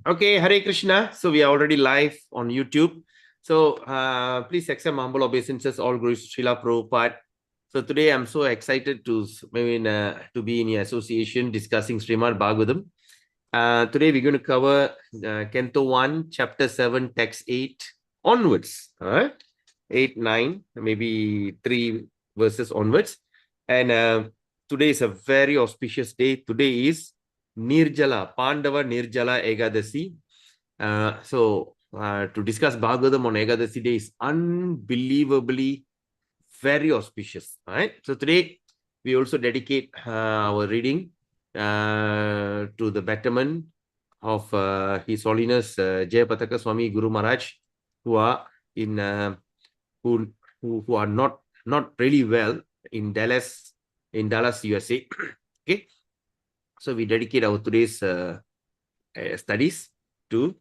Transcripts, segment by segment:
Okay, Hare Krishna. So we are already live on YouTube. So please accept my humble obeisances, all gurus, Srila Prabhupada. So today I'm so excited to be in your association discussing Srimad Bhagavatam. Today we're going to cover Canto 1, Chapter 7, Text 8 onwards. All right? 8, 9, maybe 3 verses onwards. And today is a very auspicious day. Today is Nirjala, Pandava Nirjala Ekadasi. To discuss Bhagavatam on Ekadasi day is unbelievably very auspicious. Right? So today we also dedicate our reading to the betterment of His Holiness Jayapataka Swami Guru Maharaj, who are in who are not really well in Dallas, USA. Okay, so we dedicate our today's studies to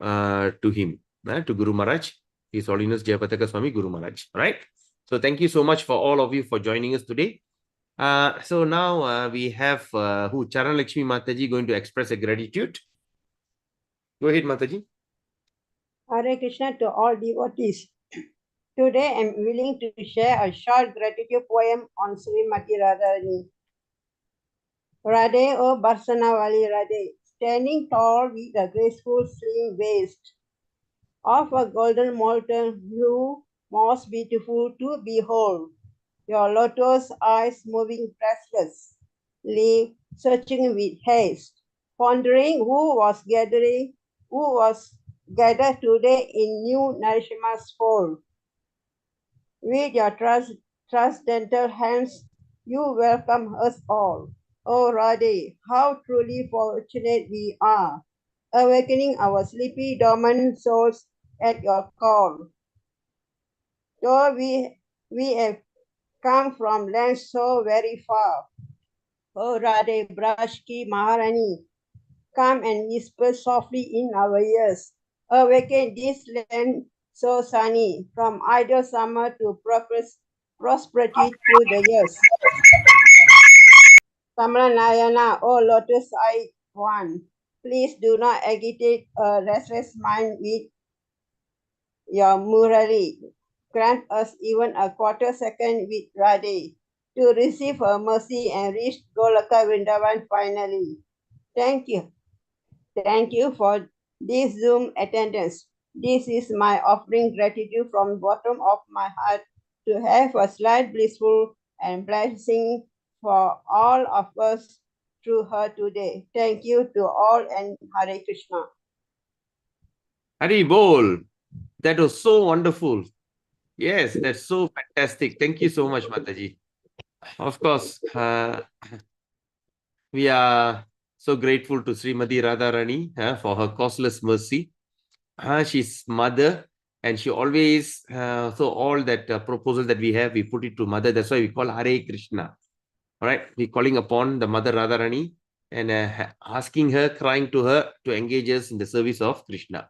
him, to Guru Maharaj, His Holiness Jayapataka Swami Guru Maharaj. Right. So thank you so much for all of you for joining us today. So now we have Charan Lakshmi Mataji going to express a gratitude. Go ahead, Mataji. Hare Krishna to all devotees. Today I am willing to share a short gratitude poem on Srimati Radharani. Radhe, O Barsanavali Radhe, standing tall with a graceful slim waist, of a golden molten hue, most beautiful to behold. Your lotus eyes moving restlessly, searching with haste, pondering who was gathered today in new Narishma's fold. With your transcendental hands, you welcome us all. Oh Radhe, how truly fortunate we are, awakening our sleepy dormant souls at your call. Though we have come from lands so very far, oh Radhe Brashki Maharani, come and whisper softly in our ears. Awaken this land so sunny, from idle summer to prosperity through the years. Nayana, O lotus-eyed one, please do not agitate a restless mind with your Murali. Grant us even a quarter second with Radhe to receive her mercy and reach Golaka Vrindavan finally. Thank you. Thank you for this Zoom attendance. This is my offering gratitude from the bottom of my heart to have a slight blissful and blessing for all of us through her today. Thank you to all and Hare Krishna. Hari Bol. That was so wonderful. Yes, that's so fantastic. Thank you so much, Mataji. Of course, we are so grateful to Srimati Radharani for her causeless mercy. She's mother, and she always, so all that proposal that we have, we put it to mother. That's why we call Hare Krishna. All right, we're calling upon the mother Radharani and asking her, crying to her to engage us in the service of Krishna.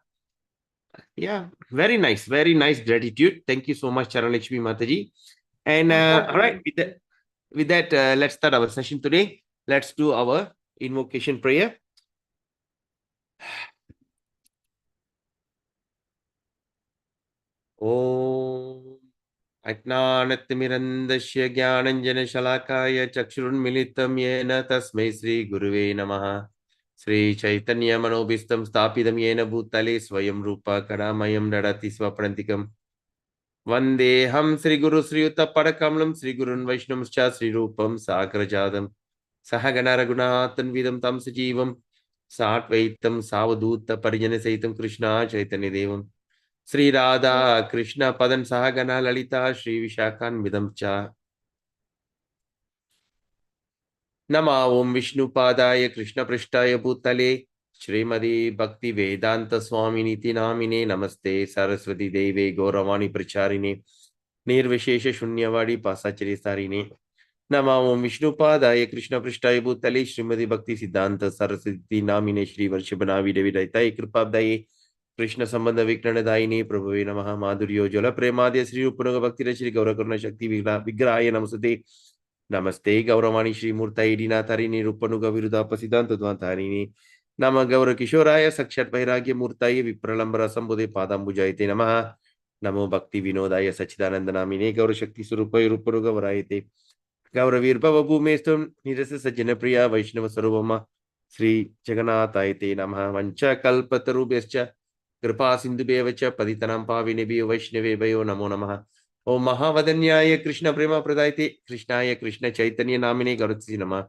Yeah, very nice gratitude. Thank you so much, Charan Lakshmi Mataji. And all right, with that, let's start our session today. Let's do our invocation prayer. Om Ajnanatimirandasya Jnananjana Shalakaya Chakshurunmilitam Yena Tasmai Sri Guruve Namaha. Sri Chaitanya Manobhistam Stapidam Yena Bhutale Swayam Rupa Karamayam Dadati Swaprantikam. Vandeham Sri Guru Sri Uttapadakamalam Sri Gurun Vaishnamscha Sri Rupam Sagrajadam Sahagana Raghunathan Vidam Tam Sajivam Satvaitam Savaduta Parijana Saitam Krishna Chaitanya Devam Sri Radha Krishna Padan Sahagana Lalita Sri Vishakan Vidam Cha Nama Om Vishnu Padaya Krishna Prishtaya Bhutale Srimadi Bhakti Vedanta Swami Niti Namine Namaste Saraswati Deve Gauravani Pracharine Nirvishesha Shunyavadi Pasachari Sarine Nama Om Vishnu Padaya Krishna Prishtaya Bhutale Srimadi Bhakti Siddhanta Saraswati Namine Shri Varshabhanavi Devi Daitaye Kripabdaye Krishna Sambandha Vikranadaine Prabhuve Namaha Madhuryo Jala Premadya Sri Upanuga Bhakti Shri Gaurakarna Shakti Vigrahaya Namaste Namaste Gauravani Shri Murtai Dinatarini Rupanuga Viruddha Pasiddhanta Dvantarini Nama Gaura Kishoraya Sakshat Vairagya Murtaye Vipralambara Sambodhe Padambujayate Namaha. Namo Bhakti Vinodaya Sachidananda Namine Gaura Shakti Surupai Ruparuga Varayate. Gaura Virbhava Bhumestum Nirasa Sajana Priya Vaishnava Saruvama Sri Jagannathayate Namaha Vancha Kalpatarubhescha Kripa Sindhubhyevacha Paditanam Pavinebhyo Vaishnavebhayo Namo Namaha. Om Mahavadanyaya Krishna Prema Pradayate Krishnaya Krishna Chaitanya Namine Gaurati Namaha.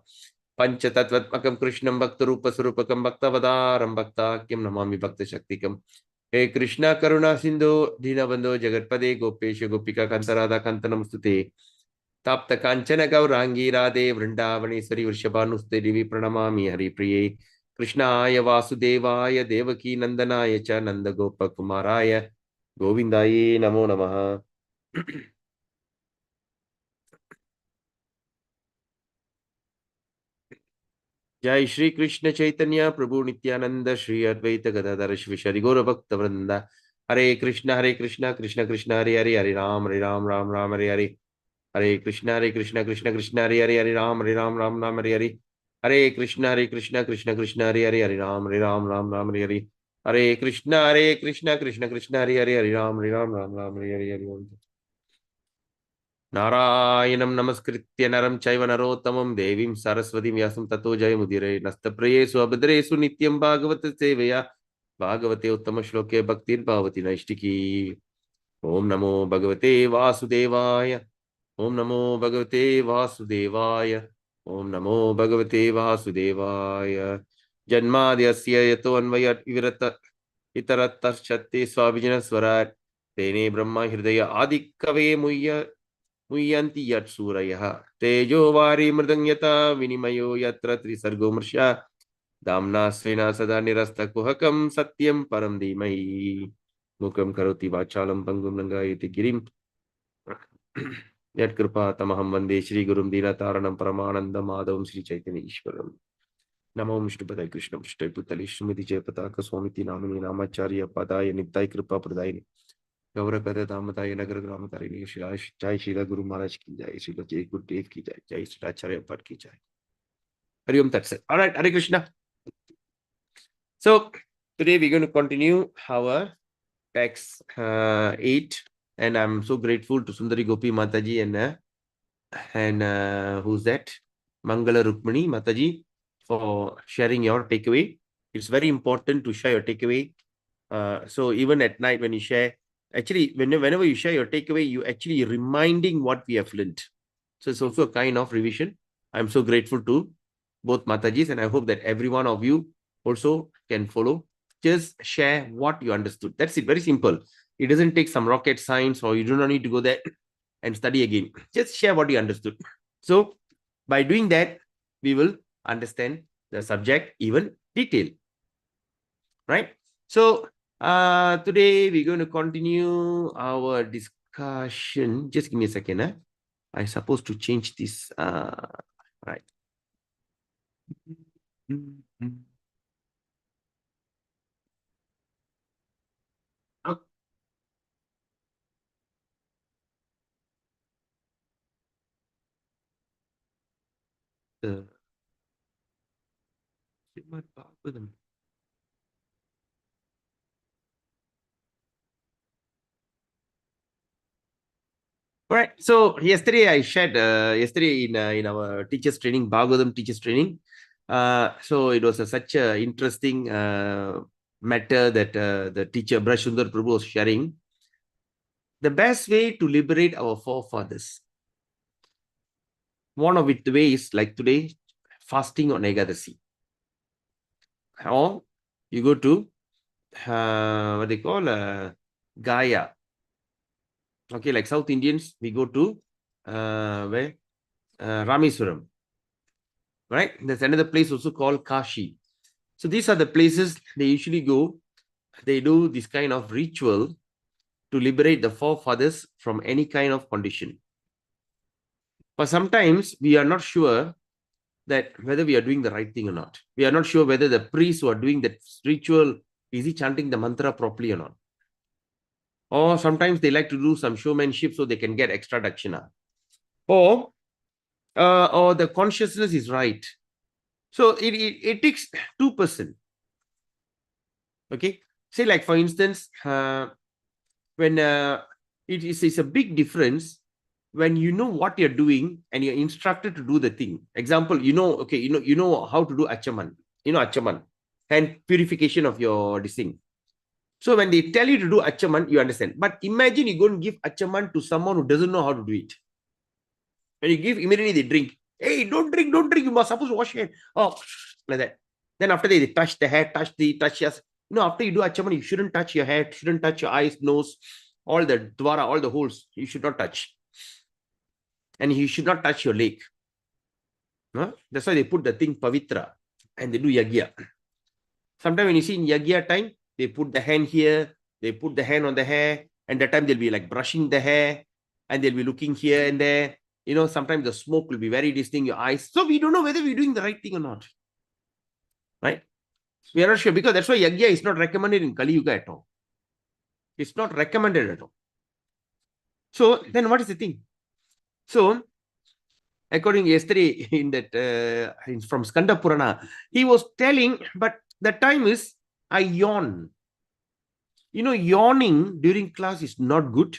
पंचतत्त्वात्मकं कृष्णं भक्तरूपस्वरूपकं भक्तवदारं भक्ताख्यं नमामि भक्तशक्तिकं हे कृष्ण करुणा सिंधु दीनबंधो जगत्पदे गोपेश गोपिका कांतराधा कांत नमस्तुते ताप्त कांचन गौरांगी राधे वृंदावनेश्वरी वृषभानुस्ते देवी प्रणमामि हरिप्रिये कृष्णाय वासुदेवाय देवकी नंदनाय च नंदगोपकुमाराय गोविंदाय नमो नमः. जय श्री कृष्ण चैतन्य प्रभु नित्यानंद श्री अद्वैत गदाधर श्री गौर भक्त वृंद. हरे कृष्ण कृष्ण कृष्ण हरे हरे हरे राम राम हरे हरे. हरे कृष्ण कृष्ण कृष्ण हरे राम राम हरे हरे. हरे कृष्ण कृष्ण कृष्ण हरे राम राम हरे हरे. हरे कृष्ण कृष्ण हरे राम हरे हरे. नारायणं नमस्कृत्य नरं चैव नरोत्तमं देवीं सरस्वतीं व्यासं ततो जयमुदीरये. नस्तप्रियेषु अभद्रेषु नित्यं भागवत सेवया भागवते उत्तमश्लोके भक्तिर्भवति नैष्टिकी. ओम नमो भगवते वासुदेवाय. ओम नमो भगवते वासुदेवाय. ओम नमो भगवते वासुदेवाय. जन्माद्यस्य यतोऽन्वयात् विरत इतरतश्चत्ते स्वाभिजनस्वराट् तेने ब्रह्म हृदय आदिकवे मुह्यन्ति यत्सूरयः तेजो वारी मृदं यथा विनिमयो यत्र त्रिसर्गो मृषा दाम्ना स्वेन सदा निरस्तकुहकं सत्यं परं धीमहि. मुखं करोति वाचालं पङ्गुं लङ्घयति गिरिं यत्कृपातमहं वन्दे श्रीगुरुं दीनतारणं परमानन्दं माधवं श्रीचैतन्य ईश्वरम्. नमो विष्णुपदाय कृष्ण पृष्ठाय भूतले श्रीमती जयपताक स्वामिति नामिने नामाचार्य पदाय नित्याय कृपा प्रदायिने गौर दामताय नगर ग्राम तारिणी जय श्री गुरु महाराज की जय. श्री जय गुरुदेव की जय. जय श्री आचार्य पद की जय. Hariom Tatsat. All right, Hare Krishna. So today we're going to continue our text 8, and I'm so grateful to Sundari Gopi Mataji and who's that? Mangala Rukmani Mataji for sharing your takeaway. It's very important to share your takeaway. So even at night when you share, actually whenever you share your takeaway, you actually reminding what we have learned. So it's also a kind of revision. I'm so grateful to both Matajis, and I hope that every one of you also can follow. Just share what you understood. That's it. Very simple. It doesn't take some rocket science, or you do not need to go there and study again. Just share what you understood. So by doing that, we will understand the subject even detail. Right? So today we're going to continue our discussion. Just give me a second. I'm supposed to change this. Right. Srimad Bhagavatam. All right. So yesterday I shared yesterday in our teachers training, Bhagavatam teachers training. So it was such a interesting matter that the teacher Brashundar Prabhu was sharing. The best way to liberate our forefathers. One of it ways like today, fasting on Ekadasi. Or you go to what they call Gaya. Okay, like South Indians, we go to where Rameswaram. Right? There's another place also called Kashi. So these are the places they usually go. They do this kind of ritual to liberate the forefathers from any kind of condition. But sometimes we are not sure that whether we are doing the right thing or not. We are not sure whether the priest who are doing that ritual, is he chanting the mantra properly or not. Or sometimes they like to do some showmanship so they can get extra dakshina. Or the consciousness is right. So it takes 2%. Okay. Say like, for instance, when it's a big difference when you know what you're doing and you're instructed to do the thing. Example, okay, you know how to do achaman, achaman, and purification of your this thing. So when they tell you to do achaman, you understand. But imagine you go and give achaman to someone who doesn't know how to do it. When you give, immediately they drink. Hey, don't drink, don't drink. You must supposed to wash your hand. Oh, like that. Then after they touch the hair, touch your. After you do achaman, you shouldn't touch your hair, shouldn't touch your eyes, nose, all the dwara, all the holes. You should not touch. And you should not touch your leg. Huh? That's why they put the thing pavitra and they do yagya. Sometimes when you see in yagya time, they put the hand here, they put the hand on the hair, and that time they'll be like brushing the hair, and they'll be looking here and there. Sometimes the smoke will be very distinct, your eyes. So we don't know whether we're doing the right thing or not. Right? We are not sure, because that's why yagya is not recommended in Kali Yuga at all. It's not recommended at all. So then what is the thing? So according yesterday in that from Skanda Purana, he was telling, but the time is I yawn. Yawning during class is not good.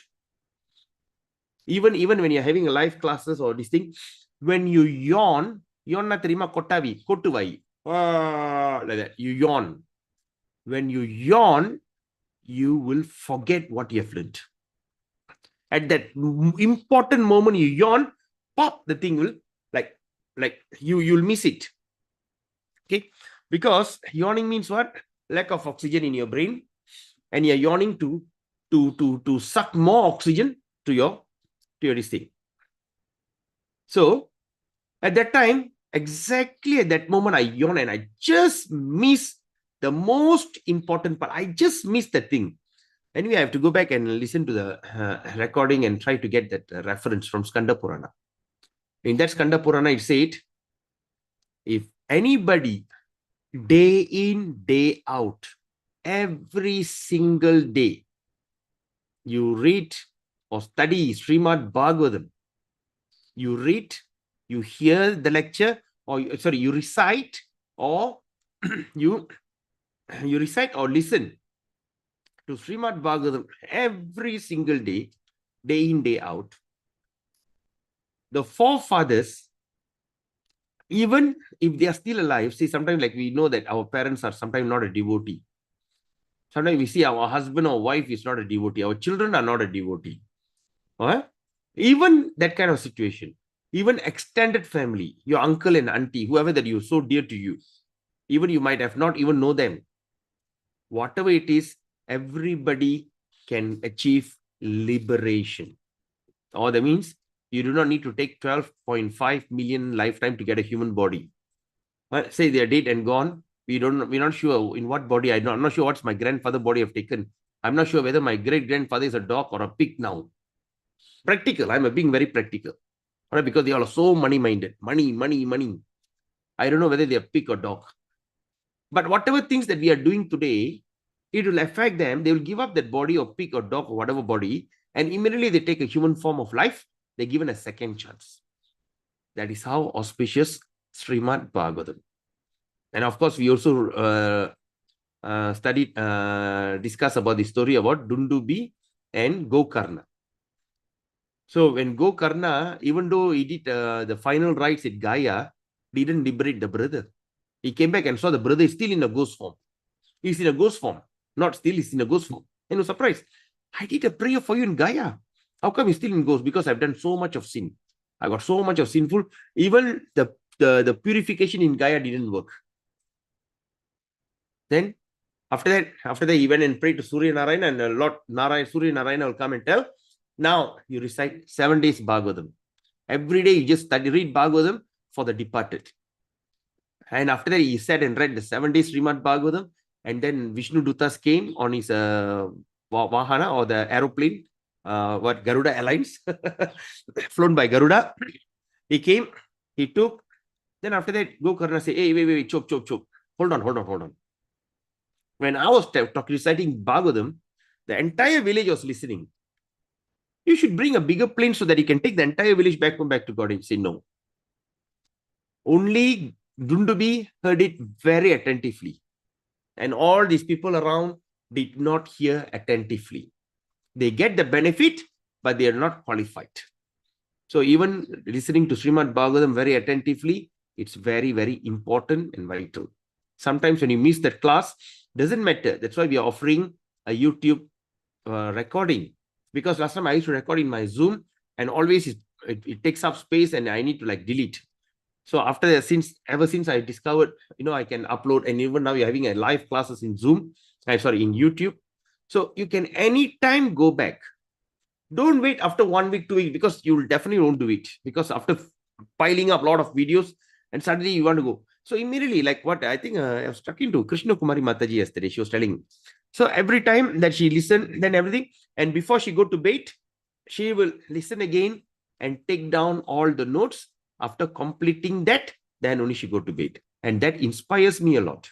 Even when you're having a live classes or this thing, when you yawn na terima kotavi, kotuvai, like that, you yawn. When you yawn, you will forget what you have learned. At that important moment you yawn, pop, the thing will like you'll miss it. Okay, because yawning means what? Lack of oxygen in your brain, and you're yawning to suck more oxygen to your this thing. So at that time, exactly at that moment, I yawn and I just miss the most important part. I just missed the thing. Anyway, I have to go back and listen to the recording and try to get that reference from Skanda Purana. In that Skanda Purana, it said, if anybody day in, day out, every single day, you read or study Srimad Bhagavatam, you read, you hear the lecture, or you recite, or you recite or listen to Srimad Bhagavatam every single day, day in, day out. The forefathers, even if they are still alive, see, sometimes like we know that our parents are sometimes not a devotee. Sometimes we see our husband or wife is not a devotee. Our children are not a devotee. Even that kind of situation, even extended family, your uncle and auntie, whoever that you so dear to you, even you might have not even know them. Whatever it is, everybody can achieve liberation. Or that means you do not need to take 12.5 million lifetime to get a human body. Say they are dead and gone. We're not sure in what body. I'm not sure what's my grandfather body have taken. I'm not sure whether my great grandfather is a dog or a pig now. Practical. I'm being very practical. Right? Because they all are so money minded. Money, money, money. I don't know whether they are pig or dog. But whatever things that we are doing today, it will affect them. They will give up that body of pig or dog or whatever body, and immediately they take a human form of life. They're given a second chance. That is how auspicious Srimad Bhagavatam. And of course, we also discuss about the story about Dundubi and Gokarna. So when Gokarna, even though he did the final rites at Gaya, didn't liberate the brother. He came back and saw the brother is still in a ghost form. He's in a ghost form. Not still, he's in a ghost form. And he was surprised. I did a prayer for you in Gaya. How come he's still in ghost? Because I've done so much of sin. I got so much of sinful. Even the purification in Gaya didn't work. Then after that, he went and prayed to Surya Narayana, and Lord Surya Narayana will come and tell, now you recite 7 days Bhagavatam. Every day you just read Bhagavatam for the departed. And after that, he sat and read the 7 days Srimad Bhagavatam. And then Vishnu Dutas came on his Vahana or the aeroplane, Garuda Airlines, flown by Garuda. He came, he took. Then after that, Gokarna said, hey, wait, choke. Hold on. When I was reciting Bhagavatam, the entire village was listening. You should bring a bigger plane so that you can take the entire village back to God. And say, no. Only Dundubi heard it very attentively. And all these people around did not hear attentively. They get the benefit, but they are not qualified. So even listening to Srimad Bhagavatam very attentively, it's very, very important and vital. Sometimes when you miss that class, doesn't matter. That's why we are offering a YouTube recording. Because last time I used to record in my Zoom, and always it takes up space and I need to like delete. So after that, ever since I discovered, I can upload, and even now you're having a live classes in Zoom, in YouTube. So you can anytime go back. Don't wait after 1 week, 2 weeks, because you'll definitely won't do it. Because after piling up a lot of videos, and suddenly you want to go. So immediately, like what I think I was talking to Krishna Kumari Mataji yesterday, she was telling. So every time that she listened, then everything, and before she go to bed, she will listen again and take down all the notes. After completing that, then only she go to bed. And that inspires me a lot,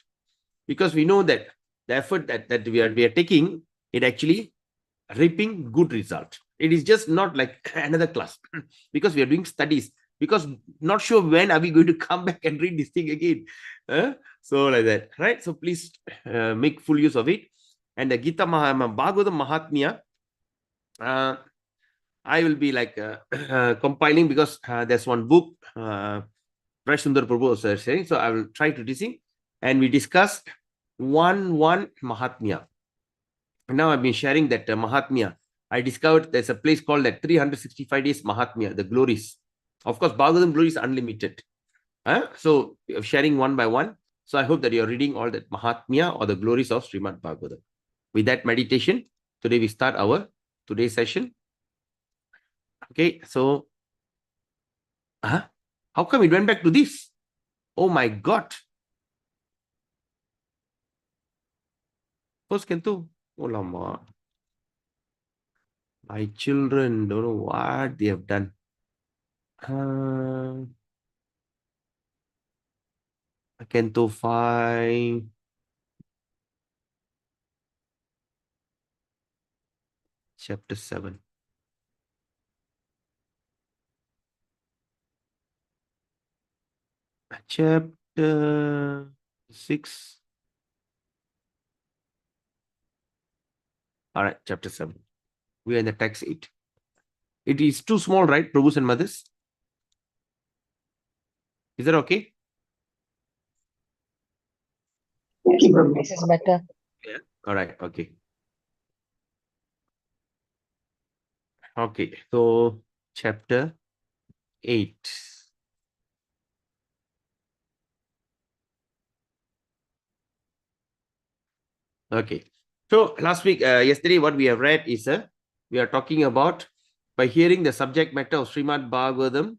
because we know that the effort that we are taking, it actually reaping good result. It is just not like another class because we are doing studies, because not sure when are we going to come back and read this thing again. So like that, right? So please make full use of it. And the Gita Bhagavatam Mahatmya, I will be like compiling, because there's one book Sundar Prabhu was saying, so I will try to listen, and we discussed one Mahatmya. Now I've been sharing that Mahatmya. I discovered there's a place called that 365 days Mahatmya, the glories. Of course, Bhagavatam glory is unlimited. So sharing one by one. So I hope that you're reading all that Mahatmya, or the glories of Srimad Bhagavatam. With that meditation, today we start our today's session. Okay, so how come it went back to this? Oh my God. First canto. Oh lama. My children don't know what they have done. Canto 5. Chapter 7. Chapter 6. All right, chapter 7. We are in the text 8. It is too small, right, Prabhus and mothers? Is that okay? This is better. Yeah. All right, okay. Okay, so chapter 8. Okay. So last week, yesterday, what we have read is we are talking about, by hearing the subject matter of Srimad Bhagavatam,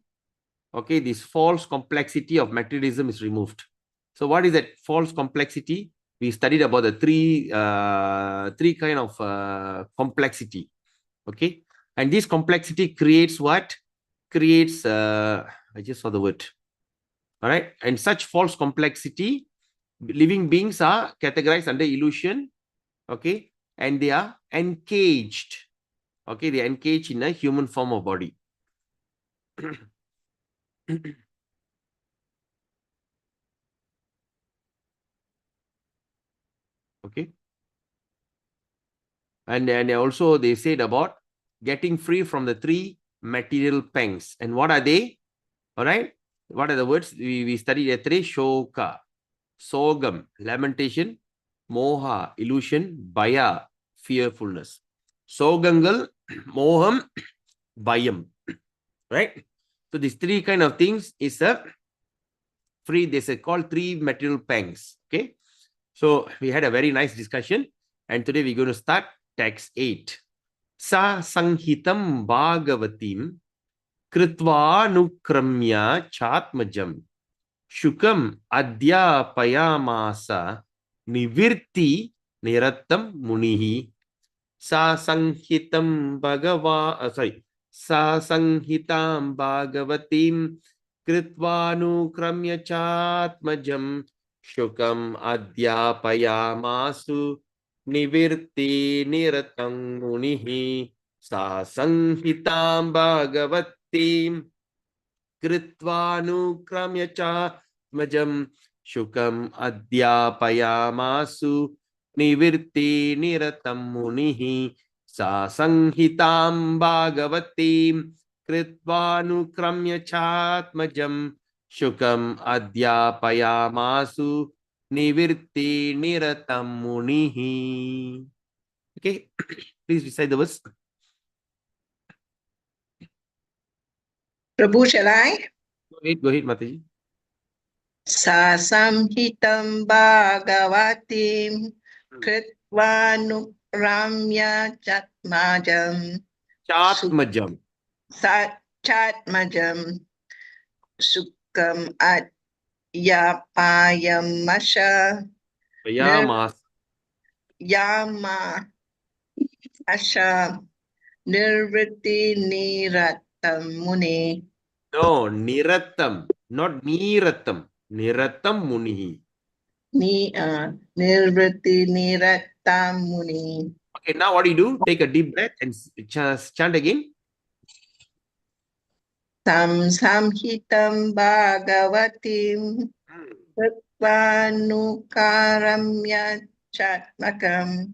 okay, this false complexity of materialism is removed. So what is that false complexity? We studied about the three kind of complexity. Okay. And this complexity creates what? Creates, I just saw the word. All right. And such false complexity, living beings are categorized under illusion. Okay. And they are encaged. Okay. They are encaged in a human form of body. Okay. And also they said about getting free from the three material pangs. And what are they? All right. What are the words? We studied yesterday. Shoka, Sogam, lamentation, Moha, illusion, Baya, fearfulness. Sogangal, Moham, Bayam. Right? So these three kind of things is a free, they say called three material pangs. Okay. So we had a very nice discussion. And today we're going to start text 8. Sa Sanghitam Bhagavatim Kritva Nukramya Chatmajam Shukam Adhyapayamasa Nivirti Nirattam Munihi Sa Sanghitam Sa Sanghitam Bhagavatim Kritva Nukramya Chatmajam Shukam Adhyapayamasu Nivirti Nirattam Munihi Sa Sanghitam Bhagavatim Kritvanu Kramya Cha Majam Shukam adhyapayamasu nivirti niratam munihi sa sanghitam bhagavatim kritvanu chatmajam Shukam adhyapayamasu nivirti niratam munihi. Okay, please recite the verse. Prabhu, shall I? Go ahead, Mataji. Sasamhitam Bhagavatim Kritvanukramya Chatmajam Chatmajam. Chatmajam Sukkam Adyapayamasha Payamas. Yama Asha Nirviti Niratam Muni. No, Niratam, not Niratam. Niratam Munihi. Nirviti Niratam Muni. Okay, now what do you do? Take a deep breath and chant again. Samhitam Bhagavatim Tattvanukaramya Chatmakam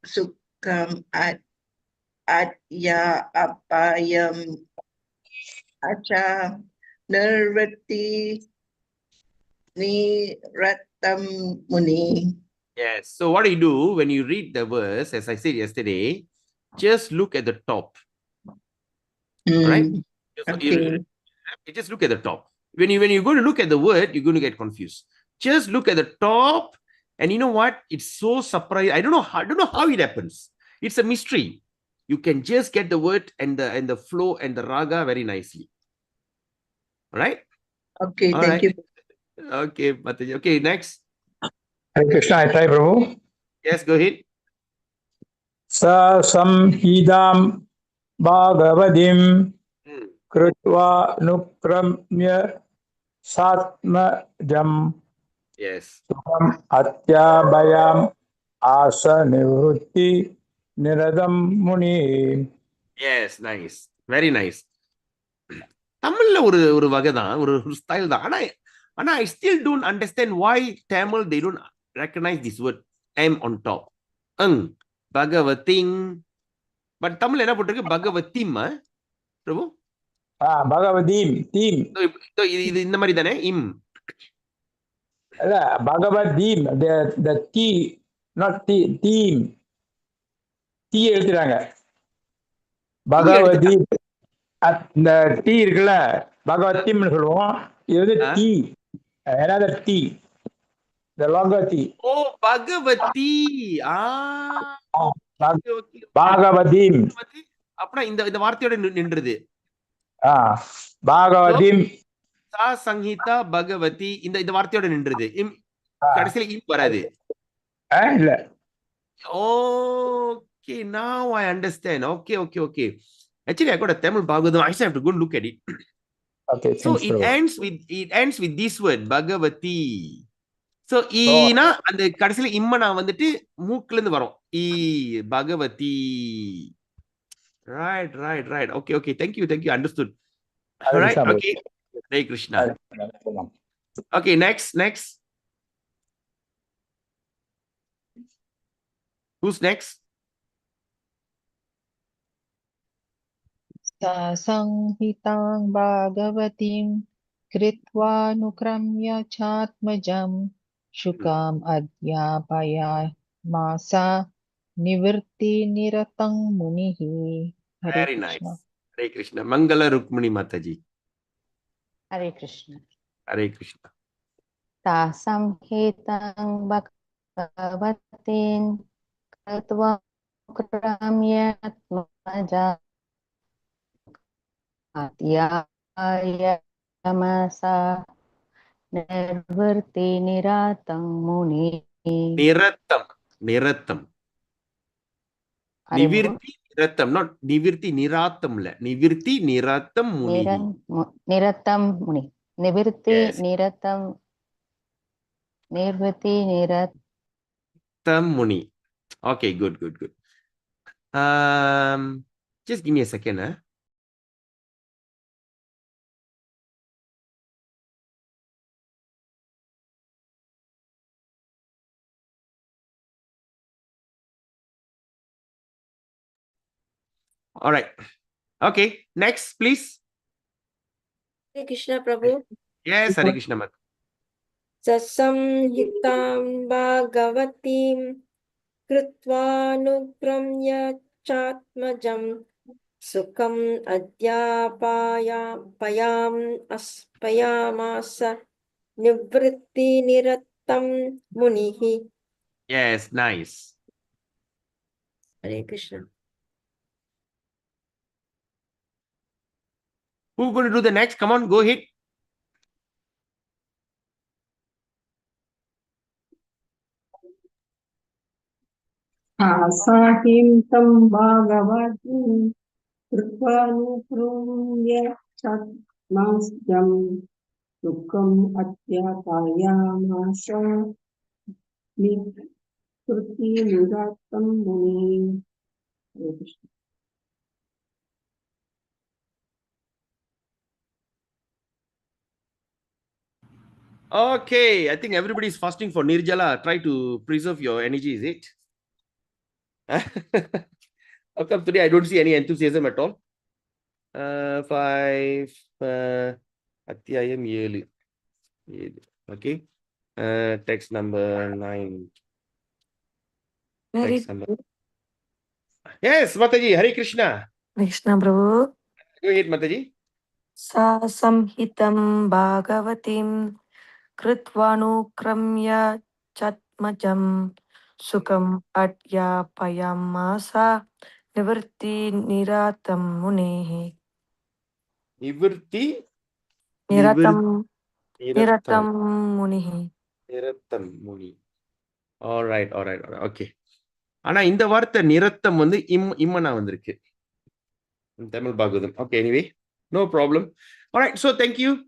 Sukkam Adya Apayam Acha Nirvati Niratam Muni. Yes. So what do you do when you read the verse, as I said yesterday, just look at the top. All right? Okay. You just look at the top. When you're going to look at the word, you're going to get confused. Just look at the top, and you know what? It's so surprising. I don't know how it happens. It's a mystery. You can just get the word and the flow and the raga very nicely. All right? Okay, All thank right. you. Okay, Mataji. Okay, next. Hare Krishna, I try, Prabhu. Yes, go ahead. Sa samhidam bhagavadim krutva nukramya satmajam Yes. sukam atyabhayam asa nivrutti niradam muni. Yes, nice. Very nice. தமிழ்ல ஒரு வகை தான் ஒரு style தான் ஆனா I still don't understand why Tamil they don't recognize this word M on top. Bhagavating. But தமிழ்ல என்ன போட்டிருக்கு பகவத்திம் பிரபு Bhagavadim, team. இது இந்த மாதிரி தானே இம் Bhagavadim, the T, not team. T எழுதுறாங்க. பகவதீம் இந்த டீ இருக்குல்ல பகவதீம்னு சொல்லுவோம். இது வந்து tea, another T, the longer T. ஓ பகவதி பாகவதீம் அப்படின்னா இந்த வார்த்தையோட நின்றுது. பாகவதீம் சா சங்கீதா பகவதி இந்த வார்த்தையோட நின்றுது. இம் கடைசியில இம் வராது. இல்ல. Okay, now I understand. Okay. Actually, I got a Tamil Bhagavatam. I have to go and look at it. Okay. So it ends with this word Bhagavati. So ஈனா அந்த கடைசியில இம்மனா வந்துட்டு மூக்குல இருந்து வரும். ஈ Bhagavathi. Right. Okay. Thank you. Understood. All right. Okay. Hare Krishna. Okay, next. Who's next? Sanghitam Bhagavatim Kritva Nukramya Chatmajam Shukam Adhyapaya Masa Nivirti Niratang Munihi. Very nice. Hare Krishna. Mangala Rukmini Mataji. Hare Krishna. Hare Krishna. Tasamhitam Bhagavatin Kritva Nukramya Chatmajam Adhyapayamasa Nirvirti Niratam Muni. Niratam. Nivirti Niratam, not Nivirti Niratam. Nivirti Niratam Muni. Niratam Muni. Nivirti Niratam. Nirvirti Niratam Muni. Okay, good. Just give me a second. All right. Okay. Next, please. Hare Krishna Prabhu. Yes, Hare Krishna Mat. Sasamhitam Bhagavatim Krutva Nugramya Chatmajam Sukham Payam Aspayamasa Nivritti Nirattam Munihi. Yes, nice. Hare Krishna. Who's going to do the next? Come on, go ahead. आसाहिं तं भागवतं कृत्वानुकृम्य छद्मास्यं दुःखम् अत्यापायामास निवृत्तिनिरतं मुनिः. हरे Krishna. Okay, I think everybody is fasting for Nirjala. Try to preserve your energy, is it? How come today I don't see any enthusiasm at all? 5 Atyayam 7. Okay. Text number 9. Text number. Yes, Mataji, Hare Krishna. Krishna Prabhu. Go ahead, Mataji. Sa samhitam bhagavatim kritvanu chatmajam sukam adyapayamasa nivritti niratam munehi. Nivritti. Niratam Nirattam. munihi. Nirattam Muni. All right. Okay. ஆனா இந்த வார்த்தை நிரத்தம் வந்து இம்மனா வந்திருக்கு Tamil Bhagavatam. Okay, anyway, no problem. All right, so thank you.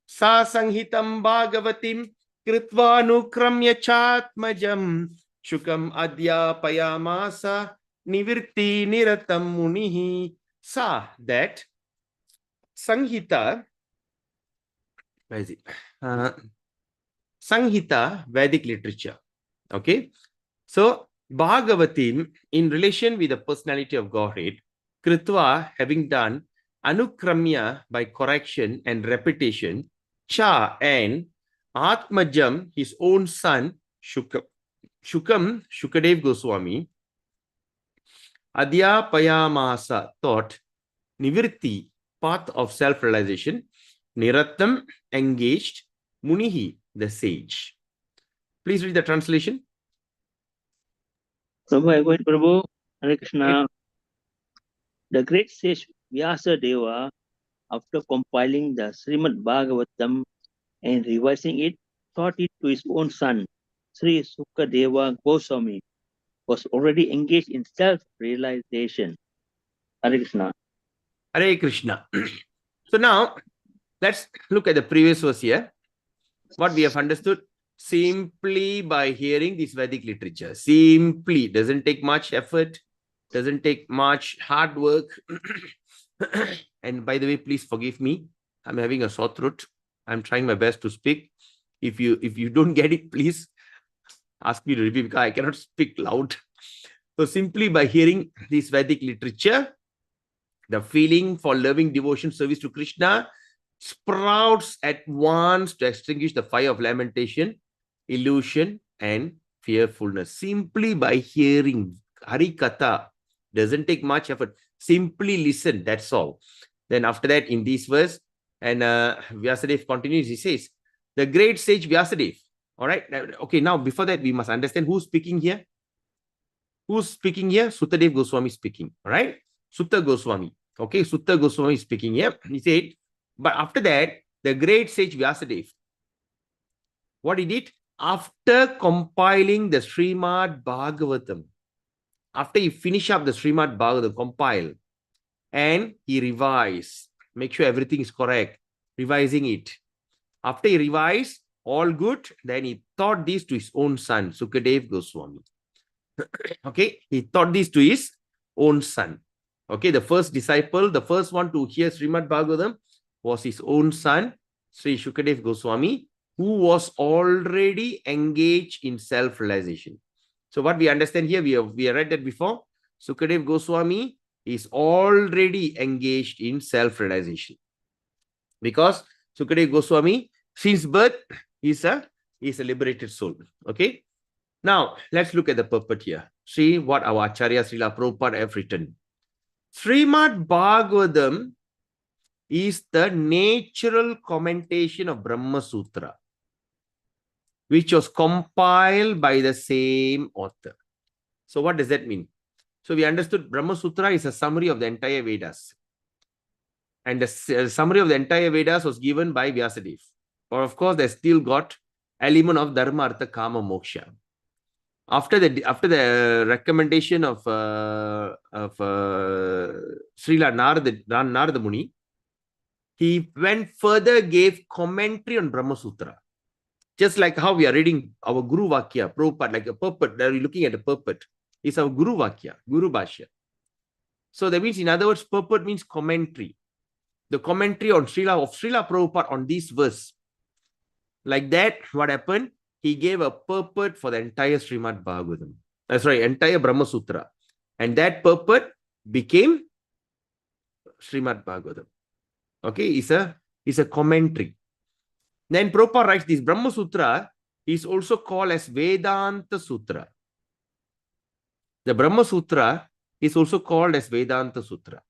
Sa Sanghitam Bhagavatim Kritva Nukramya Chatmajam Shukam Adhyapayamasa Nivirti Niratam Munihi. Sa, that Sanghita, where is it? Sanghita, Vedic literature. Okay, so Bhagavatim, in relation with the personality of Godhead, Kritva, having done Anukramya by correction and repetition, Cha and Atmajam, his own son, Shukam, Shukadev Goswami, Adhyapayamasa, thought, Nivritti, path of self-realization, Nirattam, engaged, Munihi, the sage. Please read the translation. Prabhu, I go ahead, Prabhu. Hare Krishna. The great sage Vyasa Deva, after compiling the Srimad Bhagavatam and revising it, taught it to his own son, Sri Sukadeva Goswami, was already engaged in self-realization. Hare Krishna. Hare Krishna. So now, let's look at the previous verse here. What we have understood simply by hearing this Vedic literature. Simply, doesn't take much effort, doesn't take much hard work. And by the way, please forgive me. I'm having a sore throat. I'm trying my best to speak. If you don't get it, please ask me to repeat because I cannot speak loud. So simply by hearing this Vedic literature, the feeling for loving devotion service to Krishna sprouts at once to extinguish the fire of lamentation, illusion, and fearfulness. Simply by hearing Hari Katha, doesn't take much effort. Simply listen, that's all. Then after that, in this verse, and Vyasadeva continues, he says, the great sage Vyasadeva. All right. Okay, now before that, we must understand who's speaking here. Who's speaking here? Sutadev Goswami speaking. All right. Sutta Goswami. Okay, Sutta Goswami is speaking here. He said, but after that, the great sage Vyasadeva, what he did? After compiling the Srimad Bhagavatam, after he finished up the Srimad Bhagavatam, compile, and he revised, make sure everything is correct, revising it. After he revised, all good, then he taught this to his own son, Sukadev Goswami. Okay, he taught this to his own son. Okay, the first disciple, the first one to hear Srimad Bhagavatam was his own son, Sri Shukadev Goswami, who was already engaged in self-realization. So what we understand here, we have read that before. Sukadev Goswami is already engaged in self-realization. Because Sukadeva Goswami, since birth, is a liberated soul. Okay. Now, let's look at the purport here. See what our Acharya Srila Prabhupada have written. Srimad Bhagavatam is the natural commentation of Brahma Sutra, which was compiled by the same author. So what does that mean? So we understood Brahma Sutra is a summary of the entire Vedas. And the summary of the entire Vedas was given by Vyasadeva. Or of course, they still got element of Dharma, Artha, Kama, Moksha. After the recommendation of Srila Narada Muni, he went further, gave commentary on Brahma Sutra. Just like how we are reading our Guru Vakya, Prabhupada, like a purport, that we're looking at the purport, is our Guru Vakya, Guru Bhashya. So that means, in other words, purport means commentary. The commentary on Srila Prabhupada on this verse. Like that, what happened? He gave a purport for the entire Srimad Bhagavatam. Entire Brahma Sutra. And that purport became Srimad Bhagavatam. Okay, it's a commentary. Then Prabhupada writes this Brahma Sutra is also called as Vedanta Sutra. The Brahma Sutra is also called as Vedanta Sutra.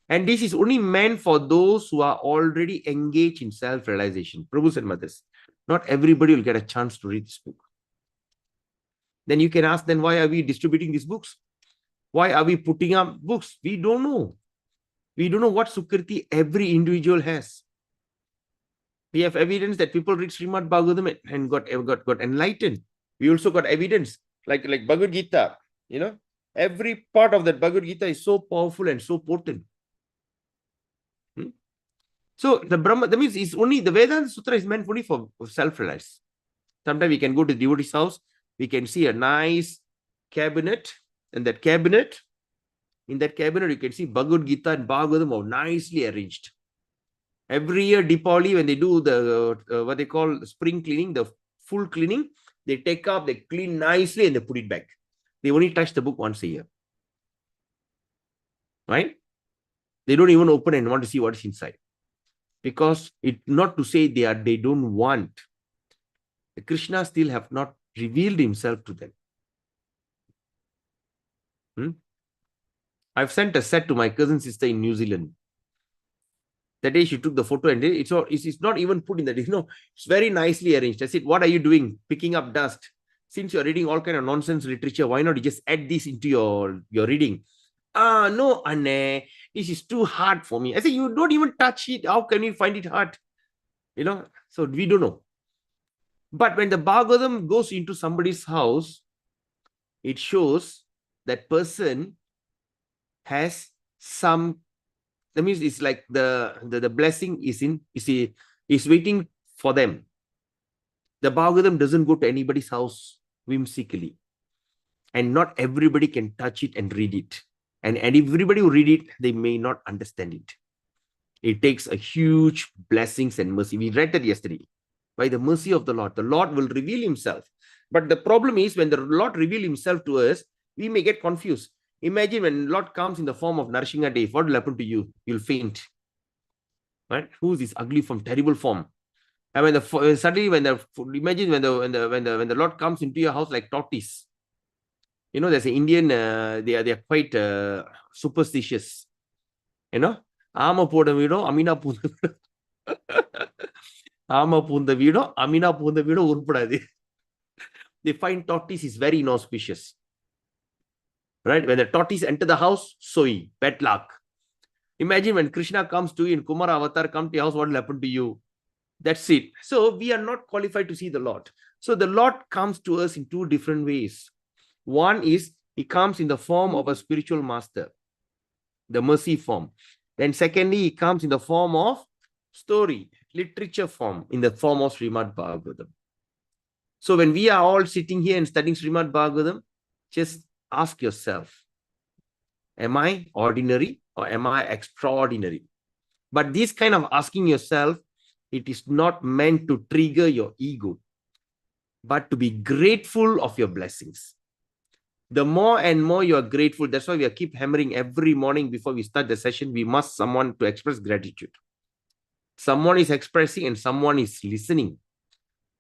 And this is only meant for those who are already engaged in self-realization. Prabhus and mothers, not everybody will get a chance to read this book. Then you can ask, then why are we distributing these books? Why are we putting up books? We don't know. We don't know what Sukriti every individual has. We have evidence that people read Srimad Bhagavatam and got enlightened. We also got evidence, like Bhagavad Gita. You know, every part of that Bhagavad Gita is so powerful and so potent. So the Brahma, that means it's only the Vedanta Sutra is meant only for self-realize. Sometimes we can go to the devotee's house, we can see a nice cabinet, and in that cabinet you can see Bhagavad Gita and Bhagavatam are nicely arranged. Every year, Deepavali, when they do the what they call spring cleaning, the full cleaning, they take up, they clean nicely, and they put it back. They only touch the book once a year. Right? They don't even open and want to see what is inside. Because it not to say they don't want. Krishna still have not revealed himself to them. I've sent a set to my cousin sister in New Zealand. That day she took the photo and it's not even put in the, it's very nicely arranged. I said, what are you doing? Picking up dust. Since you're reading all kind of nonsense literature, why not you just add this into your reading? No, Anne, this is too hard for me. I said, you don't even touch it. How can you find it hard? So we don't know. But when the Bhagavatam goes into somebody's house, it shows that person has some, that means it's like the blessing is waiting for them. The Bhagavatam doesn't go to anybody's house whimsically. And not everybody can touch it and read it. And everybody who read it, they may not understand it. It takes a huge blessings and mercy. We read that yesterday. By the mercy of the Lord will reveal himself. But the problem is when the Lord reveals himself to us, we may get confused. Imagine when Lord comes in the form of Narsinga Dev, what will happen to you? You'll faint. Right? Who is this ugly form, terrible form? And imagine when the Lord comes into your house like tortoise. There's an Indian, they are quite superstitious. Ama poda vido, amina punda vido. Ama punda vido, amina punda vido urpadadi. They find tortoise is very inauspicious. Right? When the tortoise enter the house, soi, bad luck. Imagine when Krishna comes to you in Kumara Avatar, come to your house, what will happen to you? That's it. So we are not qualified to see the Lord. So the Lord comes to us in two different ways. One is he comes in the form of a spiritual master, the mercy form. Then secondly, he comes in the form of story, literature form, in the form of Srimad Bhagavatam. So when we are all sitting here and studying Srimad Bhagavatam, just ask yourself, am I ordinary or am I extraordinary? But this kind of asking yourself, it is not meant to trigger your ego, but to be grateful of your blessings. The more and more you are grateful, that's why we keep hammering every morning before we start the session, we must someone to express gratitude. Someone is expressing and someone is listening.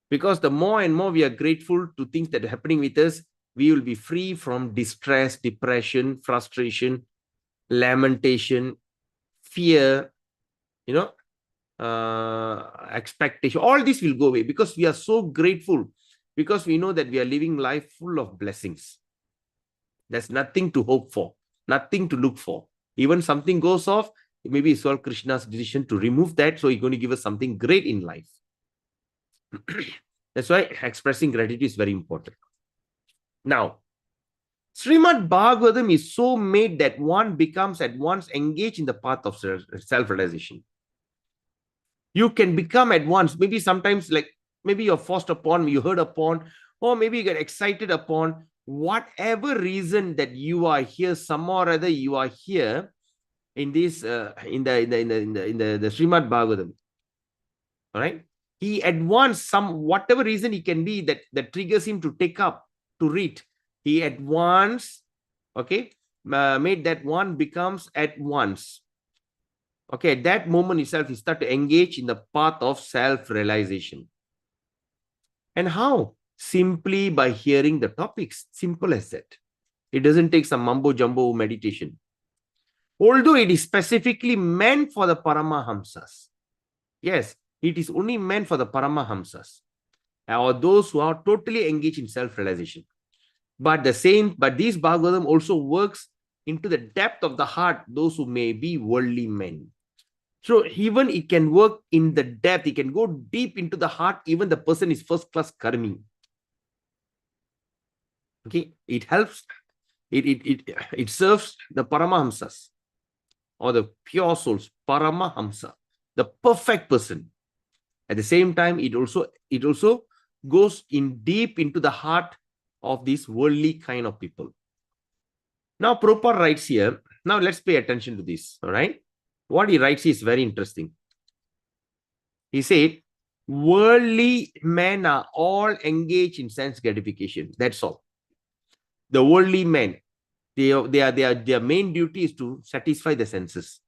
Because the more and more we are grateful to things that are happening with us, we will be free from distress, depression, frustration, lamentation, fear, expectation. All this will go away because we are so grateful, because we know that we are living life full of blessings. There's nothing to hope for, nothing to look for. Even something goes off, maybe it's all Krishna's decision to remove that. So he's going to give us something great in life. That's why expressing gratitude is very important. Now, Srimad Bhagavatam is so made that one becomes at once engaged in the path of self-realization. You can become at once, maybe sometimes like maybe you're forced upon, you heard upon, or maybe you get excited upon. Whatever reason that you are here, some or other you are here in this in the Srimad Bhagavatam. All right, he at once, whatever reason he can be that triggers him to take up to read, he at once, okay, made that one becomes at once. Okay, at that moment itself, he start to engage in the path of self-realization. And how? Simply by hearing the topics. Simple as that. It doesn't take some mumbo-jumbo meditation. Although it is specifically meant for the Paramahamsas. Yes, it is only meant for the Paramahamsas, or those who are totally engaged in self-realization. But this Bhagavatam also works into the depth of the heart, those who may be worldly men. So even it can work in the depth, it can go deep into the heart, even the person is first-class karmi. Okay, it helps, it serves the Paramahamsas, or the pure souls, Paramahamsa, the perfect person. At the same time, it also goes in deep into the heart of these worldly kind of people. Now, Prabhupada writes here, now let's pay attention to this, all right? What he writes is very interesting. He said, worldly men are all engaged in sense gratification. That's all. The worldly men, their main duty is to satisfy the senses.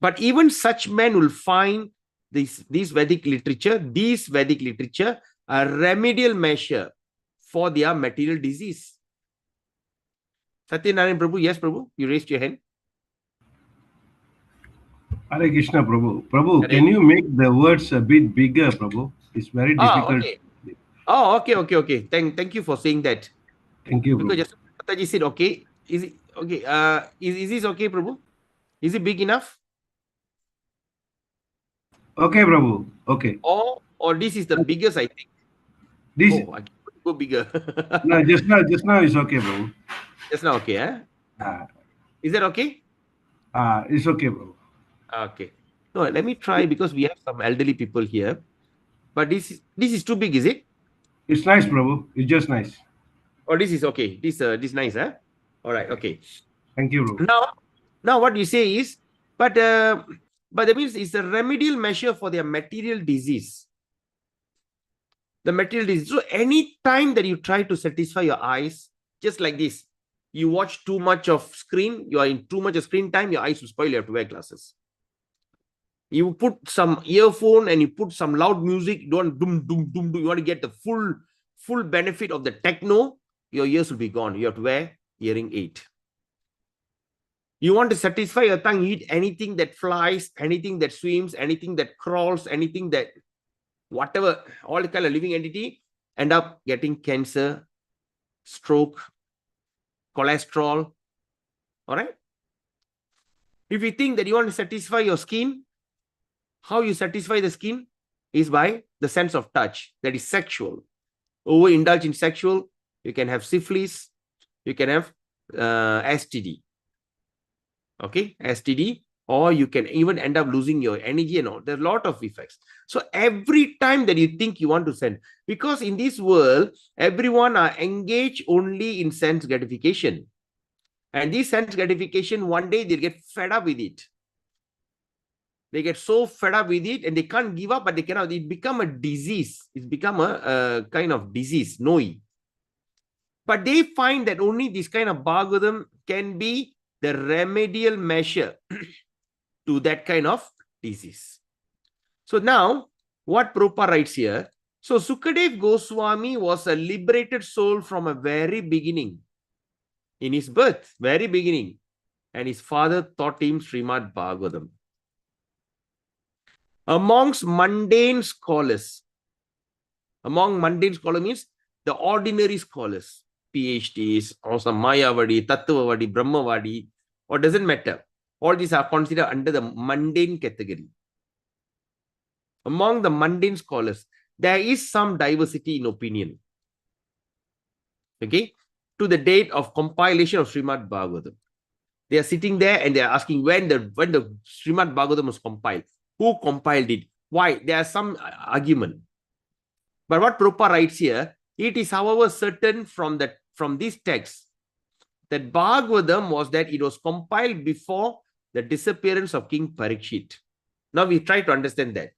But even such men will find this Vedic literature a remedial measure for their material disease. Satyanarayan Prabhu, yes, Prabhu, you raised your hand. Hare Krishna, Prabhu. Prabhu, Hare. can you make the words a bit bigger, Prabhu? It's very difficult. Okay. Oh, okay. Thank you for saying that. Thank you, Because Prabhu. just Mataji said, okay. Is it okay? Is this okay, Prabhu? Is it big enough? Okay, Prabhu. Okay. Or this is the biggest, I think. This I can go bigger. no, just now it's okay, Prabhu. Just now, okay, huh? Is that okay? It's okay, Prabhu. Okay. No, let me try, because we have some elderly people here. But this is too big, is it? It's nice, Prabhu. It's just nice. Or this is okay. This nice, huh? All right, okay. Thank you, Prabhu. Now what you say is, but that means it's a remedial measure for their material disease. The material disease. So any time that you try to satisfy your eyes, just like this, you watch too much of screen, you are in too much of screen time, your eyes will spoil, you have to wear glasses. You put some earphone and you put some loud music, you don't doom, you want to get the full benefit of the techno, your ears will be gone. You have to wear hearing aid. You want to satisfy your tongue, eat anything that flies, anything that swims, anything that crawls, anything that, whatever, all the kind of living entity, end up getting cancer, stroke, cholesterol. All right. If you think that you want to satisfy your skin, how you satisfy the skin is by the sense of touch, that is sexual. Overindulge in sexual, you can have syphilis, you can have STD. Okay, STD, or you can even end up losing your energy and all. There's a lot of effects. So every time that you think you want to send, because in this world, everyone are engaged only in sense gratification. And this sense gratification, one day they'll get fed up with it. They get so fed up with it and they can't give up, but they cannot. It become a disease. It's become a kind of disease, noi. But they find that only this kind of Bhagavatam can be the remedial measure to that kind of disease. So now, what Prabhupada writes here, so Sukadev Goswami was a liberated soul from a very beginning, in his birth, very beginning. And his father taught him Srimad Bhagavatam. Among mundane scholars means the ordinary scholars, PhDs, or some Mayavadi, Tattvavadi, Brahmavadi, or doesn't matter. All these are considered under the mundane category. Among the mundane scholars, there is some diversity in opinion. Okay, to the date of compilation of Srimad Bhagavatam. They are sitting there and they are asking when the Srimad Bhagavatam was compiled. Who compiled it? Why? There are some argument. But what Prabhupada writes here, it is however certain from this text that Bhagavatam was that it was compiled before the disappearance of King Parikshit. Now we try to understand that.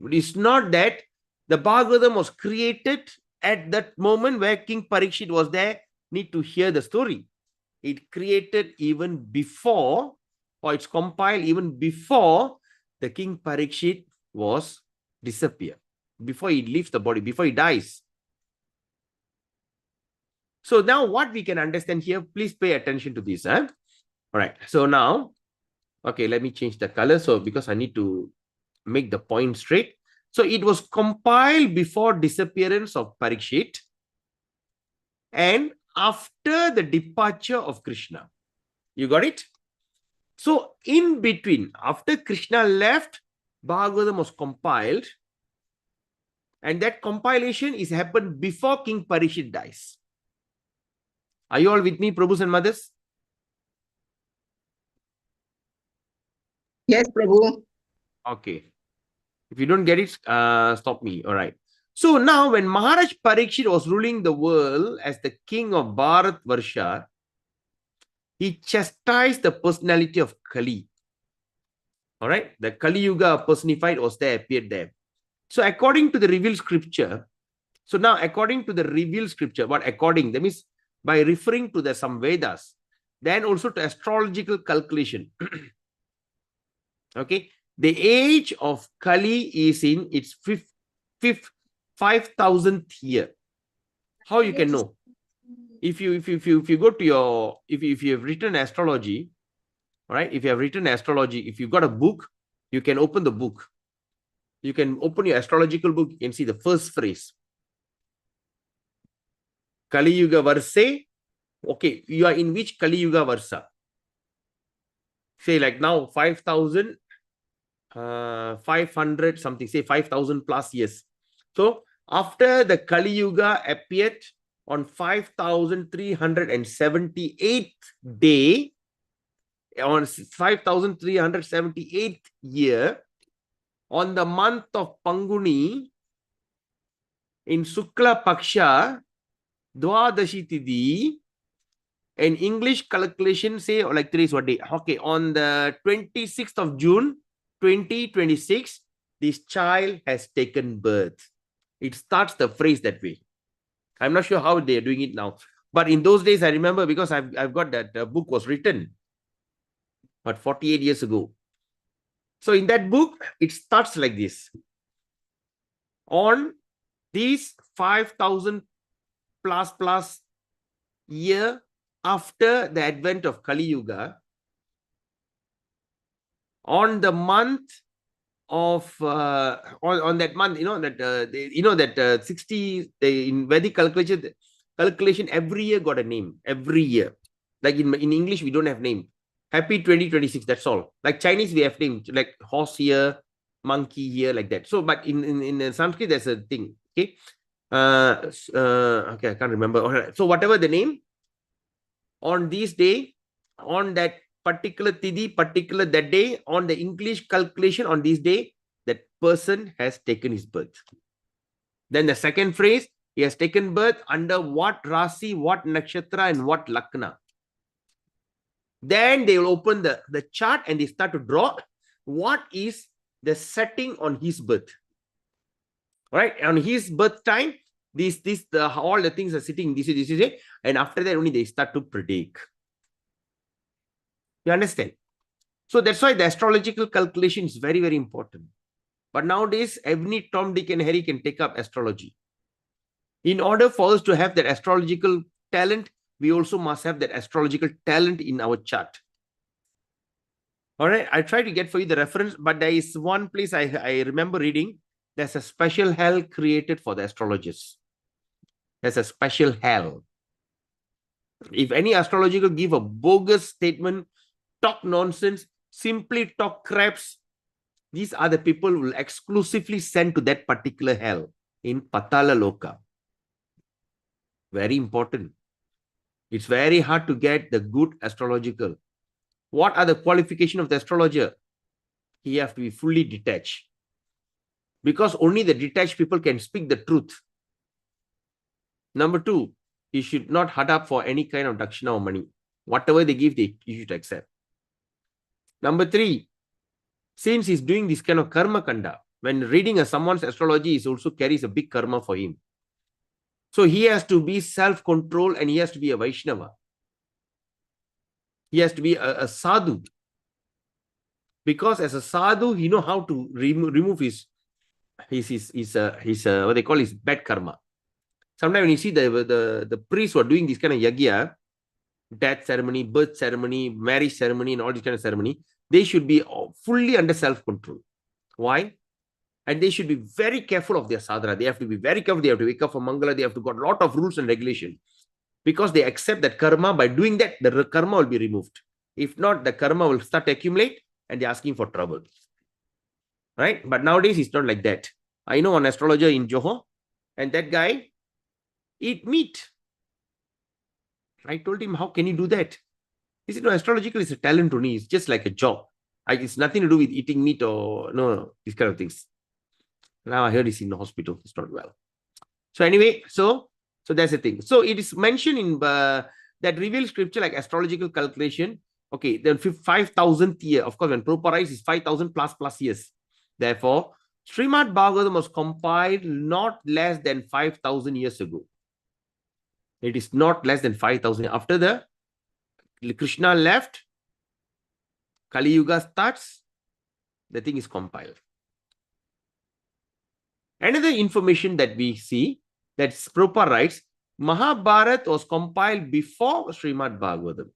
But it's not that the Bhagavatam was created at that moment where King Parikshit was there, need to hear the story. It created even before, or it's compiled even before the King Parikshit was disappeared, before he leaves the body, before he dies. So now what we can understand here, please pay attention to this. All right. So now, okay, let me change the color. So because I need to make the point straight. So it was compiled before disappearance of Parikshit and after the departure of Krishna. You got it? So in between, after Krishna left, Bhagavatam was compiled, and that compilation is happened before King Parikshit dies. Are you all with me, Prabhus and Mothers? Yes, Prabhu. Okay. If you don't get it, stop me. All right. So now when Maharaj Parikshit was ruling the world as the king of Bharat Varsha, he chastised the personality of Kali. All right. The Kali Yuga personified was there, appeared there. So according to the revealed scripture, what according, that means by referring to the some Vedas, then also to astrological calculation. Okay. The age of Kali is in its 5,000th year. How you can know? If you go to your, if you have written astrology, all right, if you have written astrology, if you've got a book, you can open the book. You can open your astrological book and see the first phrase. Kali Yuga Varse. Okay, you are in which Kali Yuga Varsa? Say like now 5,500 something, say 5,000 plus years. So after the Kali Yuga appeared on 5,378th day, on 5,378th year, on the month of Panguni, in Sukla Paksha, Dwadashi Tidhi, in English calculation, say like today's what day? Okay, on the 26th of June, 2026, this child has taken birth. It starts the phrase that way. I'm not sure how they're doing it now. But in those days, I remember because I've got that book was written, but 48 years ago. So in that book, it starts like this. On these 5,000 plus year after the advent of Kali Yuga, on the month of on that month, that 60 in Vedic calculation every year got a name. Every year, like in English we don't have name. Happy 2026, that's all. Like Chinese we have name, like horse here, monkey here, like that. So but in Sanskrit there's a thing. Okay, okay, I can't remember. All right. So whatever the name, on this day, on that particular tidhi, that day, on the English calculation on this day, that person has taken his birth. Then the second phrase, he has taken birth under what rasi, what nakshatra, and what lakna. Then they will open the chart and they start to draw what is the setting on his birth. All right, on his birth time, all the things are sitting, this is it. And after that only they start to predict. You understand? So that's why the astrological calculation is very, very important. But nowadays, every Tom, Dick and Harry can take up astrology. In order for us to have that astrological talent, we also must have that astrological talent in our chart. All right, I try to get for you the reference, but there is one place I remember reading. There's a special hell created for the astrologers. There's a special hell. If any astrologer give a bogus statement, talk nonsense, simply talk craps, these are the people who will exclusively send to that particular hell in Patala Loka. Very important. It's very hard to get the good astrological. What are the qualifications of the astrologer? He has to be fully detached. Because only the detached people can speak the truth. Number two, he should not hard up for any kind of dakshina or money. Whatever they give, you should accept. Number three, since he's doing this kind of karma kanda, when reading someone's astrology, it also carries a big karma for him. So he has to be self-controlled and he has to be a Vaishnava. He has to be a sadhu. Because as a sadhu, he knows how to remove his what they call his bad karma. Sometimes when you see the priests who are doing this kind of yagya, death ceremony, birth ceremony, marriage ceremony, and all this kind of ceremony, they should be fully under self-control. Why? And they should be very careful of their sadhana. They have to be very careful. They have to wake up for Mangala. They have to got a lot of rules and regulations. Because they accept that karma, by doing that, the karma will be removed. If not, the karma will start to accumulate and they're asking for trouble. Right? But nowadays, it's not like that. I know an astrologer in Johor, and that guy eat meat. I told him, how can you do that? He said, no, astrological is a talent only. It's just like a job. It's nothing to do with eating meat or no, these kind of things. Now I heard he's in the hospital. It's not well. So anyway, so that's the thing. So it is mentioned in that revealed scripture like astrological calculation. Okay, then 5,000th year. Of course, when Prabhupada writes is 5,000 plus years. Therefore, Srimad Bhagavatam was compiled not less than 5,000 years ago. It is not less than 5,000. After the Krishna left, Kali Yuga starts, the thing is compiled. Another information that we see, that Prabhupada writes, Mahabharata was compiled before Srimad Bhagavatam.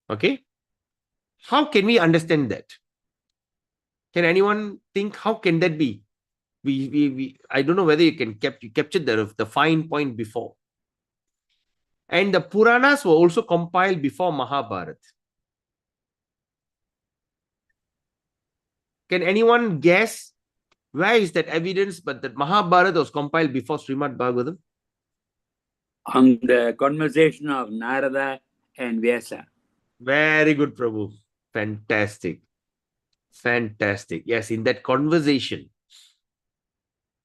Okay? How can we understand that? Can anyone think, how can that be? I don't know whether you can capture the fine point before. And the Puranas were also compiled before Mahabharata. Can anyone guess where is that evidence but that Mahabharata was compiled before Srimad Bhagavatam? On the conversation of Narada and Vyasa. Very good, Prabhu. Fantastic. Fantastic. Yes, in that conversation,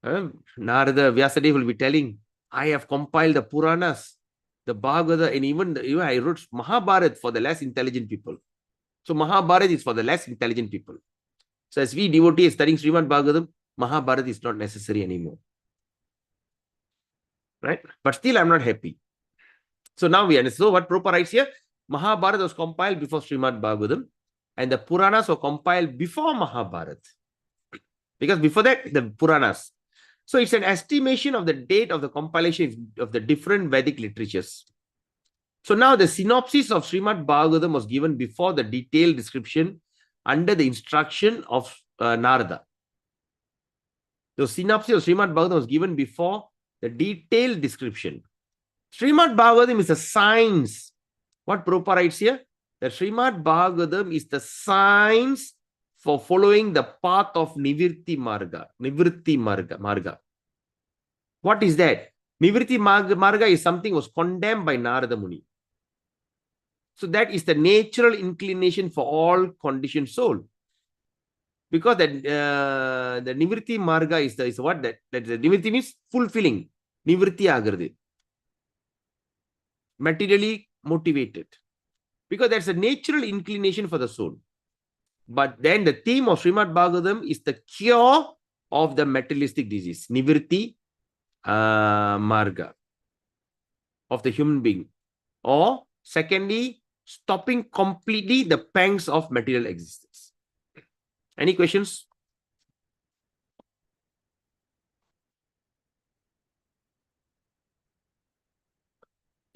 Narada, Vyasadeva will be telling, I have compiled the Puranas, the Bhagavata, and even I wrote Mahabharata for the less intelligent people. So Mahabharata is for the less intelligent people. So as we devotees studying Srimad Bhagavatam, Mahabharata is not necessary anymore. Right? But still I'm not happy. So now we understand. So what Prabhupada writes here, Mahabharata was compiled before Srimad Bhagavatam and the Puranas were compiled before Mahabharata. Because before that, the Puranas. So it's an estimation of the date of the compilation of the different Vedic literatures. So now the synopsis of Srimad Bhagavatam was given before the detailed description under the instruction of Narada. The synopsis of Srimad Bhagavatam was given before the detailed description. Srimad Bhagavatam is a science. What Prabhupada writes here? That Srimad Bhagavatam is the science for following the path of Nivritti Marga. What is that? Nivritti Marga is something was condemned by Narada Muni. So that is the natural inclination for all conditioned soul. Because the Nivritti Marga is what? That the Nivritti means fulfilling. Nivritti agarde. Materially motivated. Because that's a natural inclination for the soul. But then the theme of Srimad Bhagavatam is the cure of the materialistic disease, nivritti marga of the human being, or secondly, stopping completely the pangs of material existence. Any questions?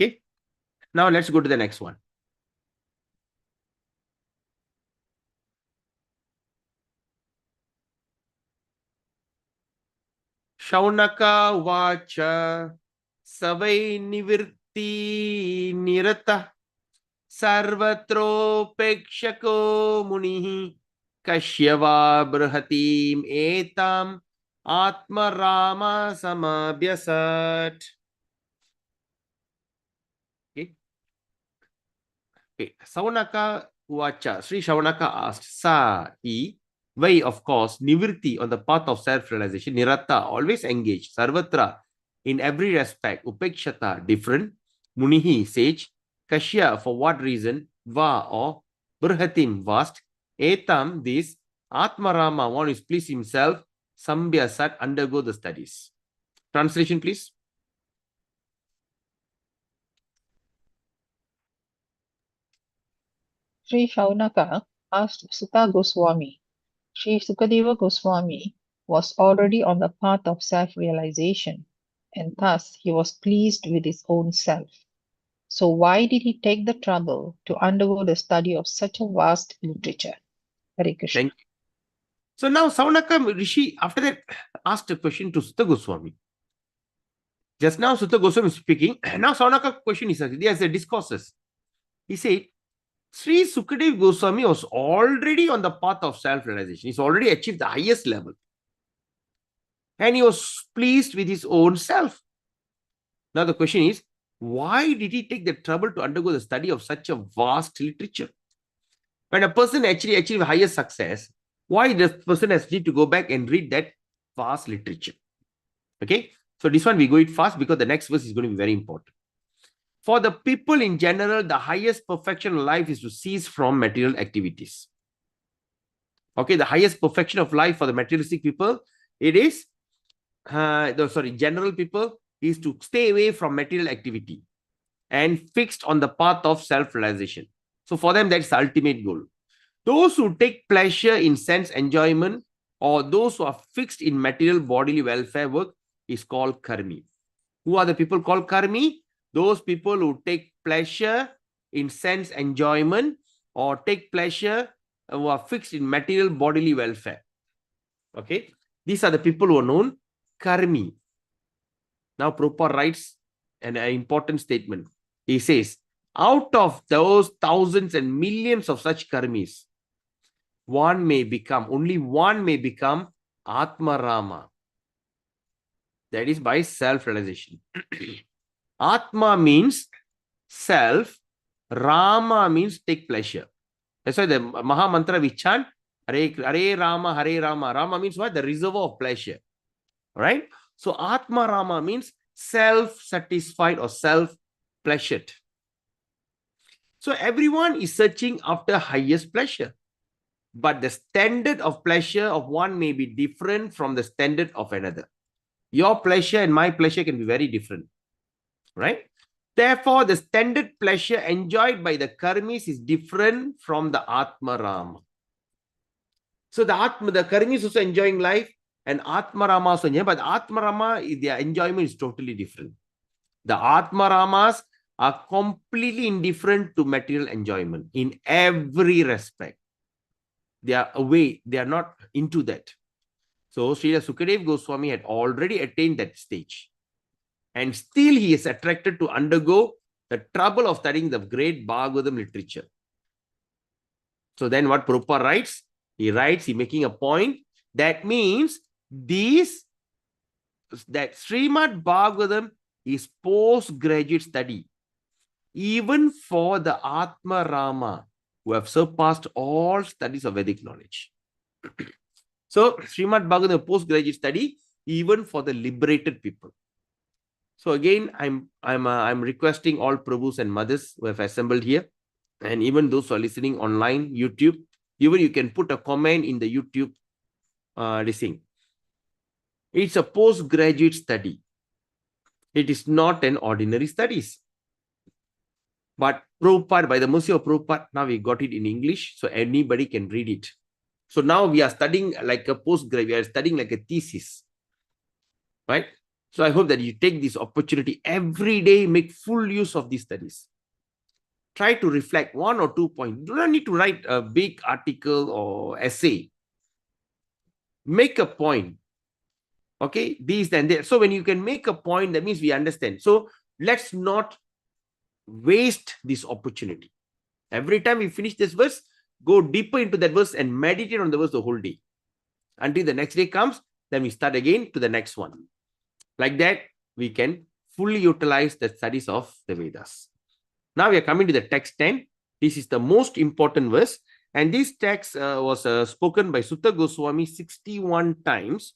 Okay, now let's go to the next one. Shaunaka vacha savai nivirti nirata sarvatropekshako munihi kashyava brhatim etam atma rama samabhyasat. Okay. Okay. Saunaka vacha. Sri Shaunaka asked, Sa, he, way, of course, nivirti, on the path of self-realization, nirata, always engaged, sarvatra, in every respect, upekshata, different, munihi, sage, kashya, for what reason, va, or brhatim, vast, etam, this, atmarama, one is pleased himself, sambhyasat, undergo the studies. Translation, please. Sri Shaunaka asked Sutta Goswami. Sri Sukadeva Goswami was already on the path of self-realization, and thus he was pleased with his own self. So why did he take the trouble to undergo the study of such a vast literature? Hare Krishna. Thank you. So now Saunaka Rishi, after that, asked a question to Sutta Goswami. Just now Sutta Goswami is speaking. Now Saunaka question is, yes, the discourses. He said, Sri Sukadeva Goswami was already on the path of self-realization. He's already achieved the highest level. And he was pleased with his own self. Now the question is, why did he take the trouble to undergo the study of such a vast literature? When a person actually achieves higher success, why does the person has need to go back and read that vast literature? Okay, so this one we go it fast because the next verse is going to be very important. For the people in general, the highest perfection of life is to cease from material activities. Okay, the highest perfection of life for the materialistic people, it is, general people, is to stay away from material activity and fixed on the path of self-realization. So for them, that's the ultimate goal. Those who take pleasure in sense enjoyment or those who are fixed in material bodily welfare work is called karmi. Who are the people called karmi? Those people who take pleasure in sense enjoyment or take pleasure who are fixed in material bodily welfare. Okay, these are the people who are known karmi. Now Prabhupada writes an important statement. He says, out of those thousands and millions of such karmis, only one may become Atma-rama. That is by self-realization. Atma means self, Rama means take pleasure. That's why the Maha Mantra we chant, Hare Rama, Hare Rama. Rama means what? The reservoir of pleasure. Right? So Atma Rama means self-satisfied or self-pleasured. So everyone is searching after highest pleasure. But the standard of pleasure of one may be different from the standard of another. Your pleasure and my pleasure can be very different. Right? Therefore, the standard pleasure enjoyed by the karmis is different from the Atma Rama. So the karmis is also enjoying life and Atma Rama also enjoying, but Atma Rama, their enjoyment is totally different. The Atma Ramas are completely indifferent to material enjoyment in every respect. They are away, they are not into that. So Srila Sukadeva Goswami had already attained that stage. And still he is attracted to undergo the trouble of studying the great Bhagavatam literature. So then what Prabhupada writes? He making a point. That means that Srimad Bhagavatam is postgraduate study. Even for the Atma Rama who have surpassed all studies of Vedic knowledge. So Srimad Bhagavatam postgraduate study even for the liberated people. So again, I'm requesting all Prabhus and mothers who have assembled here, and even those who are listening online, YouTube, even you can put a comment in the YouTube thing. It's a postgraduate study. It is not an ordinary studies. But Prabhupada, by the mercy of Prabhupada, now we got it in English, so anybody can read it. So now we are studying like a postgraduate, we are studying like a thesis, right? So I hope that you take this opportunity every day, make full use of these studies. Try to reflect 1 or 2 points. You don't need to write a big article or essay. Make a point. Okay, these and that. So when you can make a point, that means we understand. So let's not waste this opportunity. Every time we finish this verse, go deeper into that verse and meditate on the verse the whole day. Until the next day comes, then we start again to the next one. Like that, we can fully utilize the studies of the Vedas. Now we are coming to the text 10. This is the most important verse. And this text was spoken by Sutta Goswami 61 times.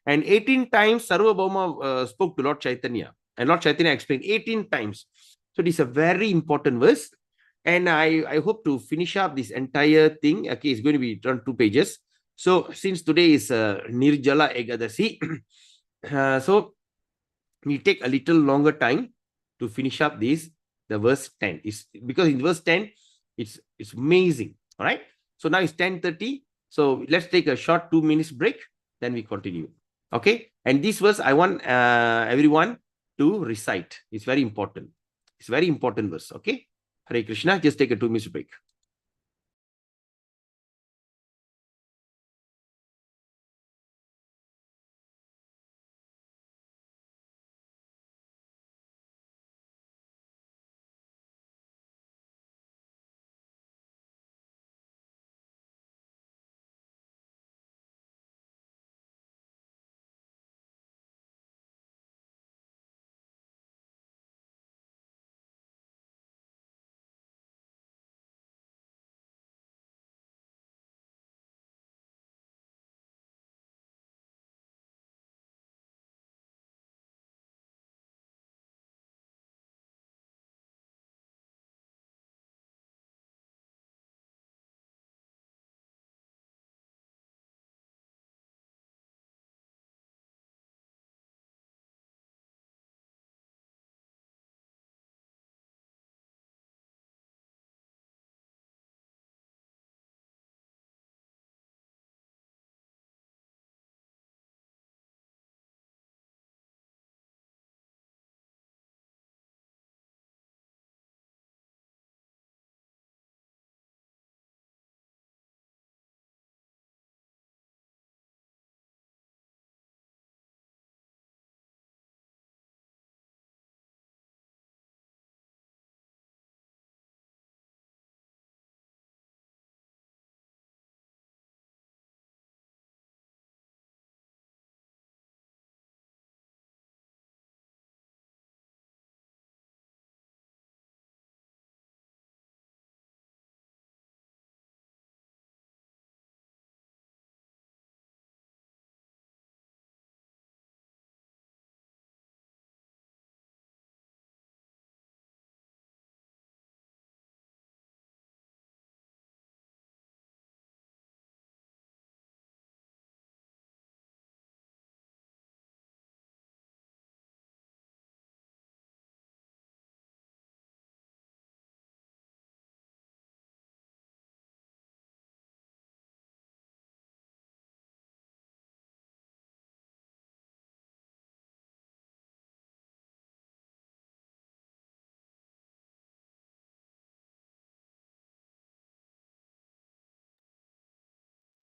And 18 times Sarvabhauma spoke to Lord Chaitanya. And Lord Chaitanya explained 18 times. So this is a very important verse. And I hope to finish up this entire thing. Okay, it's going to be around 2 pages. So since today is Nirjala Ekadasi, so we take a little longer time to finish up this. The verse 10 is because in verse 10 it's amazing. All right, so now it's 10:30, so let's take a short 2 minutes break, then we continue. Okay, and this verse I want everyone to recite. It's very important. It's very important verse. Okay, Hare Krishna. Just take a 2 minutes break.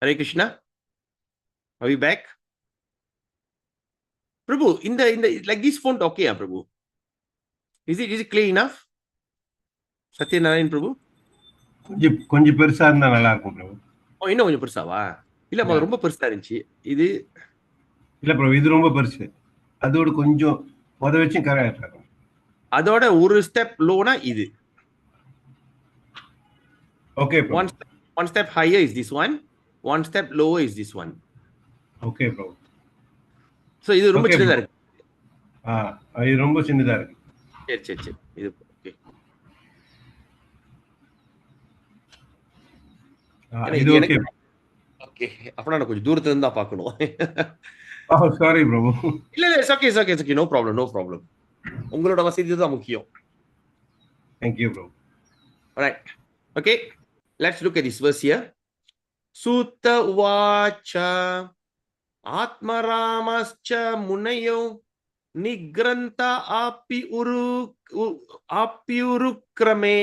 Hare Krishna. Are we back? Prabhu, in the like this font, okay, Prabhu? Is it clear enough? Satyanarayan Prabhu? கொஞ்சம் பெருசா இருந்தா நல்லா இருக்கும் பிரபு. ஓ, இன்னும் கொஞ்சம் பெருசாவா? இல்ல, அது ரொம்ப பெருசா இருந்துச்சு. இது இல்ல பிரபு, இது ரொம்ப பெருசு. அதோட கொஞ்சம் முத வச்சு கரெக்டா இருக்கும். அதோட ஒரு ஸ்டெப் லோனா இது. Okay, bro. One step higher is this one. One step lower is this one. Okay, bro. So இது ரொம்ப சின்னதா இருக்கு. இது ரொம்ப சின்னதா இருக்கு. சரி. இது ஓகே. இது ஓகே. ஓகே. அப்பனா நான் கொஞ்சம் தூரத்துல இருந்து தான் பார்க்கணும். Oh, sorry, Prabhu. It's okay, it's okay, it's okay. No problem, no problem. உங்களோட வசதி தான் முக்கியம். Thank you, Prabhu. All right. Okay. Let's look at this verse here. Sutta uvacha atmaramascha munayo nigranta api urukrame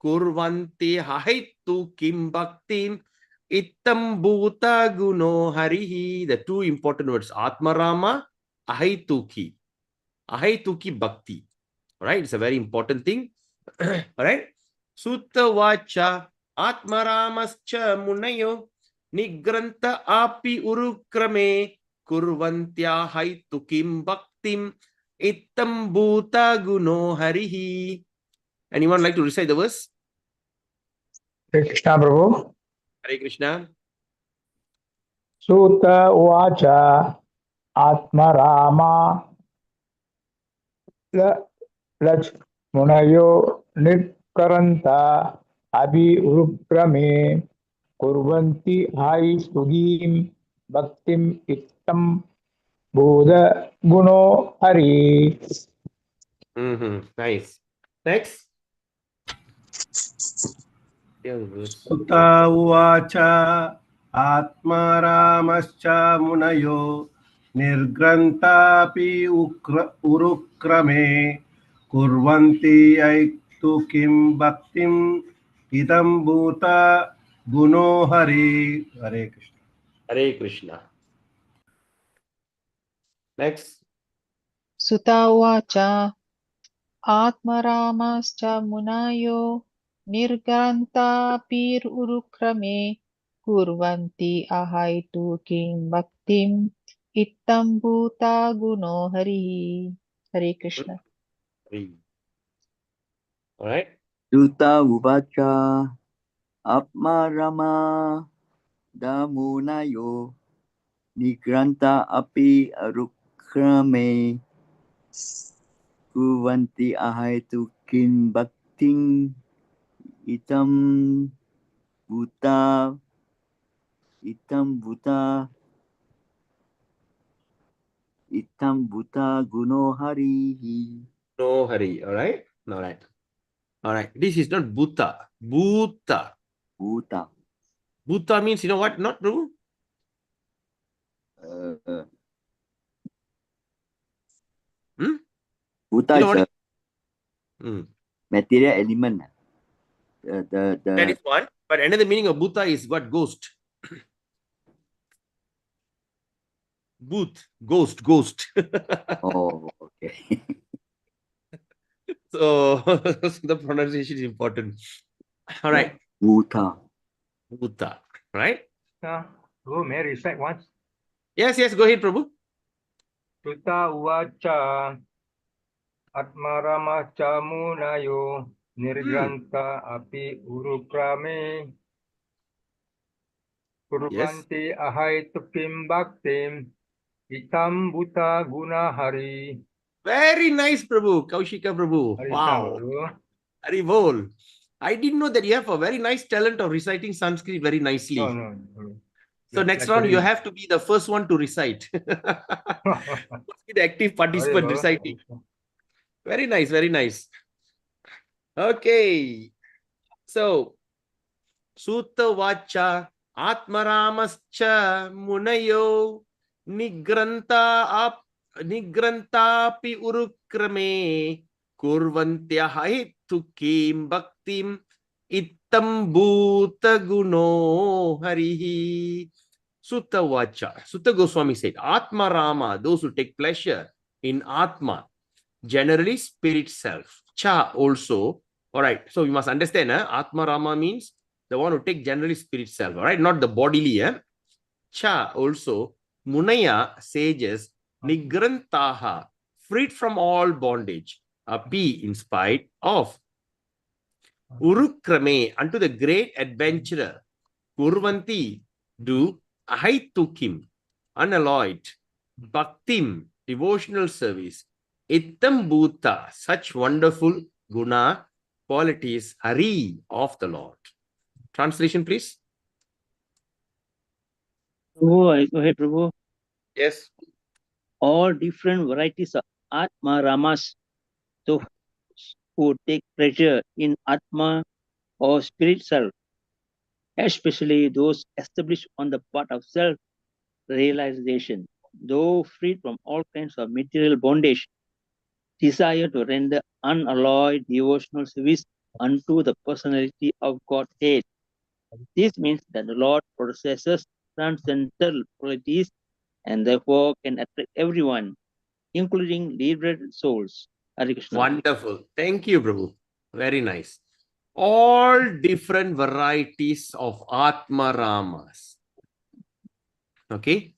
kurvanti haitu kim bhaktim ittam bhuta guno harihi. The two important words, atmarama, ahaituki. Ahaituki bhakti. All right, it's a very important thing. All right. Sutta vacha atmaramascha munayo nigranta api urukrame kurvantya haitukim bhaktim ittam bhuta guno harihi. Anyone like to recite the verse? Hare Krishna Prabhu. Hare Krishna. Sutta uvacha Atma Rama Lachmunayo Nitkaranta Abhi Urukrame Kurvanti Hai Sugim Bhaktim Ittam Bodha Guno Hari. Nice. Next. Sutta uvacha atmaramascha munayo nirgrantapi urukrame kurvanti aitu kim bhaktim idam bhuta guno hari. Hare Krishna. Hare Krishna. Next. Sutta uvacha atmaramascha munayo nirganta pir urukrame kurvanti ahaitu kim bhaktim ittam bhuta guno harihi. Hare Krishna. All right. Sutta uvacha apmarama damunayo nigranta api arukrame kuvanti ahaitu kim bhakting itam bhuta guno harihi. No hurry. All right. All right. All right. This is not Bhuta. Bhuta. Bhuta means, you know what? Not true. Bhuta You know is what? a material element. That is one. But another meaning of Bhuta is what? Ghost. Booth. Ghost. Oh, okay. So the pronunciation is important. All right. Bhuta. Right? Prabhu, may I recite once? Yes. Go ahead, Prabhu. Sutta uvacha Atmaramacha munayo nirgranta api urukrame kurvanti ahaitu kim bhaktim itam bhuta guna hari. Very nice, Prabhu. Kaushika Prabhu. Wow. Hari bol. I didn't know that you have a very nice talent of reciting Sanskrit very nicely. No. So next round, you have to be the first one to recite. Be the active participant reciting. Very nice, very nice. Okay. So, Sutta Vacha Atmaramascha Munayo Nigrantapi Urukrame Kurvantya Haitu Kim Bhaktim Ittam Bhuta Guno Harihi. Sutta Vacha. Sutta Goswami said, Atma Rama, those who take pleasure in Atma, generally spirit self. Cha also. All right. So we must understand, Atma Rama means the one who take generally spirit self. All right. Not the bodily. Cha also. Munaya, sages, Nigrantaha, freed from all bondage. Api, in spite of. Urukrame, unto the great adventurer. Kurvanti, do. Ahaitukim, unalloyed. Bhaktim, devotional service. Ittam Bhuta, such wonderful guna, qualities, Hari, of the Lord. Translation, please. Prabhu, go ahead, Prabhu. Yes. All different varieties of Atma Ramas, those who take pleasure in Atma or spirit self, especially those established on the path of self-realization, though freed from all kinds of material bondage, desire to render unalloyed devotional service unto the personality of Godhead. This means that the Lord possesses transcendental qualities and therefore can attract everyone, including liberated souls. Hare Krishna. Wonderful. Thank you, Prabhu. Very nice. All different varieties of Atma Ramas. Okay.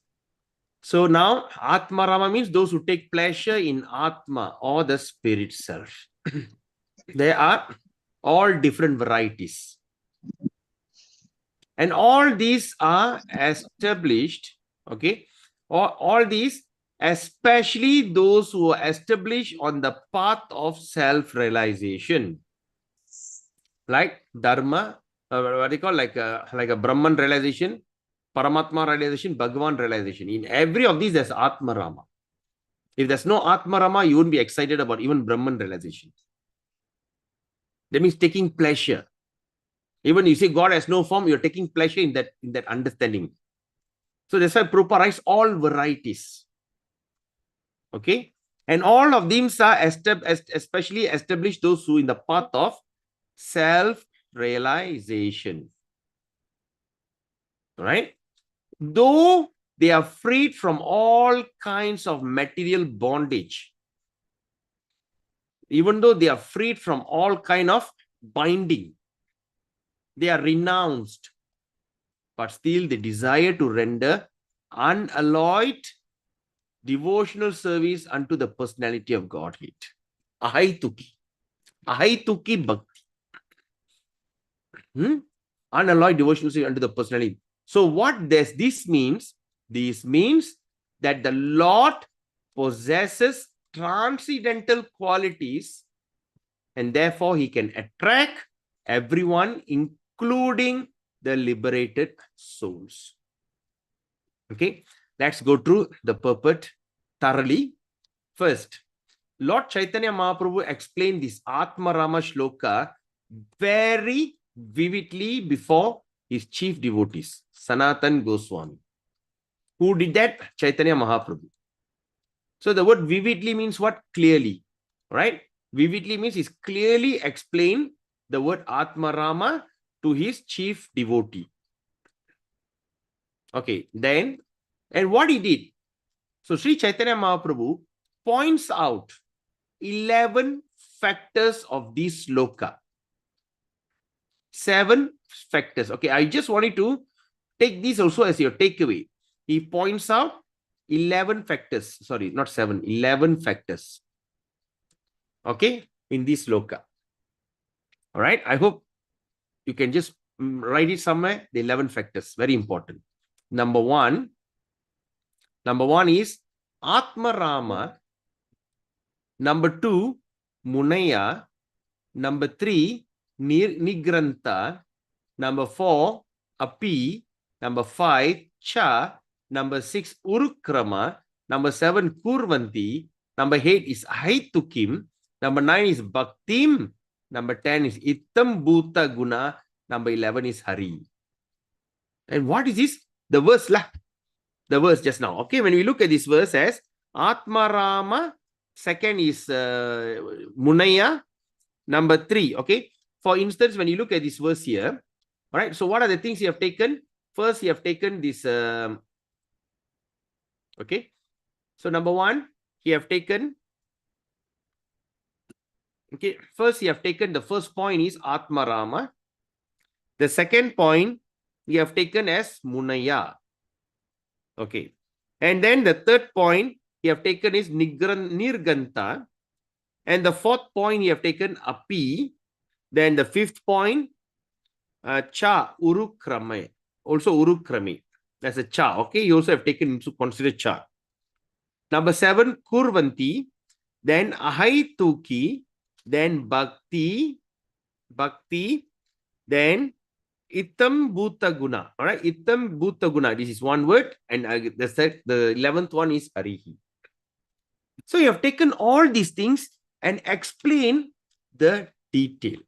So now Atma Rama means those who take pleasure in Atma or the spirit self. There are all different varieties. And all these are established, okay? All these, especially those who are established on the path of self-realization. Like Dharma, what do you call, like a Brahman realization, Paramatma realization, Bhagavan realization. In every of these, there's Atma Rama. If there's no Atma Rama, you wouldn't be excited about even Brahman realization. That means taking pleasure. Even you say God has no form, you're taking pleasure in that understanding. So that's why Prabhupada writes all varieties. Okay? And all of these are especially established those who in the path of self-realization. Right? Though they are freed from all kinds of material bondage, even though they are freed from all kind of binding, they are renounced, but still they desire to render unalloyed devotional service unto the personality of Godhead. Ahaituki bhakti. Unalloyed devotional service unto the personality. So what does this means? This means that the Lord possesses transcendental qualities and therefore he can attract everyone, including the liberated souls. Okay, let's go through the purport thoroughly. First, Lord Chaitanya Mahaprabhu explained this Atma Rama shloka very vividly before his chief devotees, Sanatan Goswami. Who did that? Chaitanya Mahaprabhu. So the word vividly means what? Clearly, right? Vividly means he's clearly explained the word Atma Rama to his chief devotee. Okay, then, and what he did? So Sri Chaitanya Mahaprabhu points out 11 factors of this sloka. 7 factors. Okay, I just wanted to take this also as your takeaway. He points out 11 factors. Sorry, not 7, 11 factors. Okay, in this sloka. All right, I hope you can just write it somewhere, the 11 factors. Very important. Number one is Atma Rama. Number 2, Munaya. Number 3, Nigranta. Number 4, Api. Number 5, Cha. Number 6, Urukrama. Number 7, Kurvanti. Number 8 is Haitukim. Number 9 is Bhaktim. Number 10 is Ittam Bhuta Guna. Number 11 is Hari. And what is this? The verse lah. The verse just now. Okay, when we look at this verse as Atma Rama, second is Munaya, number 3. Okay, for instance, when you look at this verse here, all right, so what are the things you have taken? First, you have taken this, okay, so number 1, you have taken, okay, first you have taken the first point is Atma Rama. The second point you have taken as Munaya. Okay. And then the third point you have taken is Nirganta. And the fourth point you have taken Api. Then the fifth point, Cha, Urukrame. Also Urukrame. That's a Cha. Okay. You also have taken into consider Cha. Number 7, Kurvanti. Then Ahaituki. Then Bhakti. Then Itam Bhuta Guna. All right. Itam Bhuta Guna. This is one word. And the 11th one is Arihi. So you have taken all these things and explain the detail.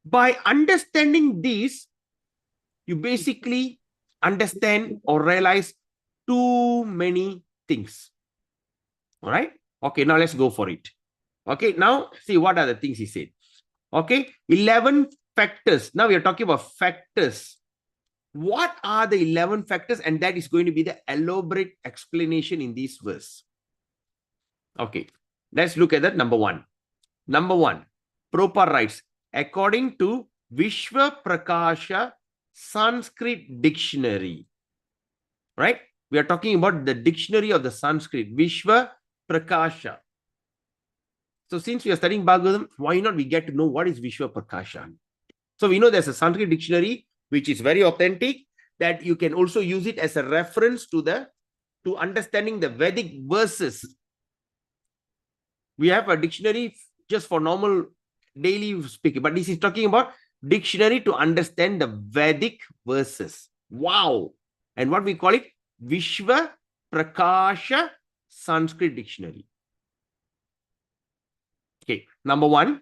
By understanding these, you basically understand or realize too many things. All right. Okay. Now let's go for it. Okay. Now see what are the things he said. Okay. 11 factors. Now we are talking about factors. What are the 11 factors? And that is going to be the elaborate explanation in this verse. Okay. Let's look at that. Number one. Number one. Prabhupada writes, according to Vishwa Prakasha Sanskrit Dictionary. Right? We are talking about the dictionary of the Sanskrit. Vishwa Prakasha. So since we are studying Bhagavatam, why not we get to know what is Vishwa Prakasha? So we know there's a Sanskrit dictionary which is very authentic, that you can also use it as a reference to understanding the Vedic verses. We have a dictionary just for normal daily speaking, but this is talking about dictionary to understand the Vedic verses. Wow. And what we call it? Vishwa Prakasha Sanskrit Dictionary. Okay. Number one,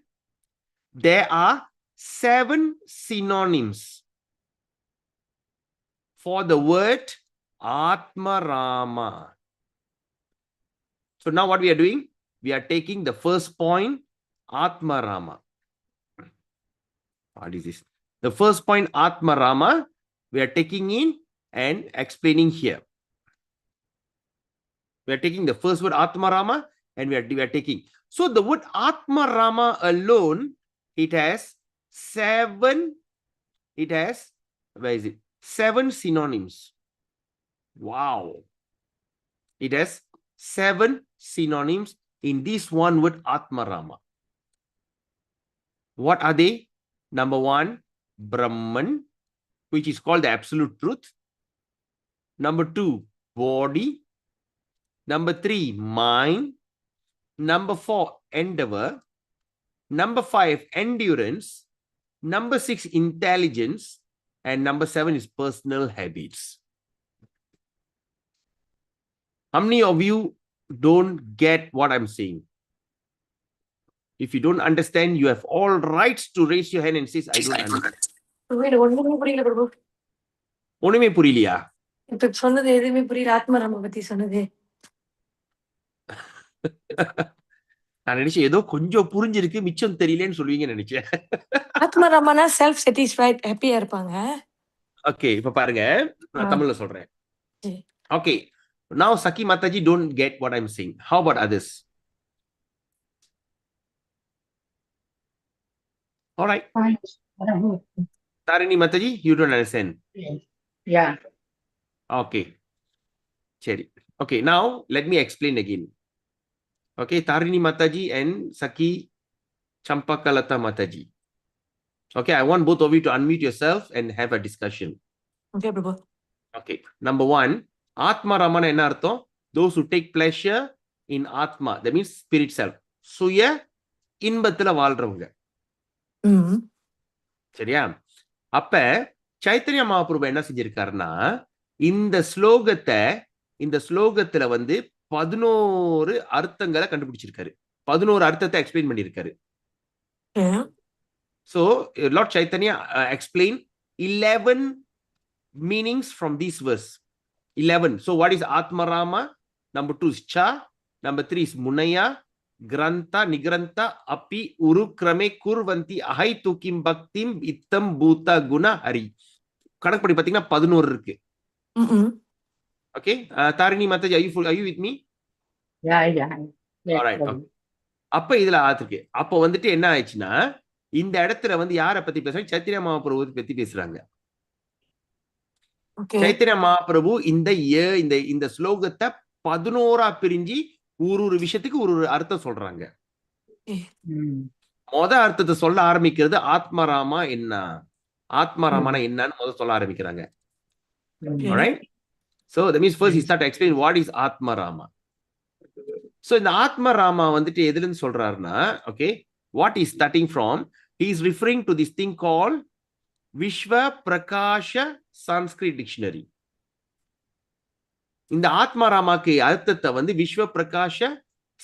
there are 7 synonyms for the word Atma Rama. So now what we are doing? We are taking the first point, Atma Rama. What is this? The first point, Atma Rama, we are taking in and explaining here. We are taking the first word, Atma Rama, and we are taking. So the word Atma Rama alone, it has 7, where is it? 7 synonyms. Wow. It has 7 synonyms in this one word, Atma Rama. What are they? Number 1, Brahman, which is called the absolute truth. Number 2, body. Number 3, mind. Number 4, endeavor. Number 5, endurance. Number 6, intelligence. And number 7 is personal habits. How many of you don't get what I'm saying? If you don't understand, you have all rights to raise your hand and say, I don't understand. ஒண்ணுமே புரியலையா? இப்ப சொன்னது எதுவுமே புரியல. ஆத்மராம பத்தி சொன்னது. நான் நினைச்சேன் ஏதோ கொஞ்சம் புரிஞ்சிருக்கு, மிச்சம் தெரியலன்னு சொல்லுவீங்கன்னு நினைச்சேன். ஆத்மராமனா செல்ஃப் சாட்டிஸ்ஃபைட், ஹாப்பியா இருப்பாங்க. ஓகே, இப்ப பாருங்க, நான் தமிழ்ல சொல்றேன். Okay, now Saki Mataji don't get what I'm saying. How about others? All right. Tarini Mataji, you don't understand. Yeah. Okay. Cherry. Okay, now let me explain again. Okay, Tarini Mataji and Saki Champakalata Mataji. Okay, I want both of you to unmute yourself and have a discussion. Okay, Prabhu. Okay, number 1, Atma Ramana enna artham? Those who take pleasure in Atma, that means spirit self. Suya inbathila வாழ்றவங்க. சரியா? அப்ப சைத்தன்ய மகாபிரபு என்ன செஞ்சிருக்காருன்னா, இந்த ஸ்லோகத்துல வந்து 11 அர்த்தங்களை கண்டுபிடிச்சிருக்காரு. 11 அர்த்தத்தை explain பண்ணிருக்காரு. So Lord Chaitanya explained 11 meanings from this verse. 11. So what is Atma Rama? Number 2 is Cha. Number 3 is Munaya. Granta, Nigranta, Api, Uru, Krame, Kurvanti, Ahai, Tukim, Bhaktim, Ittam, Bhuta, Guna, Hari. கணக்கு படி பாத்தீங்கன்னா 11 இருக்கு. Okay, Tarini Mataji, are you with me? Yeah. All right. Okay. அப்ப இதுல ஆத்திருக்கு. அப்ப வந்துட்டு என்ன ஆயிடுச்சுன்னா, இந்த இடத்துல வந்து யாரை பத்தி பேசுறாங்க? சைத்தன்ய மகாபிரபு பத்தி பேசுறாங்க. சைத்தன்ய மகாபிரபு இந்த ஸ்லோகத்தை 11ஆ பிரிஞ்சு ஒரு விஷயத்துக்கு ஒரு அர்த்தம் சொல்றாங்க. அர்த்தத்தை சொல்ல ஆரம்பிக்கிறது ஆத்மராமா என்ன, ஆத்மராமனா என்னன்னு முதல்ல சொல்ல ஆரம்பிக்கிறாங்க. Alright? So that means first he start to explain what is Atmarama. So இந்த Atmarama வந்துட்டு எதுல இருந்து சொல்றாருன்னா, okay, what is starting from? He is referring to this thing called Vishwa Prakasha Sanskrit Dictionary. இந்த ஆத்மாராமாக்கு அர்த்தத்தை வந்து விஸ்வ பிரகாஷ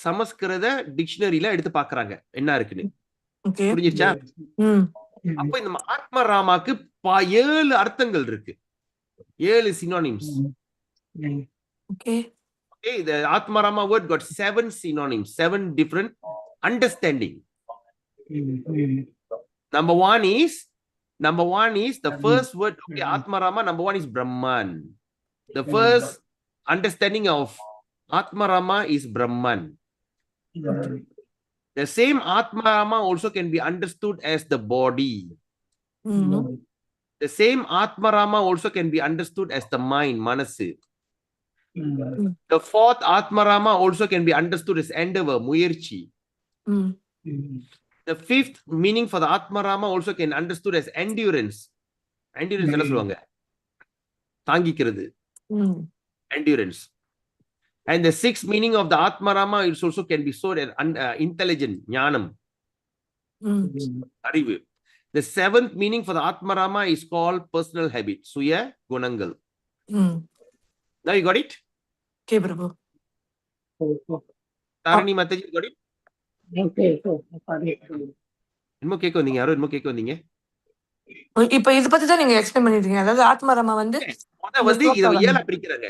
சமஸ்கிருத டிக்ஷனரியில எடுத்து பாக்குறாங்க என்ன இருக்குன்னு. புரிஞ்சிச்சா? அப்ப இந்த ஆத்மராமாக்கு 7 அர்த்தங்கள் இருக்கு, 7 synonyms. Okay. Okay, the Atmarama word got 7 synonyms, 7 different understanding. Number one is the first word. Okay, Atmarama, number one is Brahman. The first understanding of Atmarama is Brahman. The same Atmarama also can be understood as the body. The same Atmarama also can be understood as the mind, Manasu. The fourth Atmarama also can be understood as endeavor, Muyirchi. The fifth meaning for the Atmarama also can be understood as endurance. Endurance என்ன சொல்லுவாங்க? தாங்கிக்கிறது. Endurance. And the sixth meaning of the Atmarama is also can be so intelligent, Jnanam. Arivu. The seventh meaning for the Atmarama is called personal habit, Suya Gunangal. Now you got it? Okay, Prabhu. Tarani Mataji, you got it? Okay. என்னமோ கேட்க வந்தீங்க, யாரோ என்னமோ கேட்க வந்தீங்க. இப்ப இது பத்தி தான் நீங்க எக்ஸ்பிளைன் பண்ணிருக்கீங்க. அதாவது ஆத்மராமா வந்து இத ஏழா பிரிக்கிறாங்க.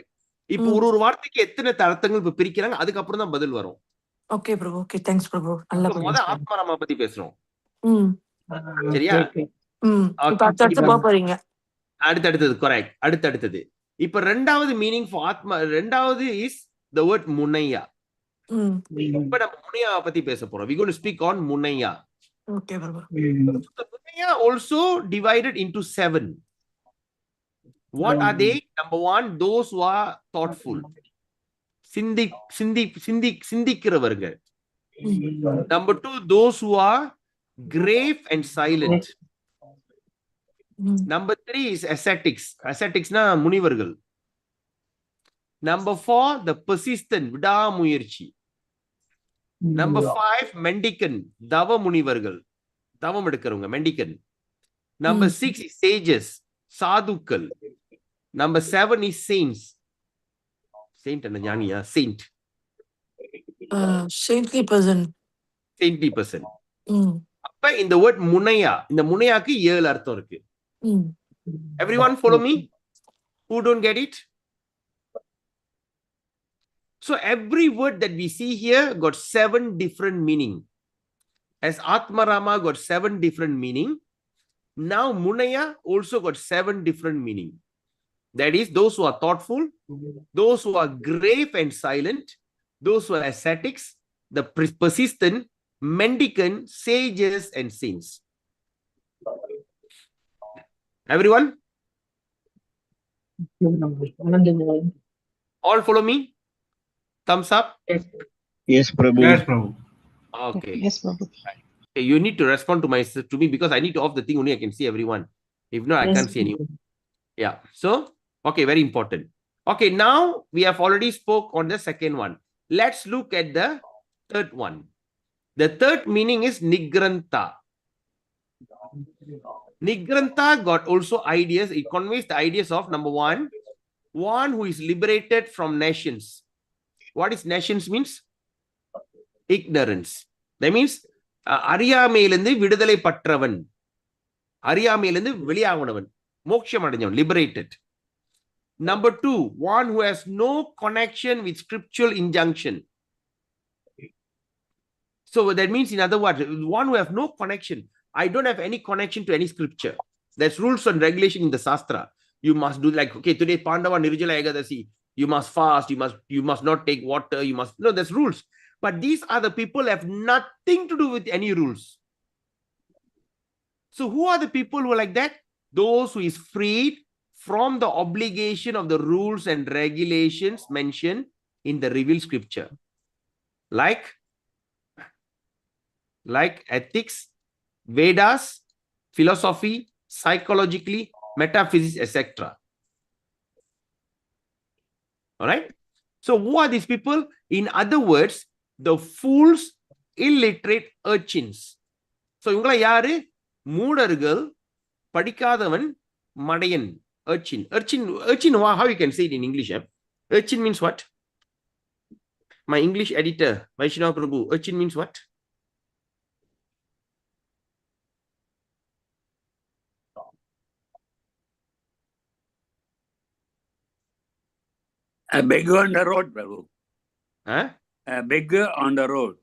இப்ப ஒரு வார்த்தைக்கு எத்தனை அர்த்தங்கள் இப்ப பிரிக்கிறாங்க, அதுக்கப்புறம் தான் பதில் வரும். ஓகே பிரபு. ஓகே, தேங்க்ஸ் பிரபு. நல்லா முத ஆத்மராமா பத்தி பேசுறோம். சரியா? இப்ப அடுத்து போக போறீங்க. அடுத்தது கரெக்ட். அடுத்தது இப்ப ரெண்டாவது மீனிங் ஃபார் ஆத்மா, ரெண்டாவது இஸ் the word முனையா. இப்ப நம்ம முனையாவை பத்தி பேச போறோம். we going to speak on முனையா. Okay, Prabhu. The முனையா also divided into 7. What are they? Number one, those who are thoughtful. சிந்திக்கிறவர்கள். Number two, those who are grave and silent. Number three is ascetics. Ascetics na முனிவர்கள். Number four, the persistent, விடாமுயற்சி. Number 5, mendicant, தவ முனிவர்கள், தவம் எடுக்கிறவங்க, mendicant. Number 6 is sages, சாதுக்கள். Number 7 is saints. Saint என்ன ஞானியா? Saint. Saintly person. Saintly person. அப்ப இந்த word முனையா, இந்த முனையாக்கு 7 அர்த்தம் இருக்கு. Everyone follow me? Who don't get it? So every word that we see here got 7 different meaning. As Atmarama got 7 different meaning, now Munaya also got 7 different meaning. That is, those who are thoughtful, those who are grave and silent, those who are ascetics, the persistent, mendicant, sages, and saints. Everyone? All follow me? Thumbs up? Yes, Prabhu. Yes, Prabhu. Okay. Yes, Prabhu. Okay, you need to respond to me because I need to off the thing only I can see everyone. If not, I can't see anyone. Yeah. So, okay, very important. Okay, now we have already spoke on the second one. Let's look at the third one. The third meaning is Nigranta. Nigranta got also ideas. It conveys the ideas of number one who is liberated from nations. What is nations means? Ignorance. That means அறியாமையிலிருந்து விடுதலை பற்றவன், அறியாமையிலிருந்து வெளியாகவன், மோட்சம் அடைஞ்சவன், liberated. Number 2, one who has no connection with scriptural injunction. So that means, in other words, one who has no connection. I don't have any connection to any scripture. There's rules and regulation in the Shastra. You must do like, okay, today Pandava Nirjala Ekadasi. You must fast. You must not take water. You must, no, there's rules. But these are the people who have nothing to do with any rules. So who are the people who are like that? Those who is freed from the obligation of the rules and regulations mentioned in the revealed scripture. Like ethics, Vedas, philosophy, psychologically, metaphysics, etc. All right. So who are these people? In other words, the fools, illiterate urchins. So இவங்கள யாரு? மூடர்கள், Padikadavan, Madayan, urchin. Urchin, how you can say it in English? Urchin means what? My English editor, Vaishnav Prabhu, urchin means what? A beggar on the road, Prabhu. Huh? A beggar on the road.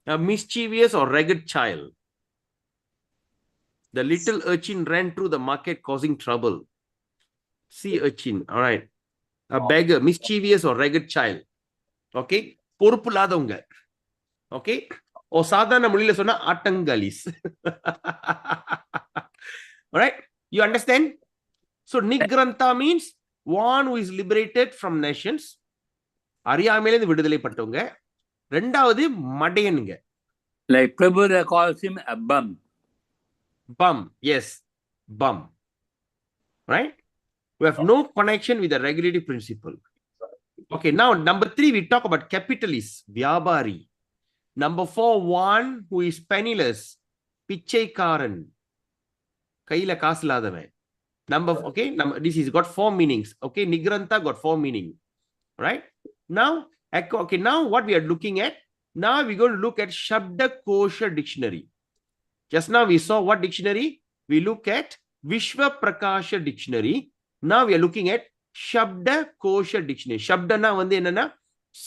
A mischievous or ragged child. The little urchin ran through the market causing trouble. Sea urchin. All right. A beggar, mischievous or ragged child. Okay. Porpuladonga. Okay. Or sadhana mulila sonna atangalis. All right. You understand? So Nigrantha means one who is liberated from nations. Ariyamelந்து vidudalai pattavanga. ரெண்டாவது மடையனுங்க. Like Prabhupada calls him a bum. Bum, yes, bum. Right? We have no connection with the regulative principle. Okay, now number 3, we talk about capitalist, Vyabari. Number 4, one who is penniless, Pichaikaran. Kaila kaasiladhavan. This is got 4 meanings. Okay, Nigrantha got 4 meaning. Right? Now what we are looking at, now we're going to look at Shabda Kosha dictionary. Just now we saw what dictionary? We look at Vishwa Prakasha dictionary. Now we are looking at Shabda Kosha dictionary. Shabdana வந்து என்னன்னா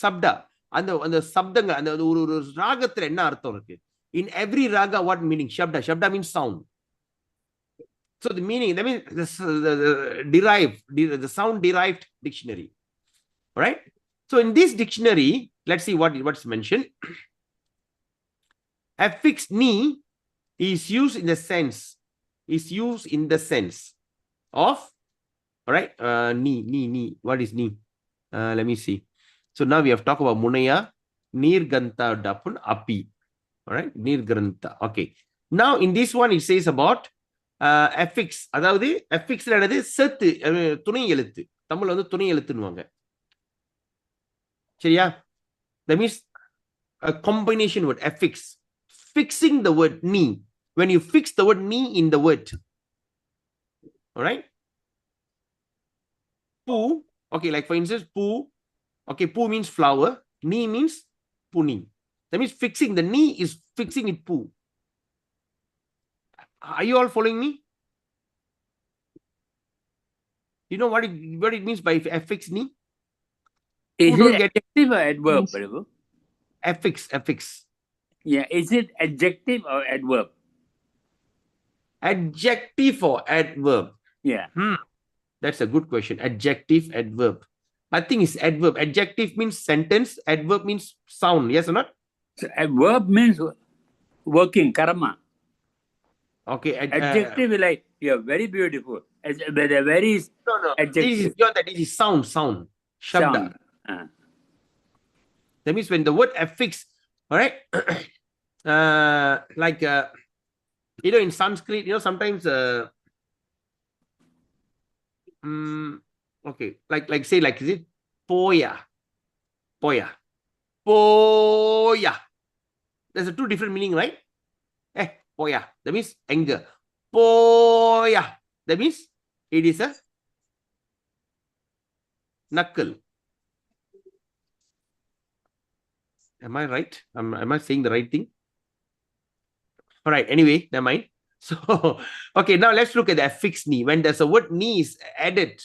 சப்தா. அந்த சப்தங்க அந்த ஒரு ராகத்துல என்ன அர்த்தம் இருக்கு? In every raga, what meaning? Shabda. Shabda means sound. So the meaning, that means the sound derived dictionary. Right? So in this dictionary, let's see what's mentioned. Affix ni is used in the sense of, all right, ni. What is ni? Let me see. So now we have talked about Munaya, Nirganta Dapun Api. All right, Nirganta. Okay. Now in this one, it says about affix. அதாவது affix என்னது சேர்த்து துணை எழுத்து. தமிழ்ல வந்து துணை எழுத்துன்னுவாங்க. சரியா? That means a combination word, affix. Fixing the word ni. When you fix the word ni in the word. All right? Pu. Okay, like for instance, pu. Okay, pu means flower. Ni means puni. That means fixing. The ni is fixing it pu. Are you all following me? You know what it means by affix ni? Is it adjective or adverb, Prabhu? Affix. Yeah, is it adjective or adverb? Adjective or adverb? Yeah. That's a good question. Adjective, adverb. I think it's adverb. Adjective means sentence. Adverb means sound. Yes or not? So adverb means working, karma. Okay. Adjective is like, you're very beautiful. But a very adjective. This is sound. Shabda. Sound. That means when the word affix, all right, like, in Sanskrit, sometimes, okay, like say, like, is it poya? There's a 2 different meaning, right? Poya. That means anger. Poya. That means it is a knuckle. Am I right? Am I saying the right thing? All right. Anyway, never mind. So, okay, now let's look at the affix ni. When there's a word ni is added,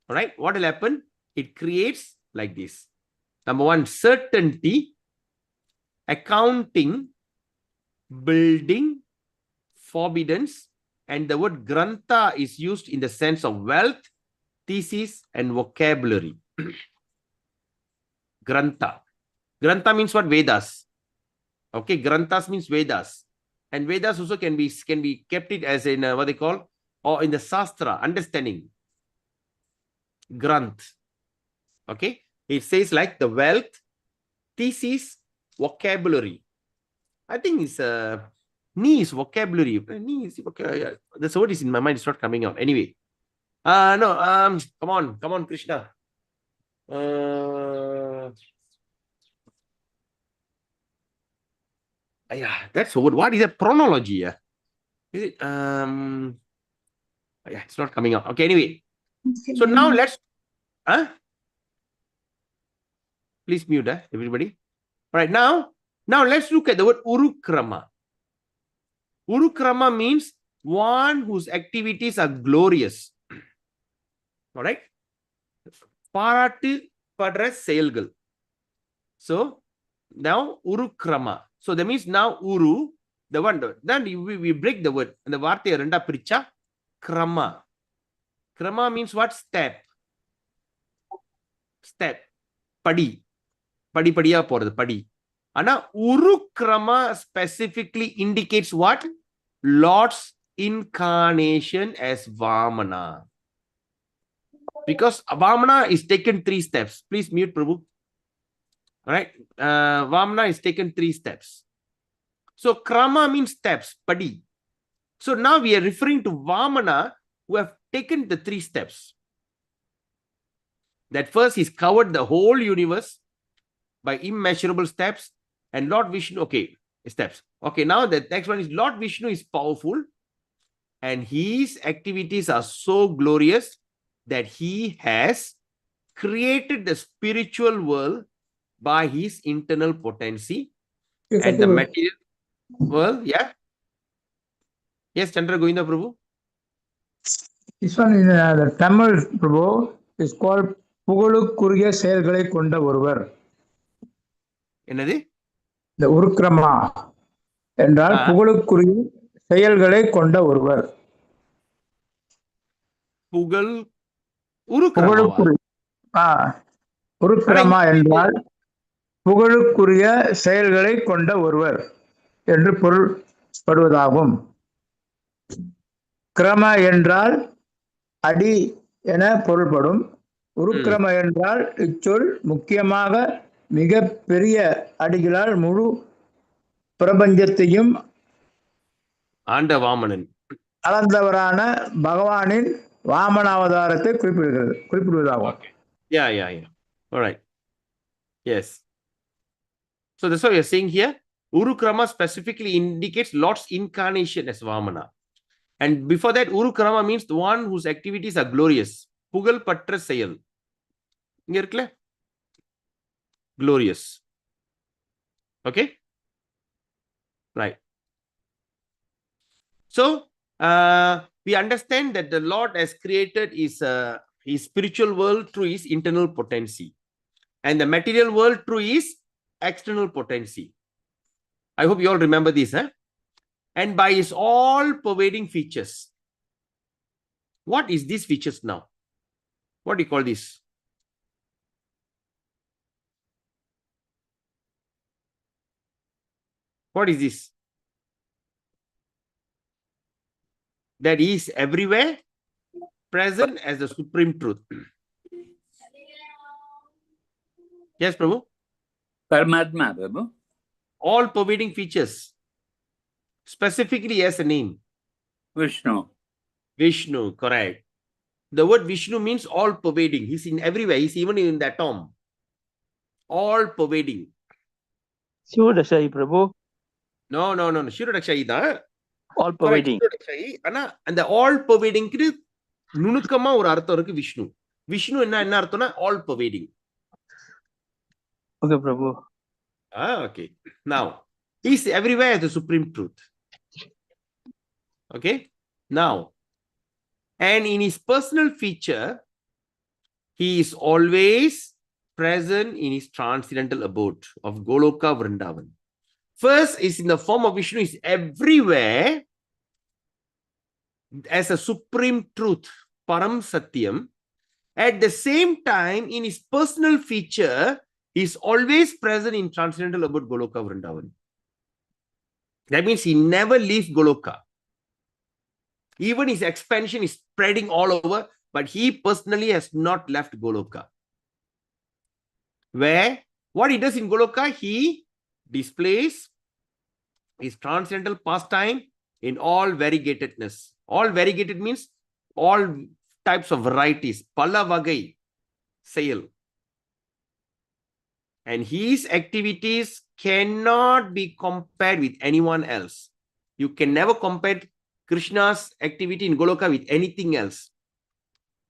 all right, what will happen? It creates like this. Number 1, certainty, accounting, building, forbiddance, and the word grantha is used in the sense of wealth, thesis, and vocabulary. Grantha. Grantha means what? Vedas. Okay, Granthas means Vedas. And Vedas also can be kept it as in what they call, or in the Sastra, understanding. Granth. Okay, it says like the wealth, thesis, vocabulary. I think it's ni is vocabulary. Ni is vocabulary. That's what is in my mind. It's not coming out. Anyway, no. Come on, Krishna. Yeah, that's what. What is a chronology? Yeah, is it? Yeah, it's not coming out. Okay, anyway. So now let's. Please mute, everybody. All right, now let's look at the word urukrama. Urukrama means one whose activities are glorious. All right. Paratu padra செயல்கள். So now urukrama. So that means now uru, the one, then we break the word. And the வார்த்தையை ரெண்டா பிரிச்சா krama. Krama means what? Step. Step. படி. படிப்படியா போறது படி. ஆனா urukrama specifically indicates what? Lord's incarnation as Vamana. Because Vamana is taken 3 steps. Please mute, Prabhu. All right. Vamana is taken 3 steps. So krama means steps, padi. So now we are referring to Vamana who have taken the 3 steps. That first he's covered the whole universe by immeasurable steps, and Lord Vishnu, okay, steps. Okay, now the next one is Lord Vishnu is powerful and his activities are so glorious that he has created the spiritual world by his internal potency and the material world. Yeah. Yes, Chandra Govinda Prabhu. This one in the Tamil, Prabhu, is called புகழுக்குரிய செயல்களை கொண்ட ஒருவர். என்னது? இந்த உருக்கிரமா என்றால் புகழுக்குரிய செயல்களை கொண்ட ஒருவர். புகழ் உருக்கிரமா என்றால் புகழுக்குரிய செயல்களை கொண்ட ஒருவர் என்று பொருள்படுவதாகும். கிரம என்றால் அடி என பொருள்படும். உருக்கிரம என்றால் இச்சொல் முக்கியமாக மிக பெரிய அடிகளால் முழு பிரபஞ்சத்தையும் ஆண்ட வாமனன் அளந்தவரான பகவானின் வாமன அவதாரத்தை குறிப்பிடுவதாகும். Yeah. All right. Yes. So that's what we are saying here. Urukrama specifically indicates Lord's incarnation as Vamana. And before that, Urukrama means the one whose activities are glorious. Pugal patra செயல். இங்க இருக்குல? Glorious. Okay? Right. So, we understand that the Lord has created his spiritual world through his internal potency. And the material world through his external potency. I hope you all remember this. And by his all-pervading features. What is these features now? What do you call this? What is this? That he is everywhere present as the supreme truth. Yes, Prabhu? Paramatma, Prabhu. All-pervading features. Specifically as a name. Vishnu. Vishnu, correct. The word Vishnu means all-pervading. He's in everywhere. He's even in the atom. All-pervading. Shirodakshai, Prabhu. No. Shirodakshai தான். All-pervading. ஆனா அந்த all-pervading-க்கு நுணுக்கமா ஒரு அர்த்தம் இருக்கு விஷ்ணு. விஷ்ணு என்ன அர்த்தம்னா all-pervading. Okay, Prabhu. Okay. Now, he's everywhere as the supreme truth. Okay. Now, and in his personal feature, he is always present in his transcendental abode of Goloka Vrindavan. First is in the form of Vishnu, is everywhere as a supreme truth, Param Satyam. At the same time, in his personal feature, he is always present in transcendental abode Goloka Vrindavan. That means he never leaves Goloka. Even his expansion is spreading all over, but he personally has not left Goloka. Where what he does in Goloka, he displays his transcendental pastime in all variegatedness. All variegated means all types of varieties. Pala vagai செயல். And his activities cannot be compared with anyone else. You can never compare Krishna's activity in Goloka with anything else.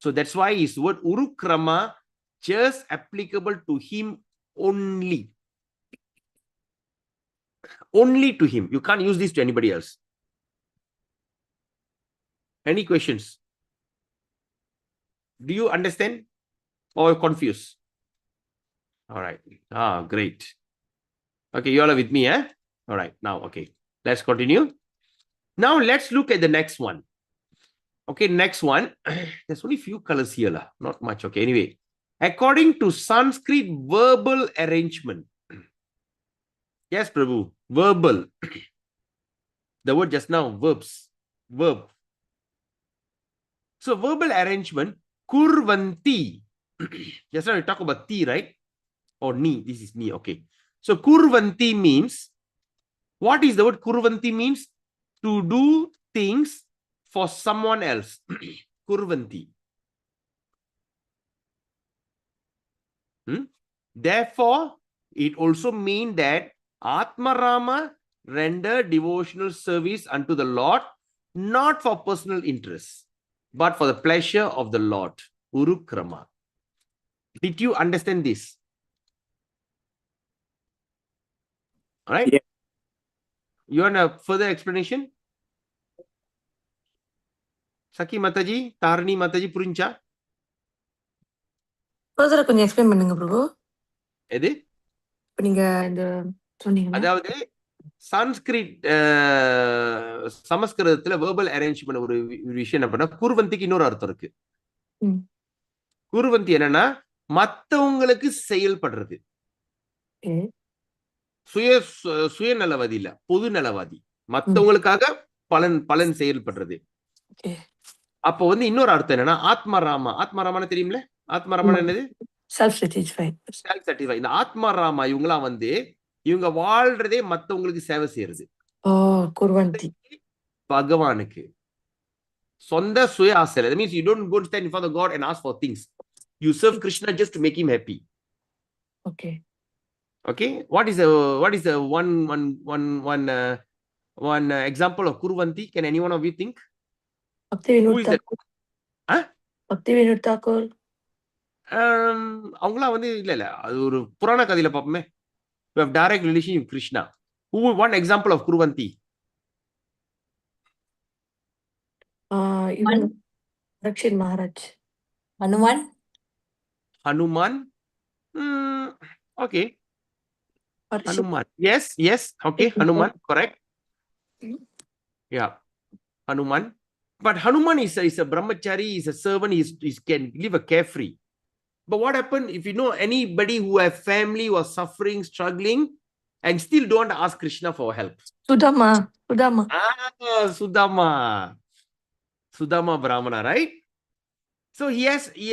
So that's why his word Urukrama just applicable to him only. Only to him. You can't use this to anybody else. Any questions? Do you understand or confused? All right. Great. Okay, you all are with me, eh? All right. Now, okay. Let's continue. Now, let's look at the next one. Okay, next one. There's only few colors here. Not much. Okay, anyway. According to Sanskrit verbal arrangement. Yes, Prabhu. Verbal. The word just now, verbs. Verb. So, verbal arrangement, kurvanti. Just now we talk about ti, right? Or ni. This is ni. Okay. So, kurvanti means, what is the word kurvanti means? To do things for someone else. Kurvanti. Therefore, it also means that Atmarama render devotional service unto the Lord, not for personal interest, but for the pleasure of the Lord. Urukrama. Did you understand this? All right. Yeah. You want a further explanation? Saki Mataji, Tarani Mataji, Purincha? ஃபர்தரா கொஞ்சம் explain பண்ணுங்க பிரபு. எது? இப்போ நீங்க இந்த சொன்னீங்க. அதாவது சான்ஸ்கிரிட் சமஸ்கிருதத்துல வேர்பல் அரேஞ்ச்மெண்ட் ஒரு விஷயம் என்ன பண்ணா, குருவந்திக்கு இன்னொரு அர்த்தம் இருக்கு. குருவந்தி என்னன்னா மத்தவங்களுக்கு செயல்படுறது. சுயநலவாதி இல்ல, பொது நலவாதி. மத்தவங்களுக்காக பலன் செயல்படுறது. அப்போ வந்து இன்னொரு அர்த்தம் என்னன்னா ஆத்மராமா. ஆத்மராமான தெரியும்ல? ஆத்மராமான என்னது? Self satisfy. இந்த ஆத்மராமா இவங்கலாம் வந்து இவங்க வாழ்றதே மத்தவங்களுக்கு சேவை செய்யறது. குர்வந்தி. பகவானுக்கு சொந்த சுய ஆசை. That means you don't go and stand in front of God and ask for things. You serve Krishna just to make him happy. Okay. Okay. What is the one example of kurvanti? Can anyone of you think? Who is that? பக்திவேணு Thakur. அவங்களாம் வந்து இல்ல அது ஒரு புராண கதையில பார்ப்போமே. We have direct relation with Krishna. Who one example of kurvanti? Rakshit Maharaj. Hanuman. Okay. Hanuman. Yes. Okay. Hanuman. Correct. Yeah. Hanuman. But Hanuman is a brahmachari, is a servant, he can live a carefree. But what happened if you know anybody who have family who are suffering, struggling, and still don't ask Krishna for help? Sudama. Sudama Brahmana, right? So he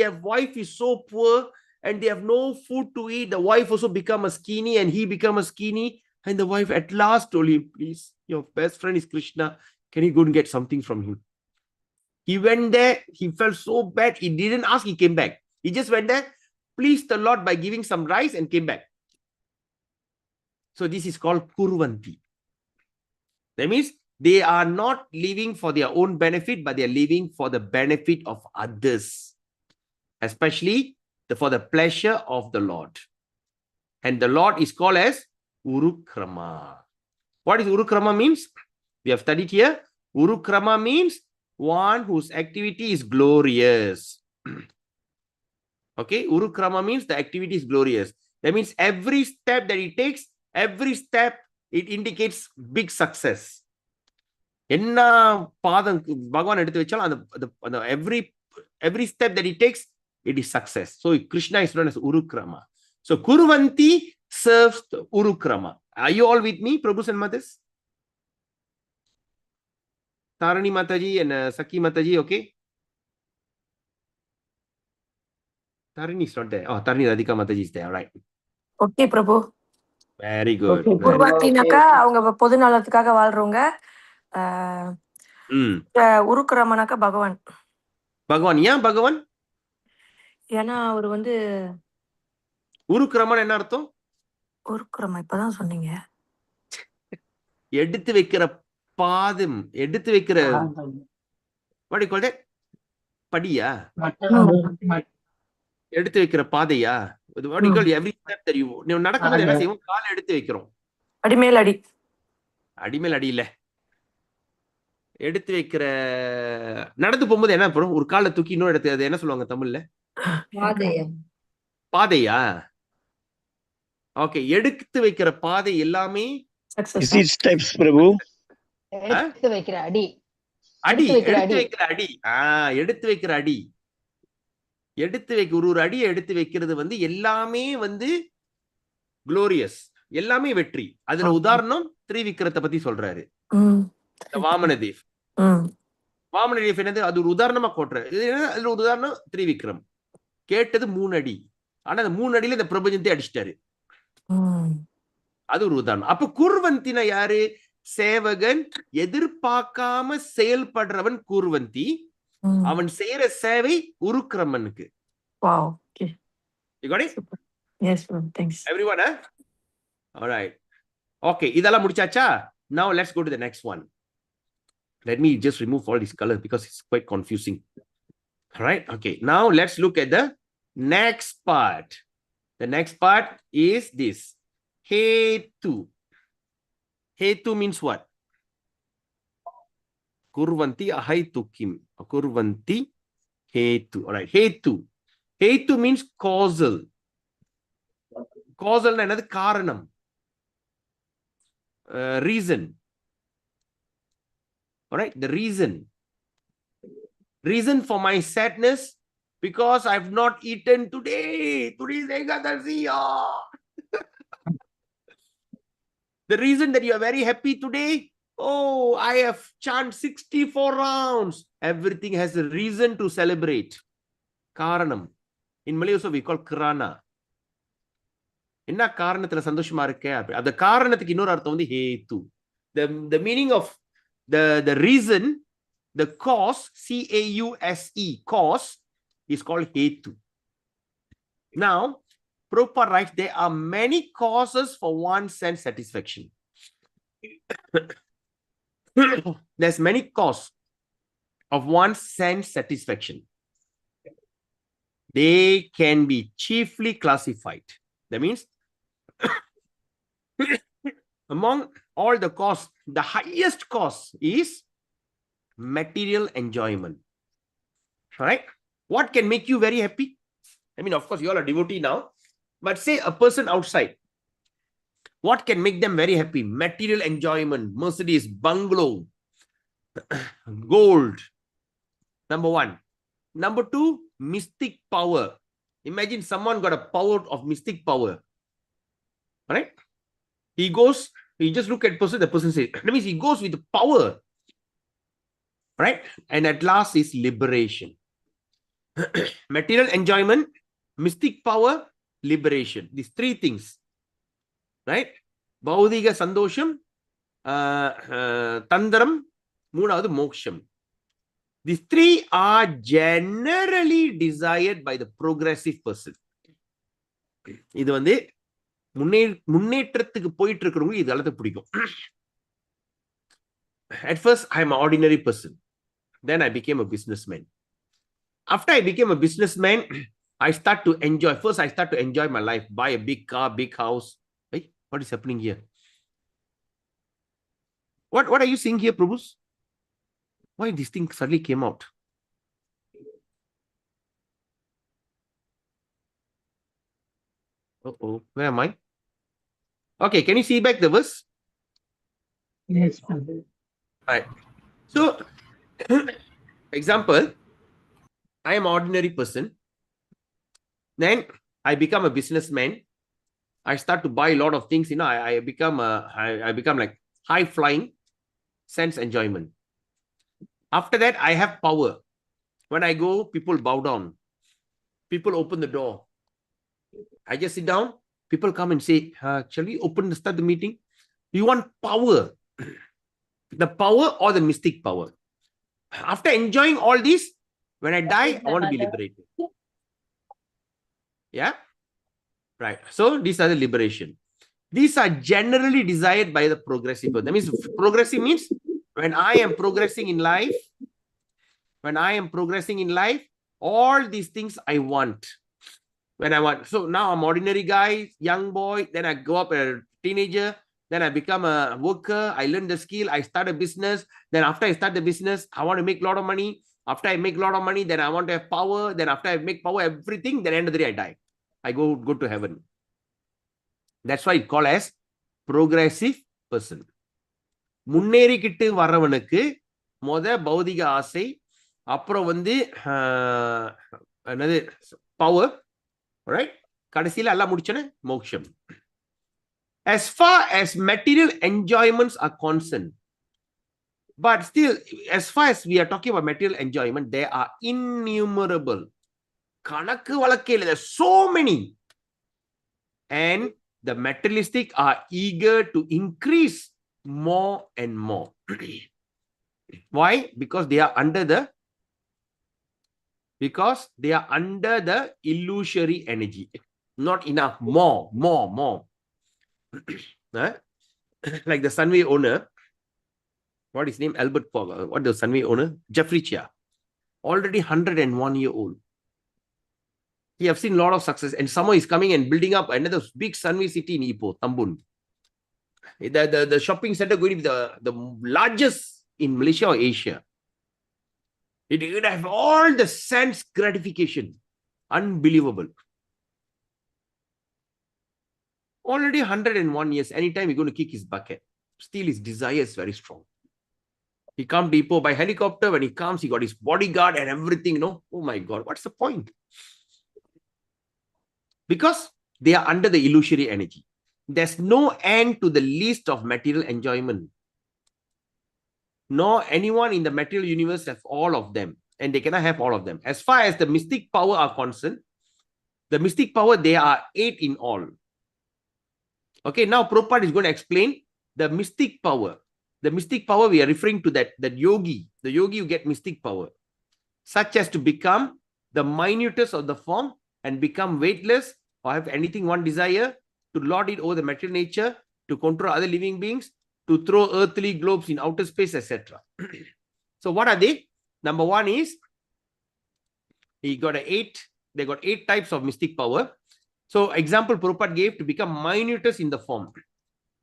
have wife is so poor and they have no food to eat. The wife also become a skinny and he become a skinny. And the wife at last told him, please, your best friend is Krishna. Can you go and get something from him? He went there. He felt so bad. He didn't ask. He came back. He just went there, pleased the Lord by giving some rice and came back. So this is called kurvanti. That means they are not living for their own benefit, but they are living for the benefit of others, especially for the pleasure of the Lord. And the Lord is called as Urukrama. What is Urukrama means? We have studied here. Urukrama means one whose activity is glorious. Okay, Urukrama means the activity is glorious. That means every step that he takes, every step, it indicates big success. என்ன பாதம் பகவான் எடுத்து வச்சாலும் அந்த every step that he takes, it is success. So Krishna is known as Urukrama. So Kurvanti serves the Urukrama. Are you all with me, Prabhus and Mothers? Tarani Mataji and Saki Mataji, okay? Tarani is not there. Oh, Tarani Radhika Mataji is there, all right. Okay, Prabhu. Very good. குர்வந்தினாக்கா அவங்க பொது நலத்துக்காக வாழ்றவங்க. உருக்குரமனாக்கா பகவான். பகவான் ஏன் பகவான்? ஏன்னா அவர் வந்து உருக்குரமன் என்ன அர்த்தம்? உருக்குறமா இப்பதான் சொன்னீங்க. எடுத்து வைக்கிற பாதம், எடுத்து வைக்கிற what do you call that? படியா? எடுத்து வைக்கிற பாதையா? What do you call every step that you நடக்கும்போது என்ன செய்வோம்? கால் எடுத்து வைக்கிறோம். அடிமேல் அடி. அடிமேல் அடி இல்ல. எடுத்து வைக்கிற நடந்து போகும்போது என்ன பண்ணும்? ஒரு காலை தூக்கி இன்னொரு இடத்துல அது என்ன சொல்லுவாங்க தமிழ்ல? பாதையா? பாதையா? ஓகே, எடுத்து வைக்கிற பாதை எல்லாமே steps, Prabhu. எடுத்து வைக்கிற அடி. அடி, எடுத்து வைக்கிற எடுத்து அடி. வைக்கிற அடி. எடுத்து வைக்கிற அடி. எடுத்து வைக்க ஒரு அடியை எடுத்து வைக்கிறது வந்து எல்லாமே வந்து குளோரியஸ், எல்லாமே வெற்றி. அதுல உதாரணம் திரிவிக்ரத்தை பத்தி சொல்றாரு. வாமனதேவ். வாமனதேவ் என்னது? அது ஒரு உதாரணமா கோட்டுறாரு. அதுல ஒரு உதாரணம் திரிவிக்ரம். கேட்டது 3 அடி, ஆனா அந்த 3 அடியில இந்த பிரபஞ்சத்தை அடிச்சிட்டாரு. அது ஒரு உதாரணம். அப்ப குர்வந்தினா யாரு? சேவகன், எதிர்பார்க்காம செயல்படுறவன் குர்வந்தி. அவன் செய்யற சேவை உருக்கிரமனுக்கு. Wow. Okay. You got it? Yes, bro. Thanks. Everyone, huh? All right. Okay, இதெல்லாம் முடிச்சாச்சா? Now let's go to the next one. Let me just remove all these colors because it's quite confusing. All right. Okay. Now let's look at the next part. The next part is this. Hetu. Hetu means what? Kurvanti ahaitukim. Kurvanti hetu. All right. Hetu. Hetu means causal. Causal na enadhu? Karanam. Reason. All right. The reason. Reason for my sadness because I've not eaten today. Today is Ekadasi. The reason that you are very happy today, oh, I have chanted 64 rounds. Everything has a reason to celebrate. Karanam. In Malay also we call Krana. Enna karanathila sandoshama irukke? Adha karanathukku innoru artham vandu hetu. The meaning of the reason, the cause, C-A-U-S-E, cause, is called hetu. Now, Prabhupada writes there are many causes for one's sense satisfaction. There's many causes of one's sense satisfaction. They can be chiefly classified. That means among all the causes, the highest cause is material enjoyment. All right? What can make you very happy? I mean, of course, you all are devotee now, but say a person outside, what can make them very happy? Material enjoyment, Mercedes, bungalow, gold. Number 1. Number 2, mystic power. Imagine someone got a power of mystic power. All right? He goes, he just look at person, the person says, that means he goes with the power. Right? And at last is liberation. Material enjoyment, mystic power, liberation. These 3 things. Right? Baudiga sandosham, tandram, மூணாவது மோக்ஷம். These 3 are generally desired by the progressive person. இது வந்து முன்னேற்றத்துக்கு போயிட்டு இருக்கிறவங்க இது எல்லாத்தையும் பிடிக்கும். At first, I am an ordinary person. Then I became a businessman. After I became a businessman, I start to enjoy. First, I start to enjoy my life. Buy a big car, big house. Hey, what is happening here? What are you seeing here, Prabhus? Why this thing suddenly came out? Uh-oh, where am I? Okay, can you see back the verse? Yes. Right. So, example, I am an ordinary person. Then I become a businessman. I start to buy a lot of things. You know, I become like high flying, sense enjoyment. After that, I have power. When I go, people bow down. People open the door. I just sit down. People come and say, shall we start the meeting? You want power. The power or the mystic power. After enjoying all this, when I die, I want to be liberated. Yeah? Right. So, these are the liberation. These are generally desired by the progressive person. That means progressive means when I am progressing in life, all these things I want. When I want. So now I'm ordinary guy, young boy, then I go up a teenager, then I become a worker, I learn the skill, I start a business. Then after I start the business, I want to make a lot of money. After I make a lot of money, then I want to have power. Then after I make power, everything, then end of the day, I die. I go to heaven. That's why it's called as progressive person. முன்னேறிக்கிட்டு வர்றவனுக்கு பௌதிக ஆசை, அப்புறம் என்னது power, right? கடைசியில எல்லாம் முடிச்சன மோட்சம். As far as material enjoyments are concerned, but still, as far as we are talking about material enjoyment, there are innumerable. கணக்கு வழக்கே இல்லை. There's so many. And the materialistic are eager to increase more and more. Why? Because they are under the illusory energy. Not enough. More. Like the Sunway owner, what is his name? Albert Fogg. What the Sunway owner? Jeffrey Chia. Already 101-year-old. He have seen a lot of success, and someone is coming and building up another big Sunway city in Ipoh, Tambun. The shopping center going to be the largest in Malaysia or Asia. It would have all the sense gratification. Unbelievable. Already 101 years. Anytime he's going to kick his bucket. Still his desire is very strong. He comes to Ipoh by helicopter. When he comes, he got his bodyguard and everything. Oh my God, what's the point? Because they are under the illusory energy. There's no end to the list of material enjoyment. Nor anyone in the material universe has all of them. And they cannot have all of them. As far as the mystic power are concerned, the mystic power, there are 8 in all. Okay, now Prabhupada is going to explain the mystic power. The mystic power, we are referring to that yogi. The yogi, you get mystic power. Such as to become the minutest of the form and become weightless, or have anything one desire, to lord it over the material nature, to control other living beings, to throw earthly globes in outer space, etc. So what are they? Number 1 is, they got 8 types of mystic power. So example Prabhupada gave, to become minutest in the form.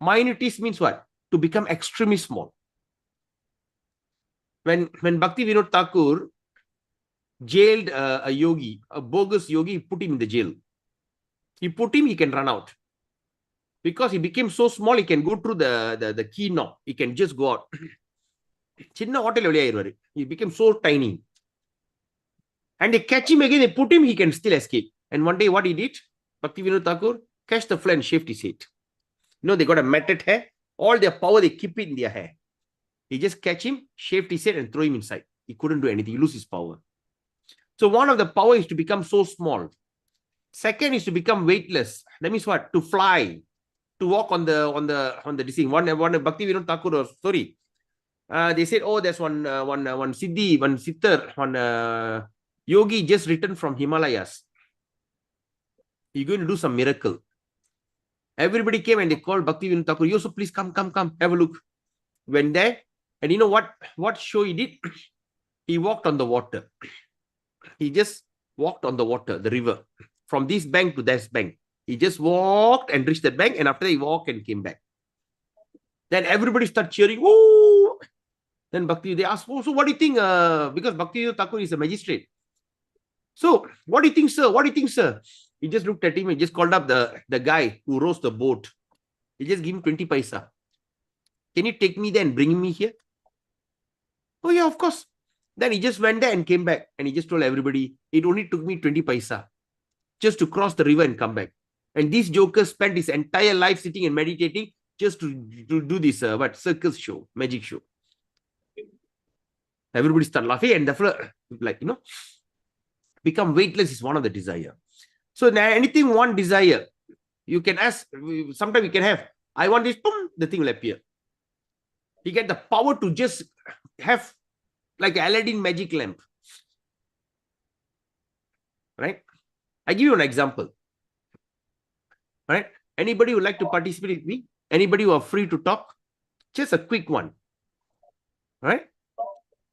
Minutest means what? To become extremely small. When Bhakti Vinod Thakur jailed a yogi, a bogus yogi, he put him in the jail. He put him, he can run out. Because he became so small, he can go through the key knob. He can just go out. He became so tiny. And they catch him again, they put him, he can still escape. And one day, what he did? Bhakti Vinod Thakur catch the fly and shaved his head. They got a matted hair. All their power, they keep it in their hair. He just catch him, shaved his head, and throw him inside. He couldn't do anything. He lose his power. So one of the power is to become so small. Second is to become weightless. That means what? To fly, to walk on the this thing. One Bhakti Vinod Thakur story. They said, oh, there's one Siddhi, one Siddhar, one yogi just returned from Himalayas. He's going to do some miracle. Everybody came and they called Bhakti Vinod Thakur. You, so please come, have a look. Went there, and you know what show he did? He walked on the water. He just walked on the water, the river, from this bank to that bank. He just walked and reached the bank, and after that, he walked and came back. Then everybody started cheering. Woo! Then Bhakti, they asked, oh, so what do you think? Because Bhakti Vinod Thakur is a magistrate. So, what do you think, sir? What do you think, sir? He just looked at him and just called up the guy who rows the boat. He just gave him 20 paisa. Can you take me there and bring me here? Oh, yeah, of course. Then he just went there and came back. And he just told everybody, it only took me 20 paisa just to cross the river and come back. And this joker spent his entire life sitting and meditating just to do this circus show, magic show. Everybody started laughing, and the become weightless is one of the desire. So now anything one desire, you can ask, sometimes you can have, I want this, boom, the thing will appear. You get the power to just have like Aladdin magic lamp. Right? I give you an example. Right? Anybody would like to participate with me? Anybody who are free to talk? Just a quick one. All right?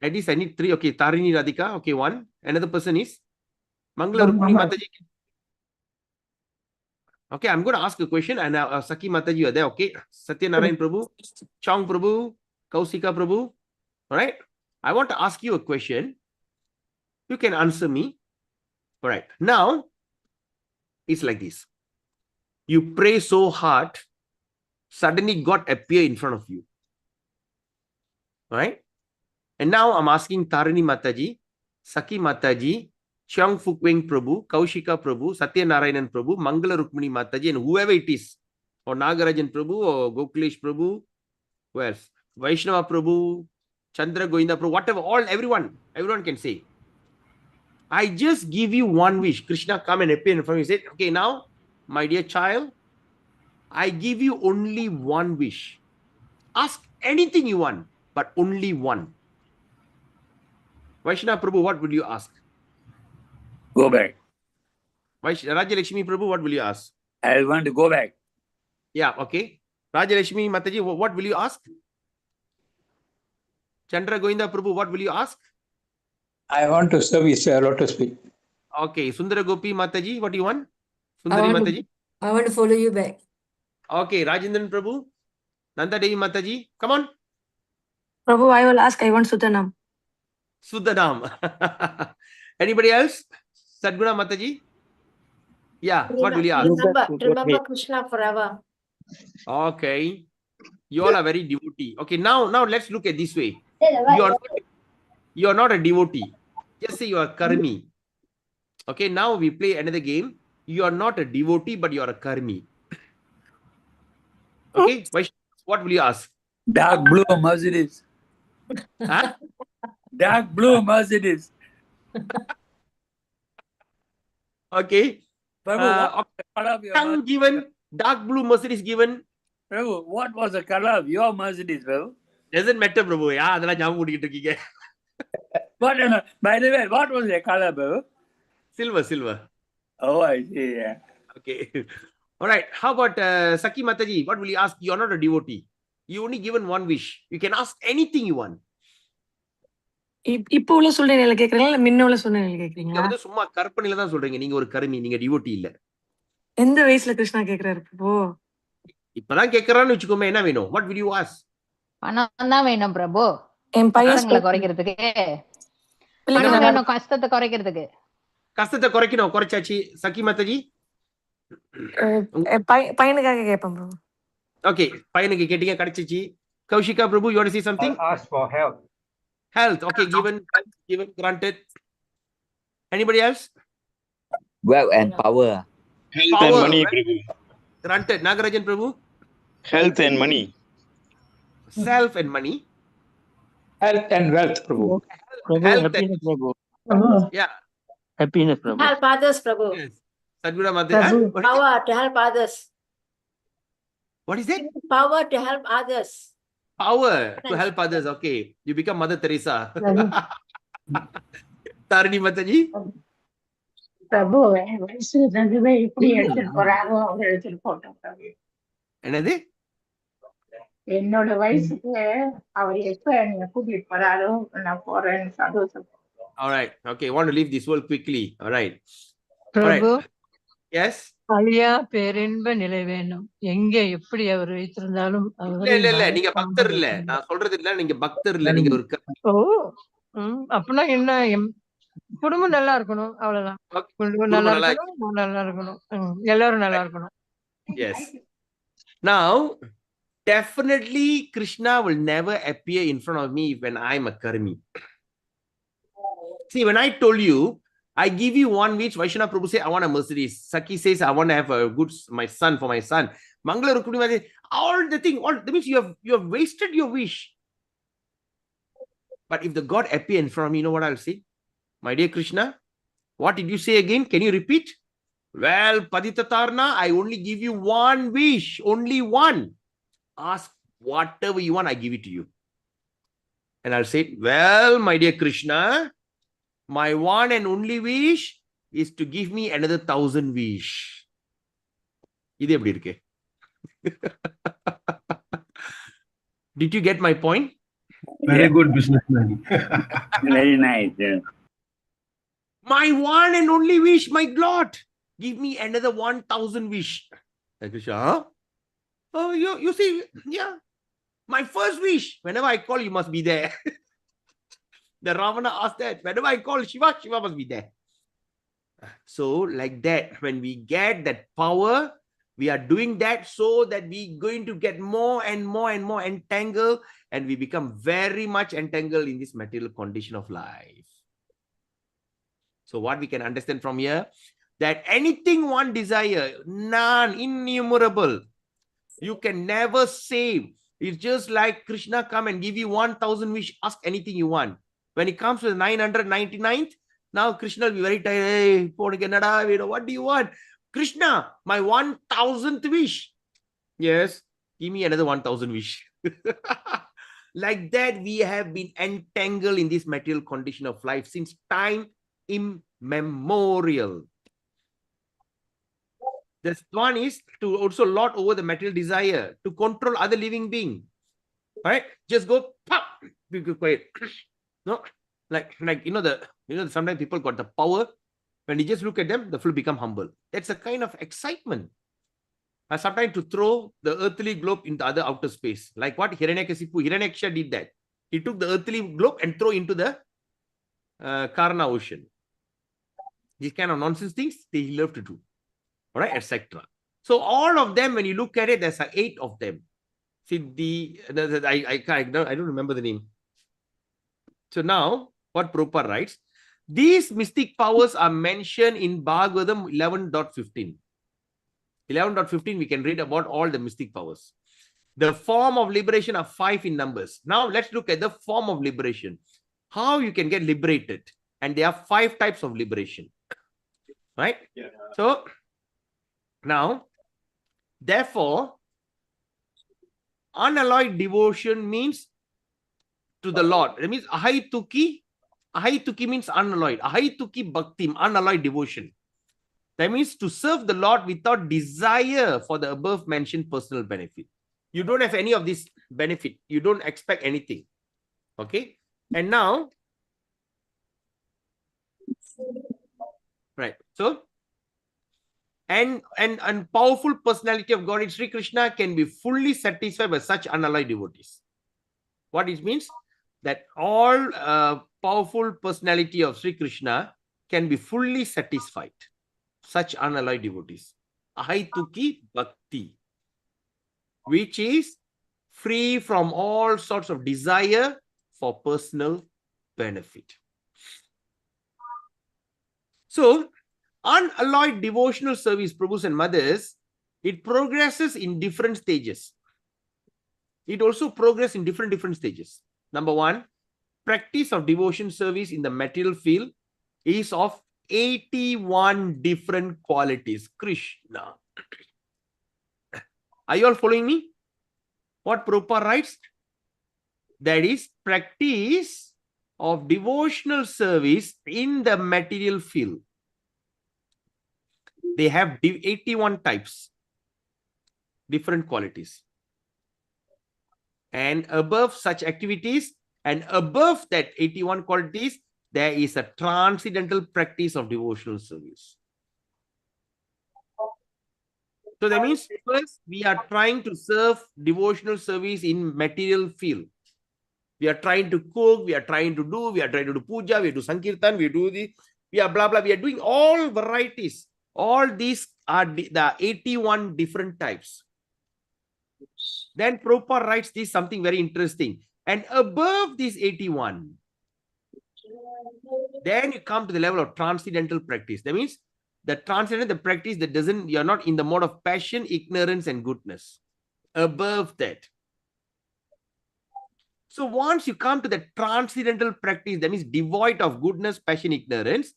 At least I need 3. Okay, Tarini Radhika. Okay, 1. Another person is Mangala Rukmini Mataji. Okay, I'm going to ask a question and Saki Mataji, you are there. Okay, Satya Narayan Prabhu, Chong Prabhu, Kausika Prabhu. All right. I want to ask you a question. You can answer me. All right. Now, it's like this. You pray so hard, suddenly God appear in front of you. All right. And now I'm asking Tarini Mataji, Saki Mataji, Cheong Fuk Weng Prabhu, Kaushika Prabhu, Satya Narayanan Prabhu, Mangala Rukmini Mataji, and whoever it is, or Nagarajan Prabhu, or Gokulesh Prabhu, who else? Vaishnava Prabhu, Chandra Govinda Prabhu, whatever, everyone can say. I just give you one wish. Krishna come and appear in front of you. He said, okay, now, my dear child, I give you only one wish. Ask anything you want, but only one. Vaishnava Prabhu, what would you ask? Go back. Rajalakshmi Prabhu, what will you ask? I want to go back. Yeah, okay. Rajalakshmi Mataji, what will you ask? Chandra Govinda Prabhu, what will you ask? I want to serve his lotus feet. Okay. Sundara Gopi Mataji, what do you want? Sundari Mataji? I want to follow you back. Okay. Rajendran Prabhu? Nanda Devi Mataji? Come on. Prabhu, I will ask, I want Sudanam. Sudanam. Anybody else? Sadguna Mataji? Yeah, what will you ask? Remember Krishna forever. Okay. You all are very devotee. Okay, now let's look at this way. You are not a devotee. Just say you are karmi. Okay, now we play another game. You are not a devotee, but you are a karmi. Okay, what will you ask? Dark blue Mercedes. Huh? Dark blue Mercedes. Okay. Prabhu, what was the color of your Mercedes? Given, dark blue Mercedes given. Prabhu, what was the color of your Mercedes, Prabhu? Doesn't matter, Prabhu. Yeah, that's What, by the way, what was the color, Prabhu? Silver. Oh, I see, yeah. Okay. All right. How about Saki Mataji? What will you ask? You are not a devotee. You only given one wish. You can ask anything you want. இப்போ உள்ள சூழ்நிலையில கேக்குறீங்களா இல்ல முன்ன உள்ள சூழ்நிலையில நீங்க கேக்குறீங்களா? வந்து சும்மா கற்பனையில தான் சொல்றீங்க. நீங்க ஒரு கர்மி, நீங்க டிவோட்டி இல்ல. எந்த வயசுல கிருஷ்ணா கேக்குறாரு பிரபு? இப்பதான் கேக்குறான்னு வெச்சுக்கோமே, என்ன வேணும்? What will you ask? பணம் தான் வேணும் பிரபு. என் பையன் கஷ்டங்களை குறைக்கிறதுக்கு. பணம் வேணும் கஷ்டத்தை குறைக்கிறதுக்கு. கஷ்டத்தை குறைக்கணும். குறைச்சாச்சு. சக்கி மத்தஜி? பையனுக்காக கேட்பேன் பிரபு. Okay, பையனுக்கு கேட்டீங்க, கிடைச்சிச்சு. Kaushika Prabhu, you want to say something? Ask for help. Health. Okay, given, granted. Anybody else? Wealth and power. Health and money, Prabhu. Granted. Nagarajan Prabhu? Health and money. Self and money. Health and wealth, Prabhu. Happiness, Prabhu. Yeah. Happiness, Prabhu. Help others, Prabhu. Yes. Sadguru Mataji. Power to help others. What is that? Power to help others. Power to help others. Okay. You become Mother Teresa. Tarini Mataji? பிரபு வயசு தகுந்த இப்படி எடுத்துட்டு போறாரோ அவங்க எடுத்துட்டு போட்டோம் பிரபு. என்னது? என்னோட வயசுக்கு அவர் எப்ப நீங்க கூட்டிட்டு போறாரோ நான் போறேன்னு சந்தோஷம். All right. Okay. I want to leave this world quickly. All right. Prabhu, Yes. அழியா பேரின்ப நிலை வேணும். எங்க எப்படி அவர் வைத்திருந்தாலும் இல்ல நீங்க பக்தர் இல்ல. நான் சொல்றது இல்ல, நீங்க பக்தர் இல்ல, நீங்க ஒரு ஓ அப்படின்னா என்ன, குடும்பம் நல்லா இருக்கணும், அவ்வளவுதான். குடும்பம் நல்லா இருக்கணும், நல்லா இருக்கணும், எல்லாரும் நல்லா இருக்கணும். Yes. Now, definitely Krishna will never appear in front of me when I'm a karmi. See, when I told you, I give you one wish. Vaishnava Prabhu say, I want a Mercedes. Saki says, I want to have a good, my son, for my son. Mangala Rukmini, all the thing, all that means you have wasted your wish. But if the God appear in front of me, you know what I'll say? My dear Krishna, what did you say again? Can you repeat? Well, Paditatarna, I only give you one wish, only one. Ask whatever you want, I give it to you. And I'll say, well, my dear Krishna, my one and only wish is to give me another 1,000 wish. இது எப்படி இருக்கு? Did you get my point? Very good businessman. Very nice. Yeah. My one and only wish, my Lord, give me another 1,000 wish. And Krishna, huh? Oh, you see, yeah. My first wish, whenever I call, you must be there. The Ravana asked that. Whenever I call Shiva, Shiva must be there. So, like that, when we get that power, we are doing that so that we're going to get more and more and more entangled, and we become very much entangled in this material condition of life. So what we can understand from here, that anything one desire, none, innumerable, you can never save. It's just like Krishna come and give you 1,000 wish, ask anything you want. When it comes to the 999th, now Krishna will be very tired. Hey, what do you want? Krishna, my 1,000th wish. Yes, give me another 1,000 wish. Like that, we have been entangled in this material condition of life since time immemorial. This one is to also lord over the material desire, to control other living being. Right? Just go pop, be quiet. No, like sometimes people got the power. When you just look at them, the fool become humble. That's a kind of excitement. Sometimes to throw the earthly globe into other outer space, like what Hiranyaksha did that. He took the earthly globe and throw into the Karna ocean. These kind of nonsense things they love to do. All right, etc. So all of them, when you look at it, there's 8 of them. See, I don't remember the name. So now, what Prabhupada writes, these mystic powers are mentioned in Bhagavatam 11.15. 11.15, we can read about all the mystic powers. The form of liberation are 5 in numbers. Now, let's look at the form of liberation. How you can get liberated. And there are 5 types of liberation. Right? Yeah. So, now, therefore, unalloyed devotion means to the Lord. That means ahaituki. Ahaituki means unalloyed. Ahaituki bhakti, unalloyed devotion. That means to serve the Lord without desire for the above mentioned personal benefit. You don't have any of this benefit. You don't expect anything. Okay? And now, right. So, and powerful personality of God in Sri Krishna can be fully satisfied by such unalloyed devotees. What it means? That all powerful personality of Sri Krishna can be fully satisfied. Such unalloyed devotees. Ahaituki bhakti, which is free from all sorts of desire for personal benefit. So, unalloyed devotional service, Prabhus and mothers, it progresses in different stages. It also progresses in different stages. Number 1, practice of devotion service in the material field is of 81 different qualities. Krishna. Are you all following me? What Prabhupada writes? That is practice of devotional service in the material field. They have 81 types, different qualities. And above such activities, and above that 81 qualities, there is a transcendental practice of devotional service. So that means first we are trying to serve devotional service in material field. We are trying to cook, we are trying to do puja, we do sankirtan, we are blah blah, we are doing all varieties. All these are the 81 different types. Then Prabhupada writes this something very interesting. And above these 81, then you come to the level of transcendental practice. That means the transcendental practice that doesn't, you're not in the mode of passion, ignorance, and goodness. Above that. So once you come to the transcendental practice, that means devoid of goodness, passion, ignorance,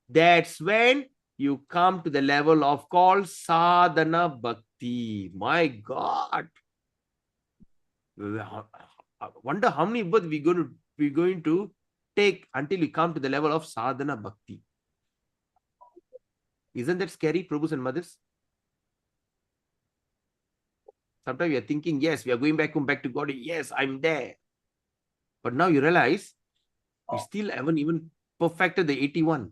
that's when you come to the level of called sadhana bhakti. My God. I wonder how many births we're going to take until we come to the level of sadhana bhakti. Isn't that scary, Prabhus and mothers? Sometimes we are thinking, yes, we are going back home, back to God. Yes, I'm there. But now you realize we still haven't even perfected the 81.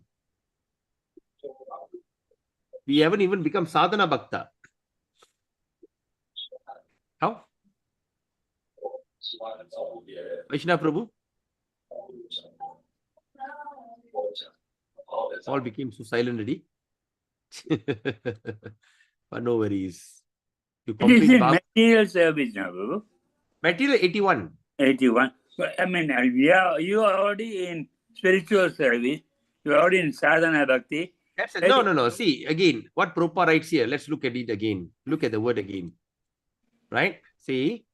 We haven't even become sadhana bhakta. How? Vaishnava Prabhu? All became so silent already. But no worries. You It is complete a Bhagavad. material service now, Prabhu. Material 81. 81. But, I mean, you are already in spiritual service. You are already in sadhana bhakti. That's it. No. See, again, what Prabhupada writes here. Let's look at it again. Look at the word again. Right? See,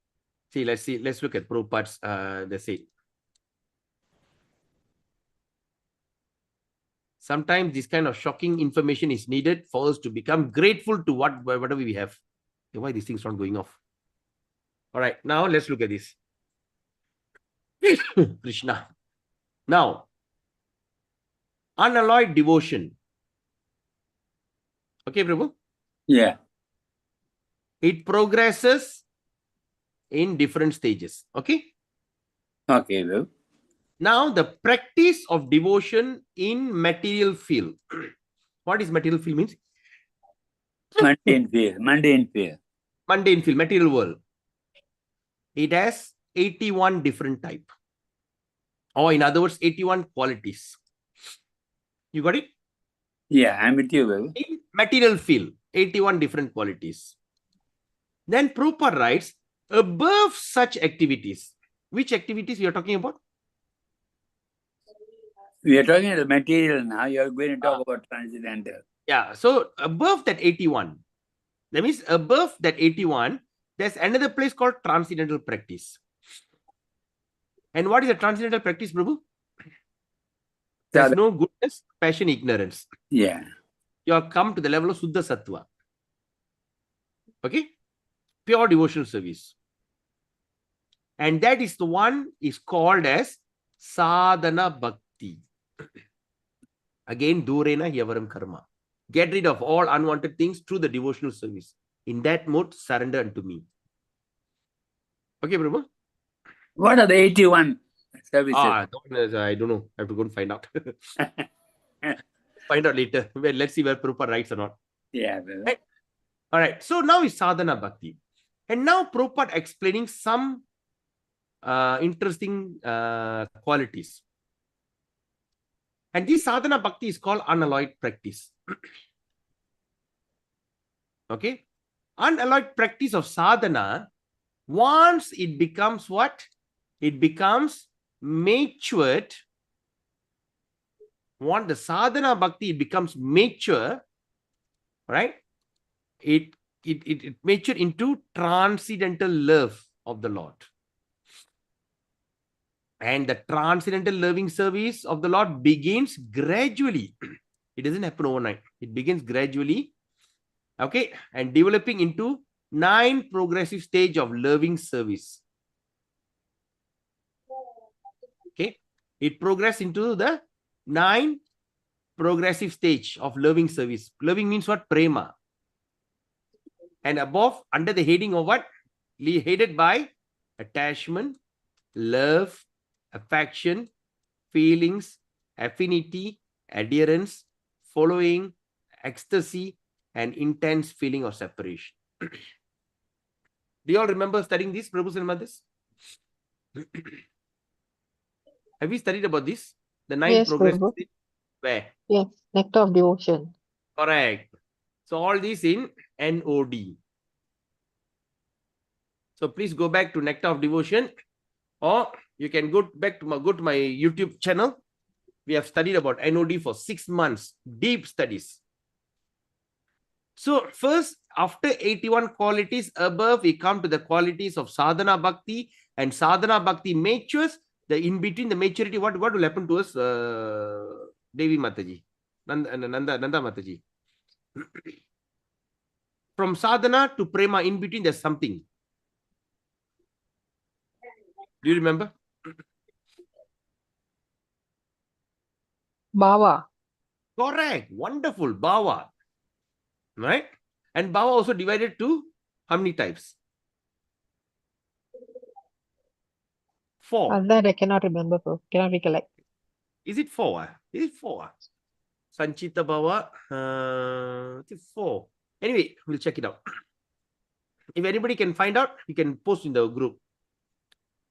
let's see. Let's look at Prabhupada's, the say. Sometimes this kind of shocking information is needed for us to become grateful to whatever we have. Why these things not going off? All right, now let's look at this. Krishna. Now, unalloyed devotion. Okay, Prabhu? Yeah. It progresses in different stages. Okay? Okay, Prabhu. Now, the practice of devotion in material field. What is material field means? Mundane field. Mundane field. Mundane field, material world. It has 81 different type. Or in other words, 81 qualities. You got it? Yeah, I'm with you, Prabhu. In material field, 81 different qualities. Then Prabhupada writes, above such activities. Which activities we are talking about? We are talking about material now. You are going to talk about transcendental. Yeah, so above that 81, that means above that 81, there's another place called transcendental practice. And what is a transcendental practice, Prabhu? There's no goodness, passion, ignorance. Yeah. You have come to the level of Suddha Sattva. Okay? Pure devotional service. And that is the one is called as sadhana bhakti. Again, durena yavaram karma. Get rid of all unwanted things through the devotional service. In that mode, surrender unto me. Okay, Prabhu? What are the 81 services? I don't know. I have to go and find out. Find out later. Well, let's see where Prabhupada writes or not. Yeah. Prabhu. Right? All right. So now is sadhana bhakti. And now Prabhupada explaining some interesting qualities. And this sadhana bhakti is called unalloyed practice. Okay? Unalloyed practice of sadhana, once it becomes what? It becomes matured. Once the sadhana bhakti becomes mature, right? It matured into transcendental love of the Lord. And the transcendental loving service of the Lord begins gradually. It doesn't happen overnight. It begins gradually. Okay. And developing into 9 progressive stage of loving service. Okay. It progresses into the 9 progressive stage of loving service. Loving means what? Prema. And above, under the heading of what? Headed by attachment, love, affection, feelings, affinity, adherence, following, ecstasy, and intense feeling of separation. Do you all remember studying this, Prabhus and Mothers? Have we studied about this? The 9 Yes, progressive Prabhu. stages? Where? Yes, nectar of devotion. Correct. So all these in NOD. So please go back to Nectar of Devotion, or you can go to my YouTube channel. We have studied about NOD for 6 months, deep studies. So first, after 81 qualities above, we come to the qualities of sadhana bhakti, and sadhana bhakti matures. The in between the maturity, what will happen to us, Devi Mataji, Nanda Mataji? From sadhana to prema, in between there's something. Do you remember? Bhava. Correct. Wonderful. Bhava. Right? And bhava also divided to how many types? 4. That I cannot remember, bro. Cannot recollect. Is it 4? Is it 4? Sanchita Bhava. It's 4. Anyway, we'll check it out. If anybody can find out, you can post in the group.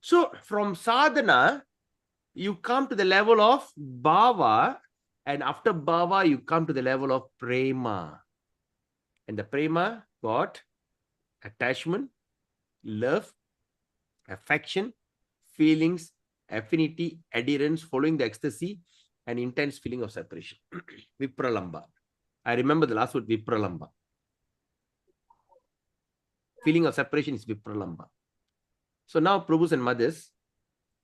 So from sadhana, you come to the level of bhava, and after bhava, you come to the level of prema. And the prema got attachment, love, affection, feelings, affinity, adherence, following the ecstasy, and intense feeling of separation. Vipralamba. I remember the last word, Vipralamba. Feeling of separation is Vipralamba. So now, Prabhus and mothers,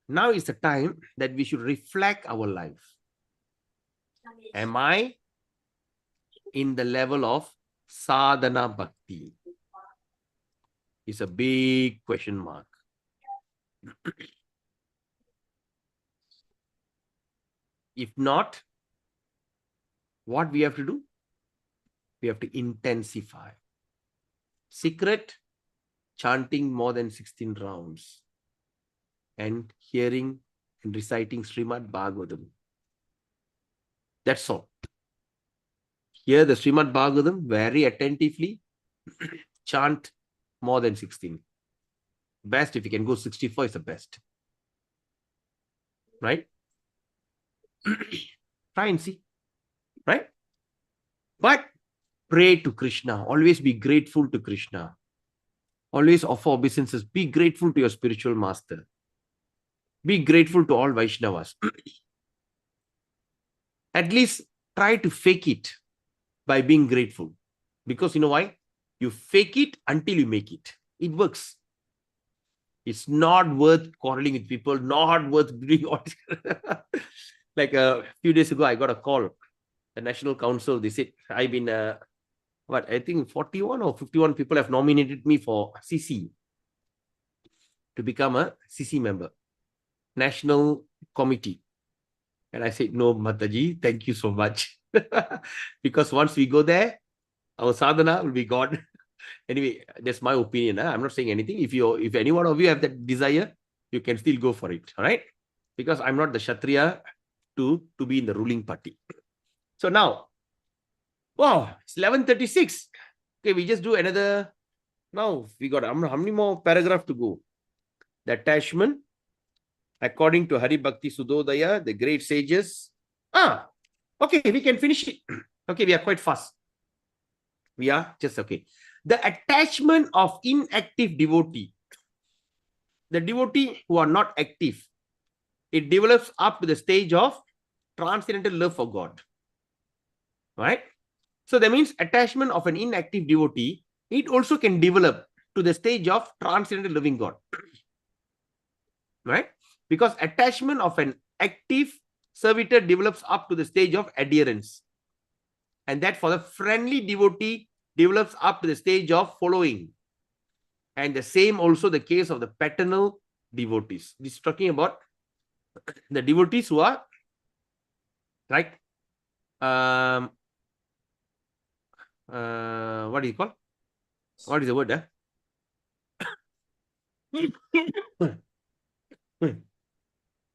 now is the time that we should reflect our life. Am I in the level of sadhana bhakti? It's a big question mark. If not, what we have to do? We have to intensify. Secret, chanting more than 16 rounds and hearing and reciting Srimad Bhagavatam. That's all. Hear the Srimad Bhagavatam very attentively. Chant more than 16. Best if you can go 64 is the best. Right? Try and see. Right? But pray to Krishna. Always be grateful to Krishna. Always offer obeisances. Be grateful to your spiritual master. Be grateful to all Vaishnavas. At least try to fake it by being grateful. Because you know why? You fake it until you make it. It works. It's not worth quarreling with people, not worth doing all. Like a few days ago, I got a call. The National Council, they said, I've been, I think 41 or 51 people have nominated me for CC to become a CC member, National Committee. And I said, no, Mataji, thank you so much. Because once we go there, our sadhana will be gone. Anyway, that's my opinion. I'm not saying anything. If any one of you have that desire, you can still go for it. All right? Because I'm not the Kshatriya to be in the ruling party. So now, wow, it's 11:36. Okay, we just do another. Now we got how many more paragraphs to go? The attachment, according to Hari Bhakti Sudodaya, the great sages. Okay, we can finish it. Okay, we are quite fast. We are just okay. The attachment of inactive devotee. The devotee who are not active, it develops up to the stage of transcendental love for God. Right? So that means attachment of an inactive devotee, it also can develop to the stage of transcendental loving God. Right? Because attachment of an active servitor develops up to the stage of adherence. And that for the friendly devotee develops up to the stage of following. And the same also the case of the paternal devotees. This is talking about the devotees who are like, what do you call? What is the word?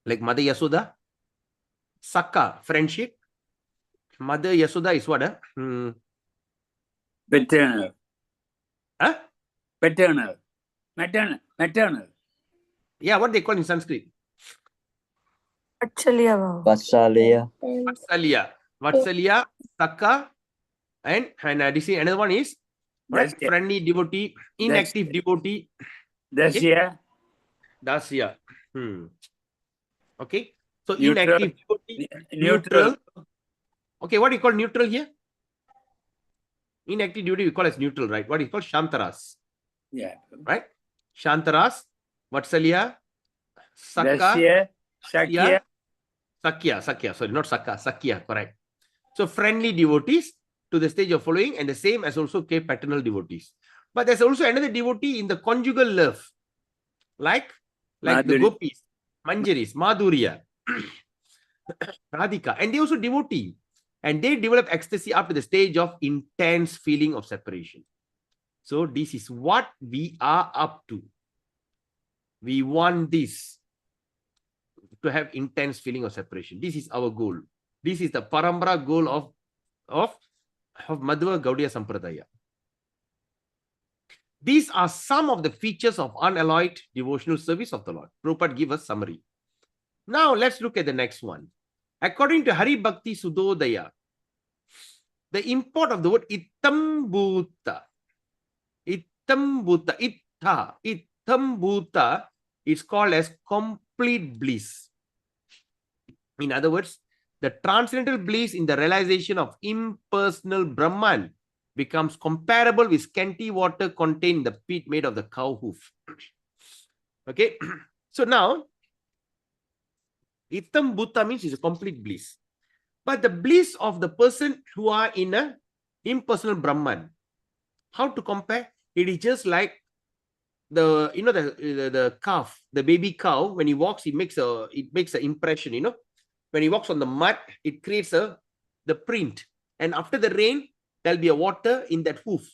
Like Mother Yasoda, Sakka, friendship. Mother Yasoda is what? Paternal. Huh? Paternal. Maternal. Yeah, what they call in Sanskrit? Vatsalya. Vatsalya, Sakka, and this is another one is right, friendly devotee, inactive devotee. Dasya. Dasya. Okay. So Neutral. inactive devotee, Neutral. Okay, what do you call neutral here? Inactive devotee we call as neutral, right? What do you call Shantaras? Yeah. Right? Shantaras, Vatsalya, Sakka, Dasya, Sakya. Sakya, sorry, not Sakka, Sakya, correct. So friendly devotees to the stage of following, and the same as also paternal devotees. But there's also another devotee in the conjugal love, like the gopis, Manjaris, Madhurya, Radhika, and they also devotee. And they develop ecstasy up to the stage of intense feeling of separation. So this is what we are up to. We want this. to have intense feeling of separation. This is our goal. This is the parambara goal of Madhva Gaudiya Sampradaya. These are some of the features of unalloyed devotional service of the Lord. Prabhupada give us summary. Now let's look at the next one. According to Hari Bhakti Sudodaya, the import of the word itambhuta, itambhuta is called as complete bliss. In other words, the transcendental bliss in the realization of impersonal Brahman becomes comparable with scanty water contained in the pit made of the cow hoof. Okay, so now Itam Bhuta means it's a complete bliss. But the bliss of the person who are in a impersonal Brahman, how to compare? It is just like the the calf, the baby cow. When he walks, it makes an impression. When he walks on the mud, it creates the print. And after the rain, there'll be a water in that hoof.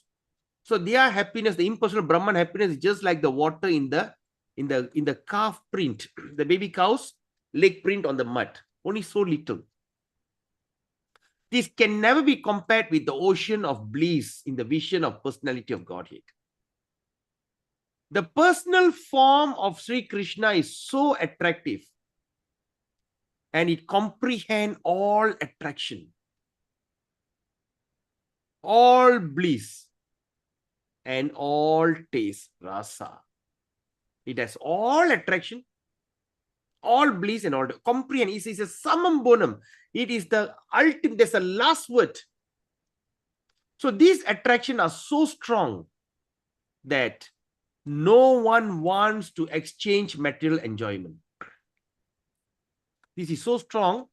So their happiness, the impersonal Brahman happiness, is just like the water in the calf print, the baby cow's leg print on the mud. Only so little. This can never be compared with the ocean of bliss in the vision of personality of Godhead. The personal form of Sri Krishna is so attractive, and it comprehends all attraction, all bliss, and all taste, rasa. It has all attraction, all bliss, and all comprehend. It is a summum bonum. It is the ultimate, there's a last word. So these attractions are so strong that no one wants to exchange material enjoyment. This is so strong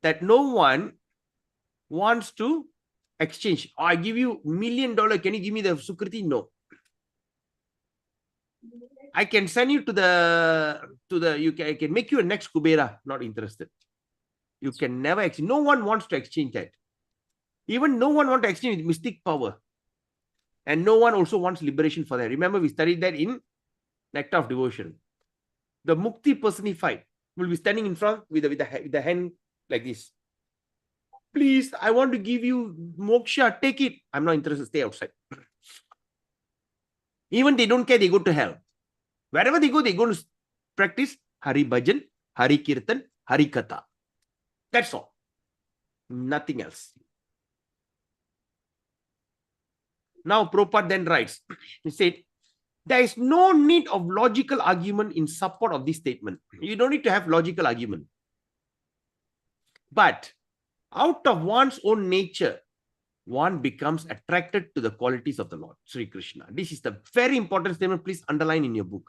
that no one wants to exchange. Oh, I give you $1 million. Can you give me the Sukriti? No. I can send you I can make you a next Kubera. Not interested. You can never exchange. No one wants to exchange that. Even no one wants to exchange with mystic power. And no one also wants liberation for that. Remember, we studied that in Nectar of Devotion. The Mukti personified will be standing in front with the hand like this. Please, I want to give you moksha. Take it. I'm not interested. Stay outside. Even they don't care. They go to hell. Wherever they go to practice Hari Bhajan, Hari Kirtan, Hari Katha. That's all. Nothing else. Now, Prabhupada then writes, he said, there is no need of logical argument in support of this statement. You don't need to have logical argument. But out of one's own nature, one becomes attracted to the qualities of the Lord, Sri Krishna. This is the very important statement. Please underline in your book.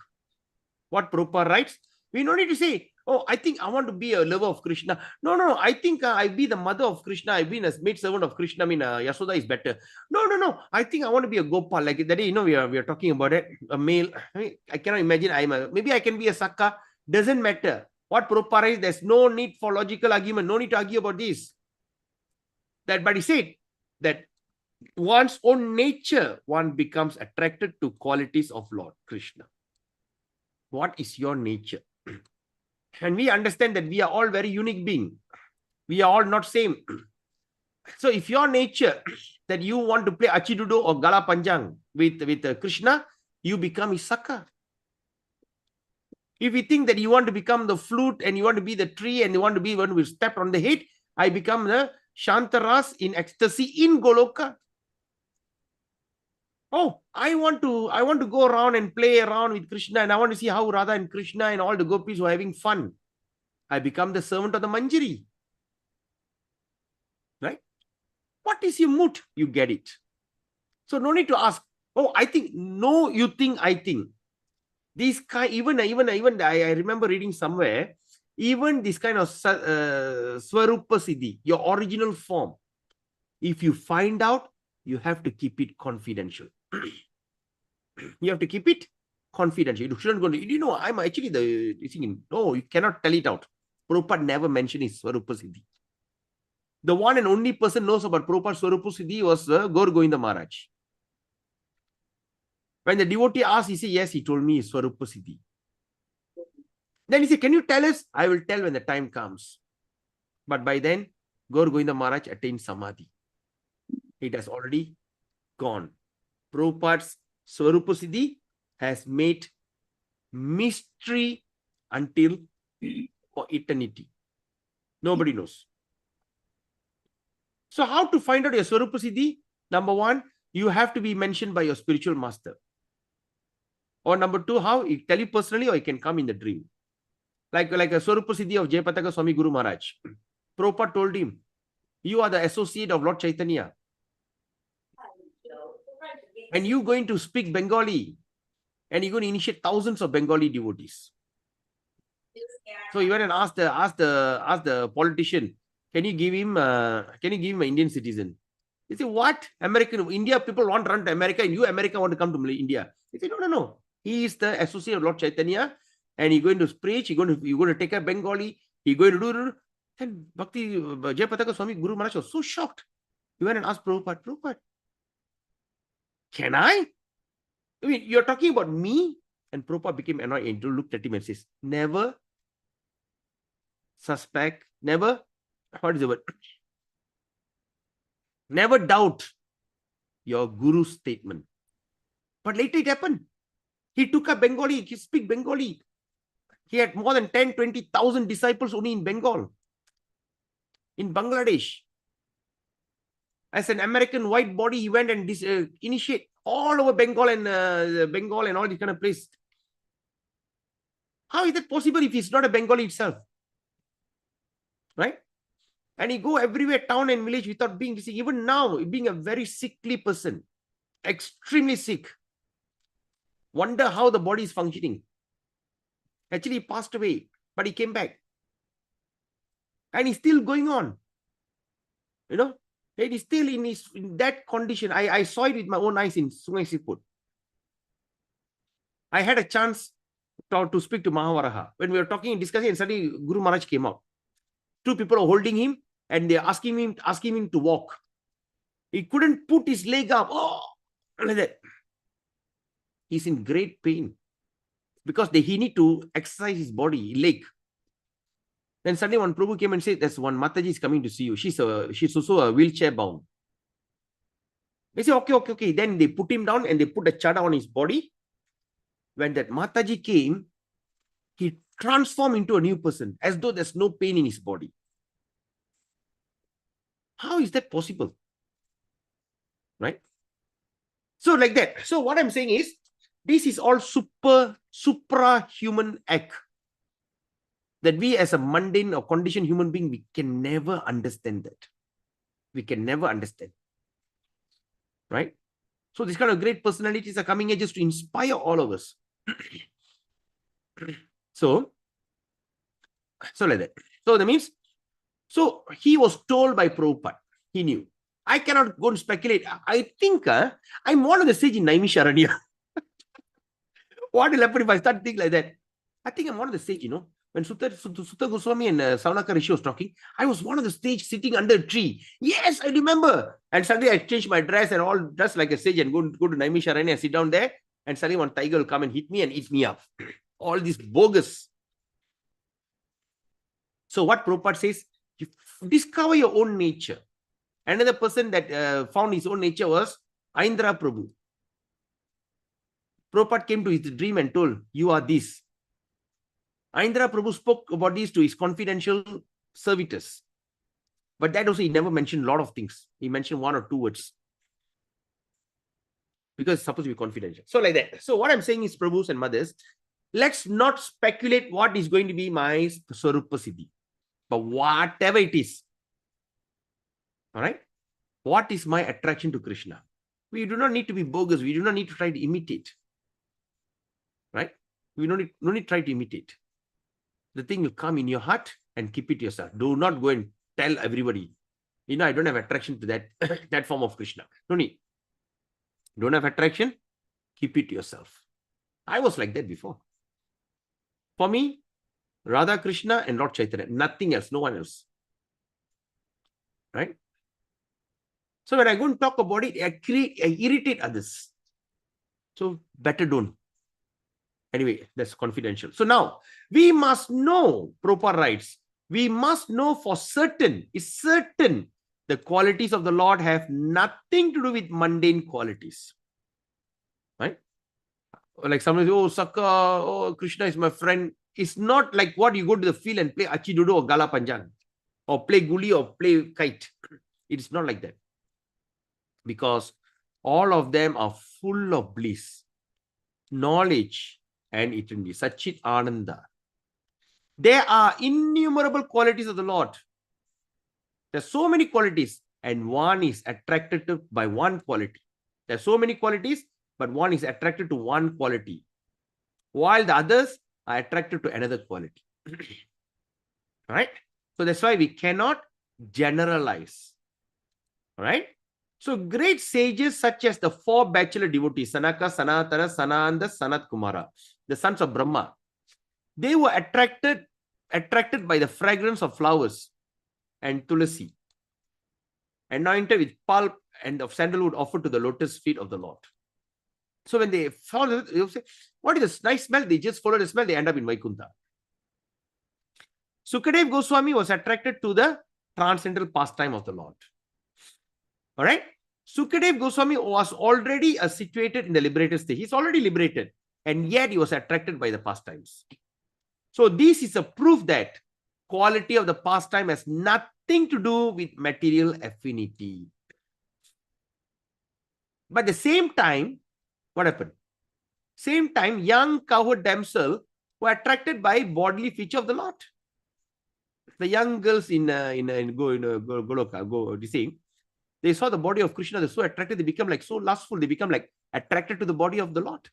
What Prabhupada writes, we don't need to say, oh, I think I want to be a lover of Krishna. No. I think I be the mother of Krishna. I've been a maid servant of Krishna. I mean, Yasoda is better. No. I think I want to be a Gopal. Like that day, we are talking about it. A male. I cannot imagine. Maybe I can be a Sakka. Doesn't matter. What Prabhupada writes, there's no need for logical argument. No need to argue about this. But he said that one's own nature, one becomes attracted to qualities of Lord Krishna. What is your nature? And we understand that we are all very unique beings. We are all not same. So if your nature that you want to play Achidudo or Gala Panjang with Krishna, you become Isaka. If you think that you want to become the flute and you want to be the tree and you want to be one who will step on the head, I become the Shantaras in ecstasy in Goloka. Oh, I want to go around and play around with Krishna, and I want to see how Radha and Krishna and all the gopis were having fun. I become the servant of the Manjari. Right? What is your mood? You get it. So no need to ask, oh, I think, no, you think, I think. This kind, even I remember reading somewhere, even this kind of Swarupa Siddhi, your original form, if you find out, you have to keep it confidential. You have to keep it confidential. You shouldn't go to, I'm actually no, you cannot tell it out. Prabhupada never mentioned his Swarupa Siddhi. The one and only person knows about Prabhupada's Swarupa Siddhi was Gaur Govinda Maharaj. When the devotee asked, he said, yes, he told me his Swarupa Siddhi. Then he said, can you tell us? I will tell when the time comes. But by then, Gaur Govinda Maharaj attained Samadhi. It has already gone. Prabhupada's Swarupa Siddhi has made mystery until for eternity. Nobody knows. So how to find out your Swarupa Siddhi? Number one, you have to be mentioned by your spiritual master. Or number two, how? He tell you personally or he can come in the dream. Like a Swarupa Siddhi of Jayapataka Swami Guru Maharaj. Prabhupada told him, you are the associate of Lord Chaitanya. And you're going to speak Bengali. And you're going to initiate thousands of Bengali devotees. So you went and ask the politician, can you give him an Indian citizen? He said, what? India people want to run to America and you America want to come to India. He said, no. He is the associate of Lord Chaitanya and he's going to preach, you're going to take a Bengali, he's going to do. And Bhakti Jayapataka Swami Guru Maharaj was so shocked. He went and asked Prabhupada, can I? I mean, you're talking about me? And Prabhupada became annoyed and looked at him and says, never suspect, never, what is the word? Never doubt your Guru's statement. But later it happened. He took up Bengali, he speak Bengali. He had more than 10,000-20,000 disciples only in Bengal. In Bangladesh. As an American white body, he went and initiate all over Bengal and all these kind of places. How is that possible if he's not a Bengali itself? Right? And he go everywhere, town and village without being sick. Even now, being a very sickly person, extremely sick. Wonder how the body is functioning. Actually, he passed away, but he came back. And he's still going on. You know, and he's still in that condition. I saw it with my own eyes in Sungai Siput. I had a chance to speak to Mahavaraha. When we were talking and discussing, and suddenly Guru Maharaj came out. Two people are holding him and they're asking him to walk. He couldn't put his leg up. Oh, like that. He's in great pain because he need to exercise his body, leg. Then suddenly one Prabhu came and said, there's one Mataji is coming to see you. She's also a wheelchair bound. They say, okay. Then they put him down and they put a chada on his body. When that Mataji came, he transformed into a new person as though there's no pain in his body. How is that possible? Right? So like that. So what I'm saying is, this is all supra-human act that we as a mundane or conditioned human being, we can never understand that. We can never understand. Right? So these kind of great personalities are coming here just to inspire all of us. So like that. So that means, so he was told by Prabhupada. He knew. I cannot go and speculate. I think I'm one of the sage in Naimisharanya. What will happen if I start thinking like that? I think I'm one of the sage, you know. When Sutta Goswami and Saunaka Rishi was talking, I was one of the sage sitting under a tree. Yes, I remember. And suddenly I changed my dress and all dressed like a sage and go to Naimisharanya and sit down there. And suddenly one tiger will come and hit me and eat me up. All these bogus. So what Prabhupada says, you discover your own nature. Another person that found his own nature was Aindra Prabhu. Prabhupada came to his dream and told, you are this. Aindra Prabhu spoke about this to his confidential servitors. But that also he never mentioned a lot of things. He mentioned 1 or 2 words. Because it's supposed to be confidential. So like that. So what I'm saying is, Prabhus and mothers, let's not speculate what is going to be my Swarupa Siddhi. But whatever it is. All right. What is my attraction to Krishna? We do not need to be bogus. We do not need to try to imitate. Right? We don't need to try to imitate. The thing will come in your heart and keep it yourself. Do not go and tell everybody, you know, I don't have attraction to that, that form of Krishna. No need. Don't have attraction, keep it yourself. I was like that before. For me, Radha Krishna and Lord Chaitanya, nothing else, no one else. Right? So when I go and talk about it, I irritate others. So better don't. Anyway, that's confidential. So now we must know, Prabhupada writes, we must know for certain, is certain, the qualities of the Lord have nothing to do with mundane qualities. Right? Like somebody, oh, Saka, oh, Krishna is my friend. It's not like what you go to the field and play Achidudu or Gala Panjan, or play Guli or play kite. It's not like that. Because all of them are full of bliss, knowledge, and eternity. Sachit Ananda. There are innumerable qualities of the Lord. There's so many qualities, and one is attracted to by one quality. There's so many qualities, but one is attracted to one quality, while the others are attracted to another quality. Right? So that's why we cannot generalize. Right? So great sages such as the four bachelor devotees, Sanaka, Sanatana, Sananda, Sanat Kumara, the sons of Brahma, they were attracted by the fragrance of flowers and tulasi, anointed with pulp and of sandalwood offered to the lotus feet of the Lord. So when they follow, they say, what is this nice smell? They just follow the smell, they end up in Vaikuntha. Sukadev Goswami was attracted to the transcendental pastime of the Lord. All right. Sukadev Goswami was already situated in the liberated state. He's already liberated, and yet he was attracted by the pastimes. So this is a proof that quality of the pastime has nothing to do with material affinity. But at the same time, what happened? Same time, young cowherd damsel were attracted by bodily feature of the Lord. The young girls in Goloka, they saw the body of Krishna, they're so attracted, they become like so lustful, they become like attracted to the body of the Lord.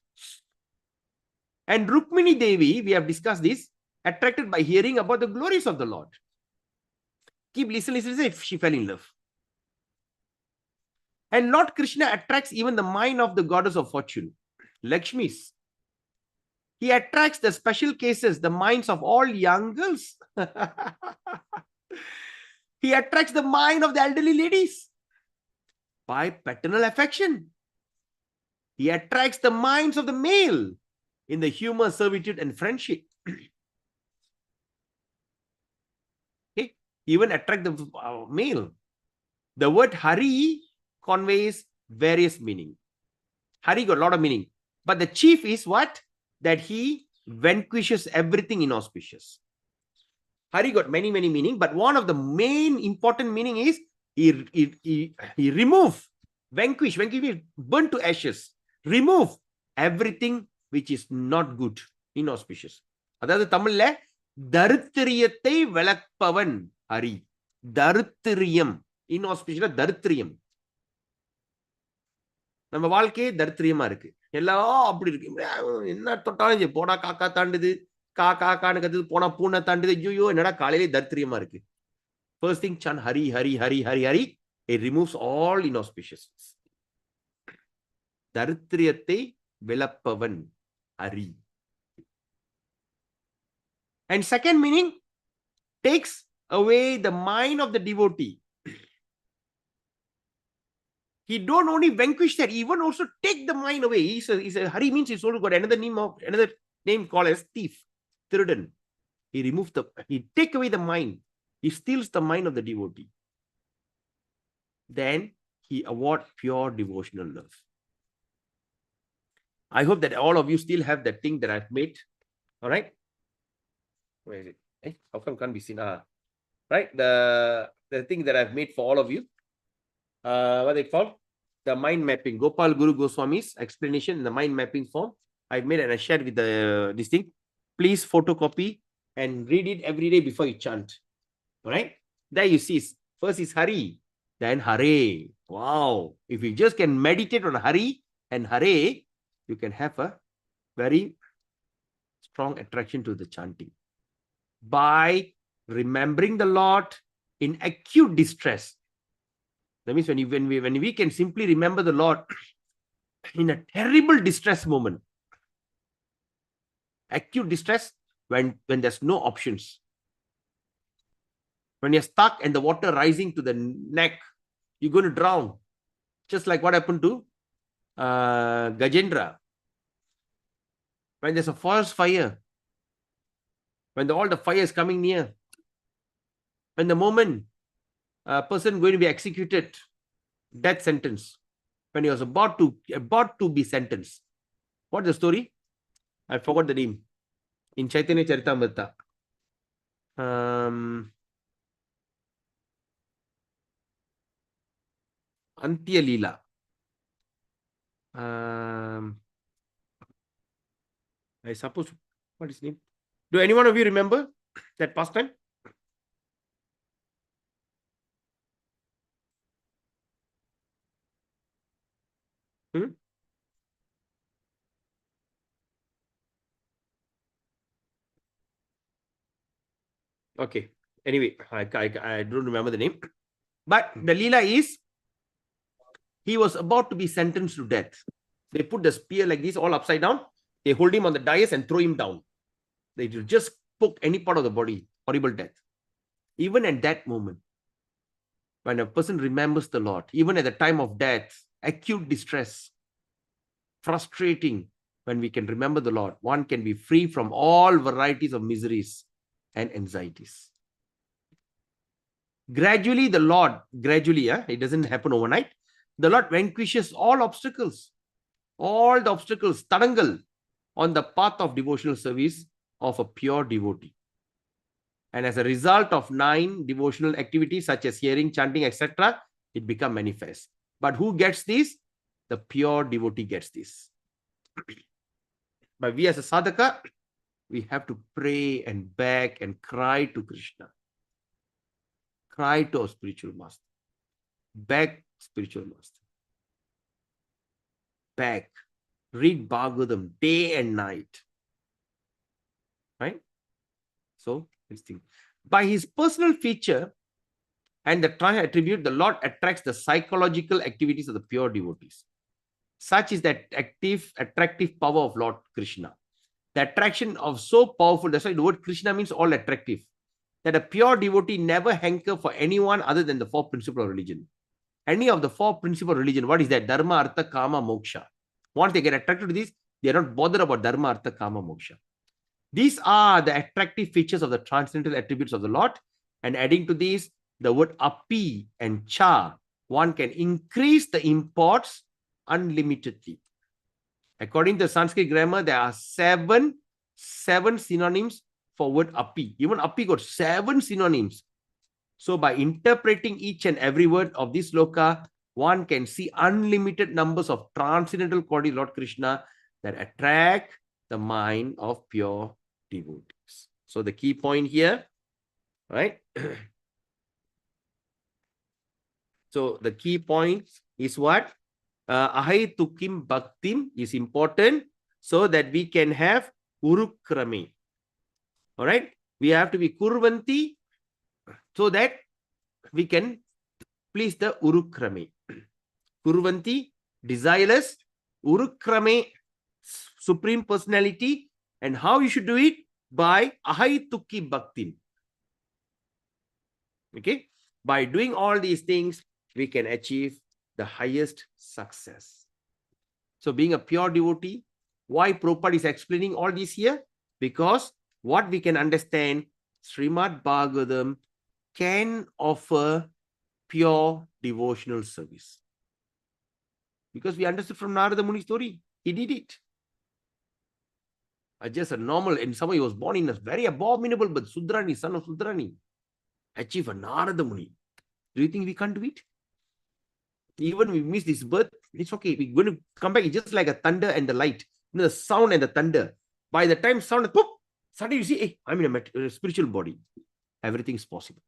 And Rukmini Devi, we have discussed this, attracted by hearing about the glories of the Lord. Keep listening, she fell in love. And Lord Krishna attracts even the mind of the goddess of fortune, Lakshmis. He attracts the special cases, the minds of all young girls. He attracts the mind of the elderly ladies by paternal affection. He attracts the minds of the male in the humor, servitude, and friendship. Okay. Even attract the male. The word Hari conveys various meaning. Hari got a lot of meaning. But the chief is what? That he vanquishes everything inauspicious. Hari got many meaning, but one of the main important meaning is he remove, vanquish, burn to ashes, remove everything which is not good, inauspicious. அதாவது தமிழ்ல தரித்திரியத்தை விளப்பவன் Hari. தரித்திரியம், inauspicious, தரித்திரியம். நம்ம வாழ்க்கையே தரித்திரியமா இருக்கு. எல்லாம் அப்படி இருக்கு. என்ன தொட்டாலும் போனா காக்கா தாண்டுது, காக்கான்னு கத்துது, போனா பூனை தாண்டுது. ஐயோ என்னடா காலையிலே தரித்திரியமா இருக்கு. First thing, chant Hari, Hari, Hari, Hari, Hari. It removes all inauspiciousness. Daritriyate Velapavan Hari. And second meaning, takes away the mind of the devotee. He don't only vanquish that, he even also take the mind away. He's a Hari means he's also got another name called as thief, Thirudan. He take away the mind. He steals the mind of the devotee. Then he awards pure devotional love. I hope that all of you still have that thing that I've made. All right. Where is it? How come can't be seen? Right. The thing that I've made for all of you. What they call? The mind mapping. Gopal Guru Goswami's explanation in the mind mapping form. I've made and I shared with this thing. Please photocopy and read it every day before you chant. All right. There you see. First is Hari. Then Hare. Wow. If you just can meditate on Hari and Hare, you can have a very strong attraction to the chanting. By remembering the Lord in acute distress. That means when we can simply remember the Lord in a terrible distress moment. Acute distress when there's no options. When you're stuck and the water rising to the neck, you're going to drown. Just like what happened to Gajendra. when there's a forest fire, when all the fire is coming near, when the moment a person going to be executed, death sentence, when he was about to be sentenced. What's the story? I forgot the name. In Chaitanya Charitamrita. Antya Leela. I suppose, what is his name? Do any one of you remember that pastime? Okay. Anyway, I don't remember the name. But the Leela is, he was about to be sentenced to death. They put the spear like this, all upside down. They hold him on the dais and throw him down. They will just poke any part of the body. Horrible death. Even at that moment, when a person remembers the Lord, even at the time of death, acute distress, frustrating, when we can remember the Lord, one can be free from all varieties of miseries and anxieties. Gradually, the Lord, it doesn't happen overnight. The Lord vanquishes all obstacles, all the obstacles, tarangal, on the path of devotional service of a pure devotee. And as a result of 9 devotional activities such as hearing, chanting, etc., it becomes manifest. But who gets this? The pure devotee gets this. But we as a sadhaka, we have to pray and beg and cry to Krishna. Cry to our spiritual master. Beg spiritual master. Beg. Read Bhagavatam day and night. Right? So, this thing. By his personal feature and the attribute, the Lord attracts the psychological activities of the pure devotees. Such is that attractive power of Lord Krishna. The attraction of so powerful, that's why the word Krishna means all attractive, that a pure devotee never hanker for anyone other than the 4 principles of religion. Any of the 4 principles of religion, what is that? Dharma, Artha, Kama, Moksha. Once they get attracted to this, they are not bothered about Dharma, Artha, Kama, Moksha. These are the attractive features of the transcendental attributes of the Lord. And adding to these, the word api and cha, one can increase the imports unlimitedly. According to Sanskrit grammar, there are 7 synonyms for word api. Even api got 7 synonyms. So by interpreting each and every word of this sloka, one can see unlimited numbers of transcendental quality Lord Krishna that attract the mind of pure devotees. So the key point here, right? So the key point is what? Ahai tukim bhaktim is important so that we can have urukrame. All right? We have to be kurvanti so that we can please the urukrame. Kurvanti, desireless, urukrame, supreme personality. And how you should do it? By ahai tukki bhaktim. Okay? By doing all these things, we can achieve the highest success. So being a pure devotee, why Prabhupada is explaining all this here? Because what we can understand, Srimad Bhagavatam can offer pure devotional service. Because we understood from Narada Muni's story, he did it. Just a normal, and someone was born in a very abominable, but Sudrani, son of Sudrani, achieve a Narada Muni. Do you think we can't do it? Even we miss this birth, it's okay. We're going to come back. It's just like a thunder and the light. You know, the sound and the thunder. By the time sound, poof, suddenly you see, hey, I'm in a spiritual body. Everything is possible.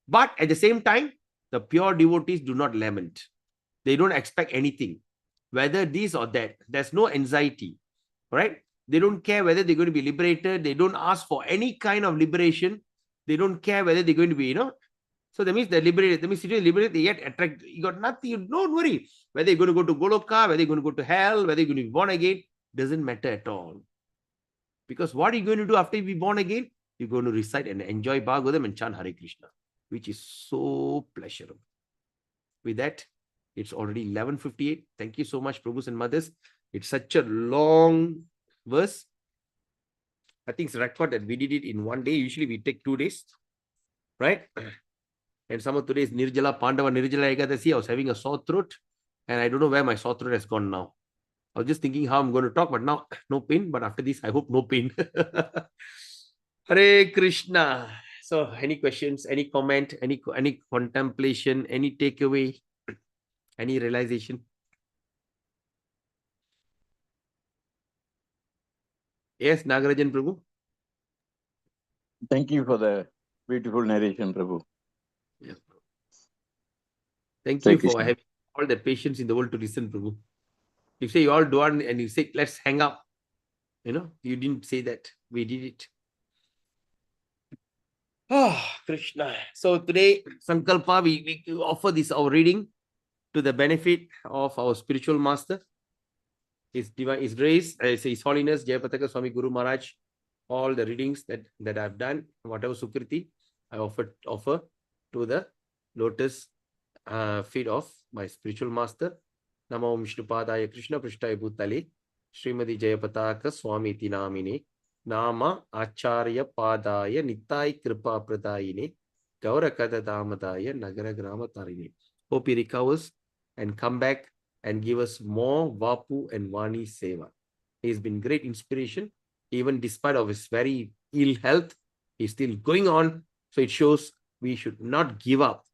But at the same time, the pure devotees do not lament. They don't expect anything, whether this or that. There's no anxiety, right? They don't care whether they're going to be liberated. They don't ask for any kind of liberation. They don't care whether they're going to be, So that means they're liberated. That means if you're liberated, they get attracted. You got nothing. You don't worry whether you're going to go to Goloka, whether you're going to go to hell, whether you're going to be born again. Doesn't matter at all. Because what are you going to do after you be born again? You're going to recite and enjoy Bhagavatam and chant Hare Krishna, which is so pleasurable. With that, it's already 11:58. Thank you so much, Prabhus and Mothers. It's such a long verse. I think it's record that we did it in one day. Usually we take 2 days, right? And some of today's Nirjala, Pandava Nirjala Ekadasi. I was having a sore throat and I don't know where my sore throat has gone now. I was just thinking how I'm going to talk, but now no pain. But after this, I hope no pain. Hare Krishna. So any questions, any comment, any contemplation, any takeaway, any realization? Yes, Nagarajan Prabhu. Thank you for the beautiful narration, Prabhu. Yeah. Thank Hare you for Krishna. having all the patience in the world to listen, Prabhu. You say you all do one and you say, let's hang up. You know, you didn't say that. We did it. Oh, Krishna. So today, Sankalpa, we offer this our reading to the benefit of our spiritual master, His Divine, His Grace, His Holiness, Jayapataka Swami Guru Maharaj. All the readings that I've done, whatever Sukriti, I offer to the lotus feet of my spiritual master. Namo Vishnupadaya Krishna Prishtaya Bhutale Srimadi Jayapataka Swami Tinamine Nama Acharya Padaya Nitai Kripa Pradayine Gaura Kada Damadaya Nagara Grama Tarini. Hope he recovers and come back and give us more Vapu and Vani Seva. He's been great inspiration. Even despite of his very ill health, he's still going on. So it shows we should not give up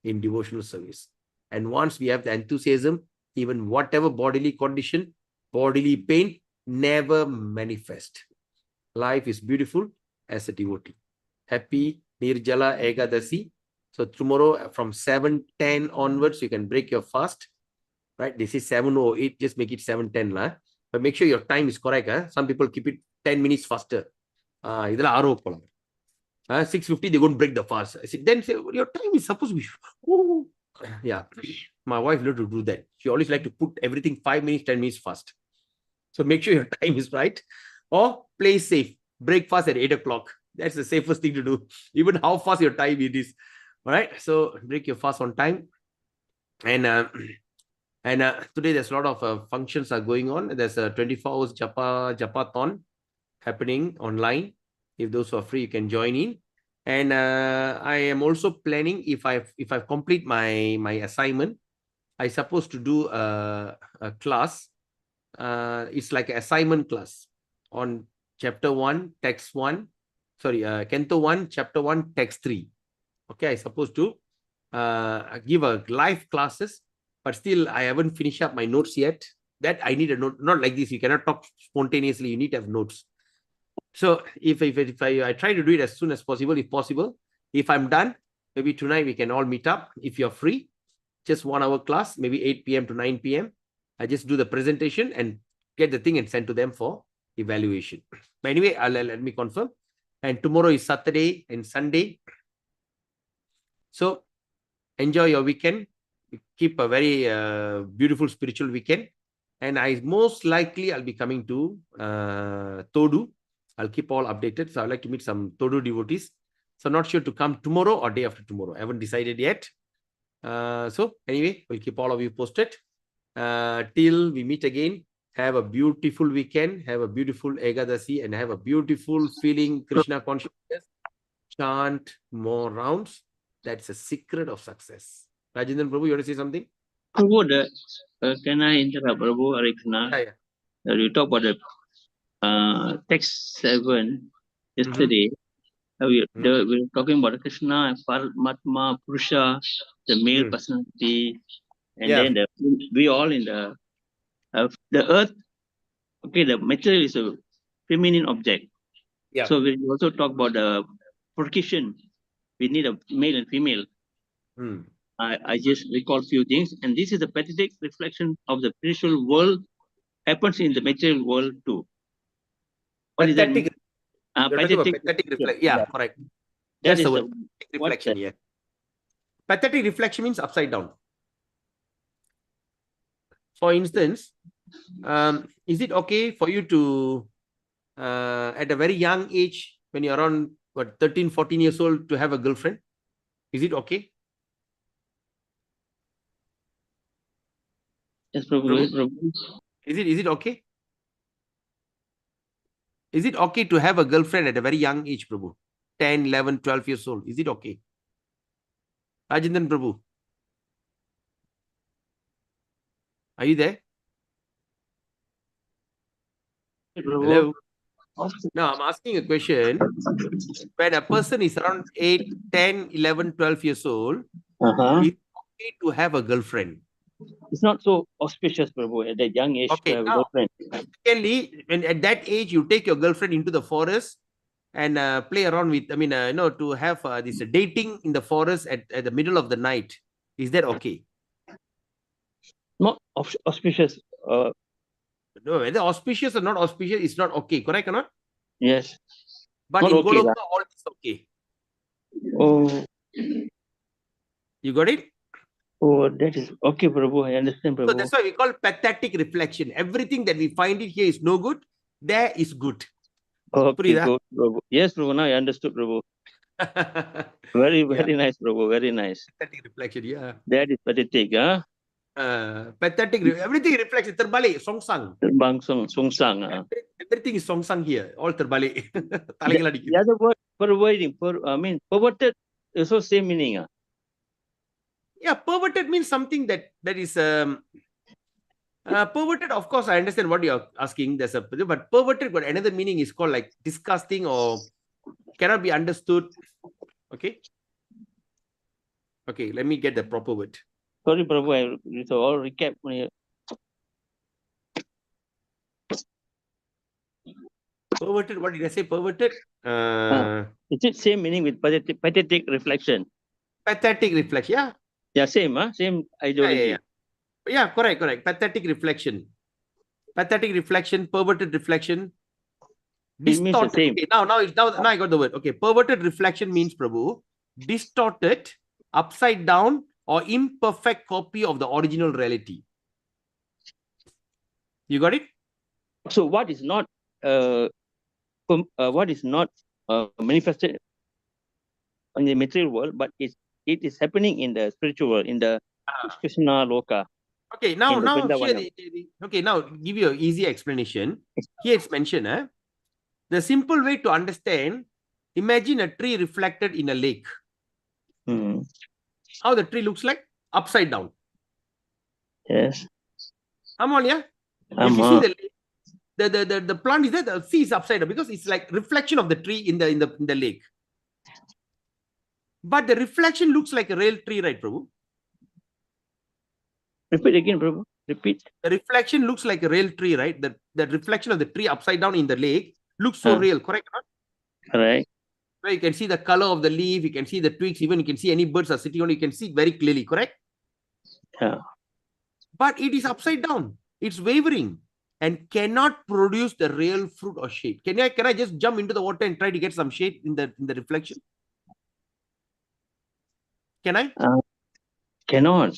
in devotional service. And once we have the enthusiasm, even whatever bodily condition, bodily pain, never manifest. Life is beautiful as a devotee. Happy Nirjala Ekadasi. So tomorrow from 7:10 onwards, you can break your fast. Right? This is 7:08. Just make it 7:10. But make sure your time is correct. Some people keep it 10 minutes faster. 6:50, they won't break the fast. I said, then say, your time is supposed to be. Oh. Yeah. My wife loved to do that. She always like to put everything 5 minutes, 10 minutes fast. So make sure your time is right. Or play safe. Break fast at 8 o'clock. That's the safest thing to do. Even how fast your time it is. All right. So break your fast on time. And today there's a lot of functions are going on. There's a 24 hours Japathon happening online. If those who are free, you can join in. And I am also planning, if I complete my assignment, I supposed to do a class. It's like an assignment class on chapter 1, text 1. Sorry, Canto 1, chapter 1, text 3. Okay, I supposed to give a live classes, but still I haven't finished up my notes yet. That I need a note, not like this. You cannot talk spontaneously. You need to have notes. So if I try to do it as soon as possible, if possible, if I'm done, maybe tonight we can all meet up. If you're free, just 1 hour class, maybe 8 p.m. to 9 p.m. I just do the presentation and get the thing and send to them for evaluation. But anyway, let me confirm. And tomorrow is Saturday and Sunday. So enjoy your weekend. Keep a very beautiful spiritual weekend. And most likely I'll be coming to Todu. I'll keep all updated. So I'd like to meet some Todu devotees. So not sure to come tomorrow or day after tomorrow. I haven't decided yet. So anyway, we'll keep all of you posted. Till we meet again, have a beautiful weekend. Have a beautiful Ekadasi and have a beautiful feeling Krishna consciousness. Chant more rounds. That's a secret of success. Rajendran Prabhu, you want to say something? Prabhu, can I interrupt, Prabhu? Hare Krishna. Yeah. You talk about the text 7 yesterday. We were talking about Krishna, Paramatma, Purusha, the male personality, and then we all in the earth. Okay, the material is a feminine object. Yeah. So we also talk about the procreation. We need a male and female. I just recall a few things, and this is the pathetic reflection of the spiritual world happens in the material world too. What is that? Pathetic reflection. Yeah, correct. That's the word. Pathetic reflection. Yeah. Pathetic reflection means upside down. For instance, is it okay for you to, at a very young age, when you're around 13, 14 years old, to have a girlfriend? Is it okay? Yes, Prabhu. Is it okay? Is it okay to have a girlfriend at a very young age, Prabhu? 10, 11, 12 years old. Is it okay? Rajendran Prabhu. Are you there? Hello? No, I'm asking a question. When a person is around 8, 10, 11, 12 years old, it's okay to have a girlfriend. It's not so auspicious, Prabhu, at that young age to Okay, have a now, girlfriend. secondly, when at that age, you take your girlfriend into the forest and play around with, to have this dating in the forest at the middle of the night. Is that okay? Not auspicious. No, whether auspicious or not auspicious, it's not okay. Correct or not? Yes. But not in okay, Goloka, all is okay. Oh. You got it? Oh, that is okay, Prabhu. I understand, Prabhu. So that's why we call pathetic reflection. Everything that we find it here is no good. There is good. Okay, good, Prabhu. Yes, Prabhu. Now I understood, Prabhu. Very nice, Prabhu. Very nice. Pathetic reflection, yeah. That is pathetic, huh? Pathetic. Everything reflects. Terbalik, songsang. Terbang songsang. Everything is songsang here. All terbalik. The other word, perverting, perverted, also same meaning. Yeah, perverted means something that is perverted. Of course, I understand what you're asking. There's but perverted, but another meaning is called like disgusting or cannot be understood. Okay. Okay, let me get the proper word. Sorry, Prabhu. I all recap. Perverted. What did I say? Perverted. Is it same meaning with pathetic reflection? Pathetic reflection. Yeah. Yeah, same. Same ideology. Yeah, correct. Pathetic reflection. Pathetic reflection. Perverted reflection. Distorted. Okay, now I got the word. Okay, perverted reflection means, Prabhu, distorted, upside down, or imperfect copy of the original reality. You got it? So what is not manifested in the material world, but it is happening in the spiritual world, in the Krishna Loka. Okay, now here now give you an easy explanation. Here it's mentioned, the simple way to understand, imagine a tree reflected in a lake. How the tree looks like? Upside down. Yes. Yeah? If you see the lake, the plant is there, the sea is upside down because it's like reflection of the tree in the lake. But the reflection looks like a real tree, right, Prabhu? Repeat again, Prabhu. Repeat. The reflection looks like a real tree, right? The reflection of the tree upside down in the lake looks so real, correct or not? Correct. Where you can see the color of the leaf, you can see the twigs, even you can see any birds are sitting on it, you can see it very clearly, correct? Yeah. But it is upside down. It's wavering and cannot produce the real fruit or shade. Can I just jump into the water and try to get some shade in the reflection? Can I? Cannot.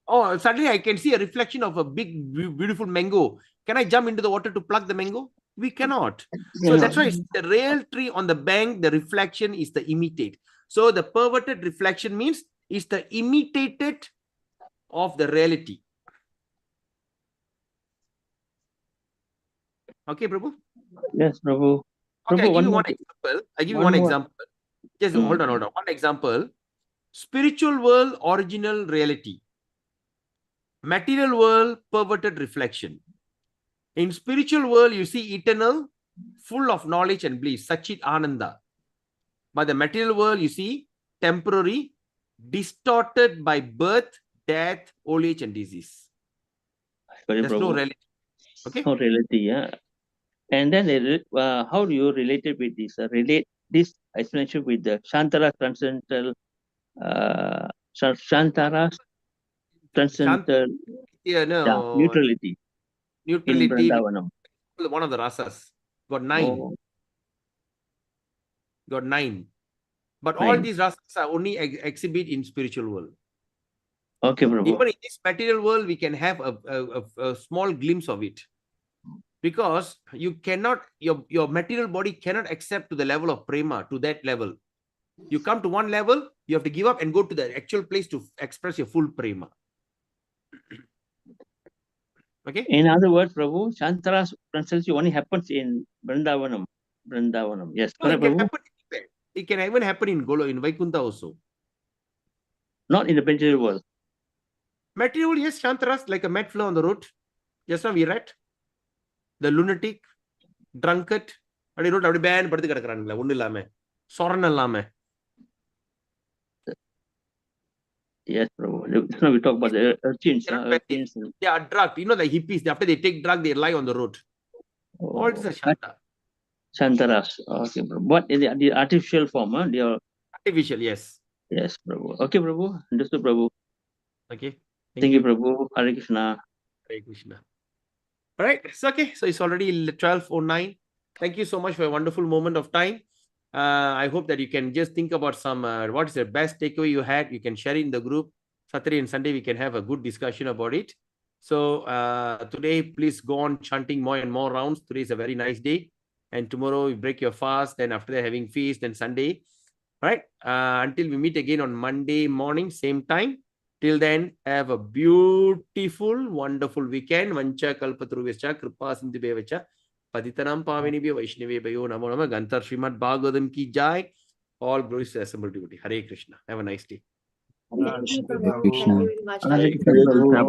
Oh, suddenly I can see a reflection of a big, beautiful mango. Can I jump into the water to pluck the mango? We cannot. So that's why it's the real tree on the bank, the reflection is the imitate. So the perverted reflection means it's the imitated of the reality. Okay, Prabhu? Yes, Prabhu. Okay, Prabhu, I give you one example. Just hold on. One example. Spiritual world, original reality. Material world, perverted reflection. In spiritual world, you see eternal, full of knowledge and bliss, Sachit Ananda. But the material world, you see temporary, distorted by birth, death, old age, and disease. There's no reality. Okay. No reality, yeah. And then how do you relate it with this? Relate this explanation with the Shantara transcendental, Shantara transcendental neutrality. Neutrality. One of the rasas. Got 9. Got 9. But all these rasas are only exhibit in spiritual world. Okay, Prabhu. Even in this material world, we can have a small glimpse of it. Because you cannot, your material body cannot accept to the level of prema, to that level. You come to one level, you have to give up and go to the actual place to express your full prema. Okay. In other words, Prabhu, Shantara's translation only happens in Vrindavanam. Yes, No, it correct, can Prabhu? happen anywhere. It can even happen in Vaikuntha also. Not in the material world. Material, yes, Shantaras, like a mad flow on the road. Just now we read. The lunatic, drunkard, and he wrote a band, but the Karakaranga, Undilame, Soranalame. Yes, Prabhu. Just now we talk about the urchins. They are drugged. You know, the hippies, after they take drug, they lie on the road. All this is Shanta. Shantaras. Okay, Prabhu. But in the artificial form, they are artificial, yes. Yes, Prabhu. Okay, Prabhu. Understood, Prabhu. Okay. Thank you, Prabhu. Hare Krishna. Hare Krishna. All right. It's okay. So it's already 12:09. Thank you so much for a wonderful moment of time. I hope that you can just think about some, what is the best takeaway you had. You can share it in the group. Saturday and Sunday, we can have a good discussion about it. So today, please go on chanting more and more rounds. Today is a very nice day. And tomorrow, you break your fast. Then after that, having feast. Then Sunday. All right. Until we meet again on Monday morning, same time. Till then, have a beautiful, wonderful weekend. Vancha kalpatruvescha kripa sindhubevacha patitanam pavinibhyo vaishnavebhayo namo namah. Gantar Srimad Bhagavatam ki jai. All glories to the assembled devotee. Hare Krishna. Have a nice day. Thank you, Hare Prabhu. Krishna. Thank you very much. Hare Krishna, Prabhu.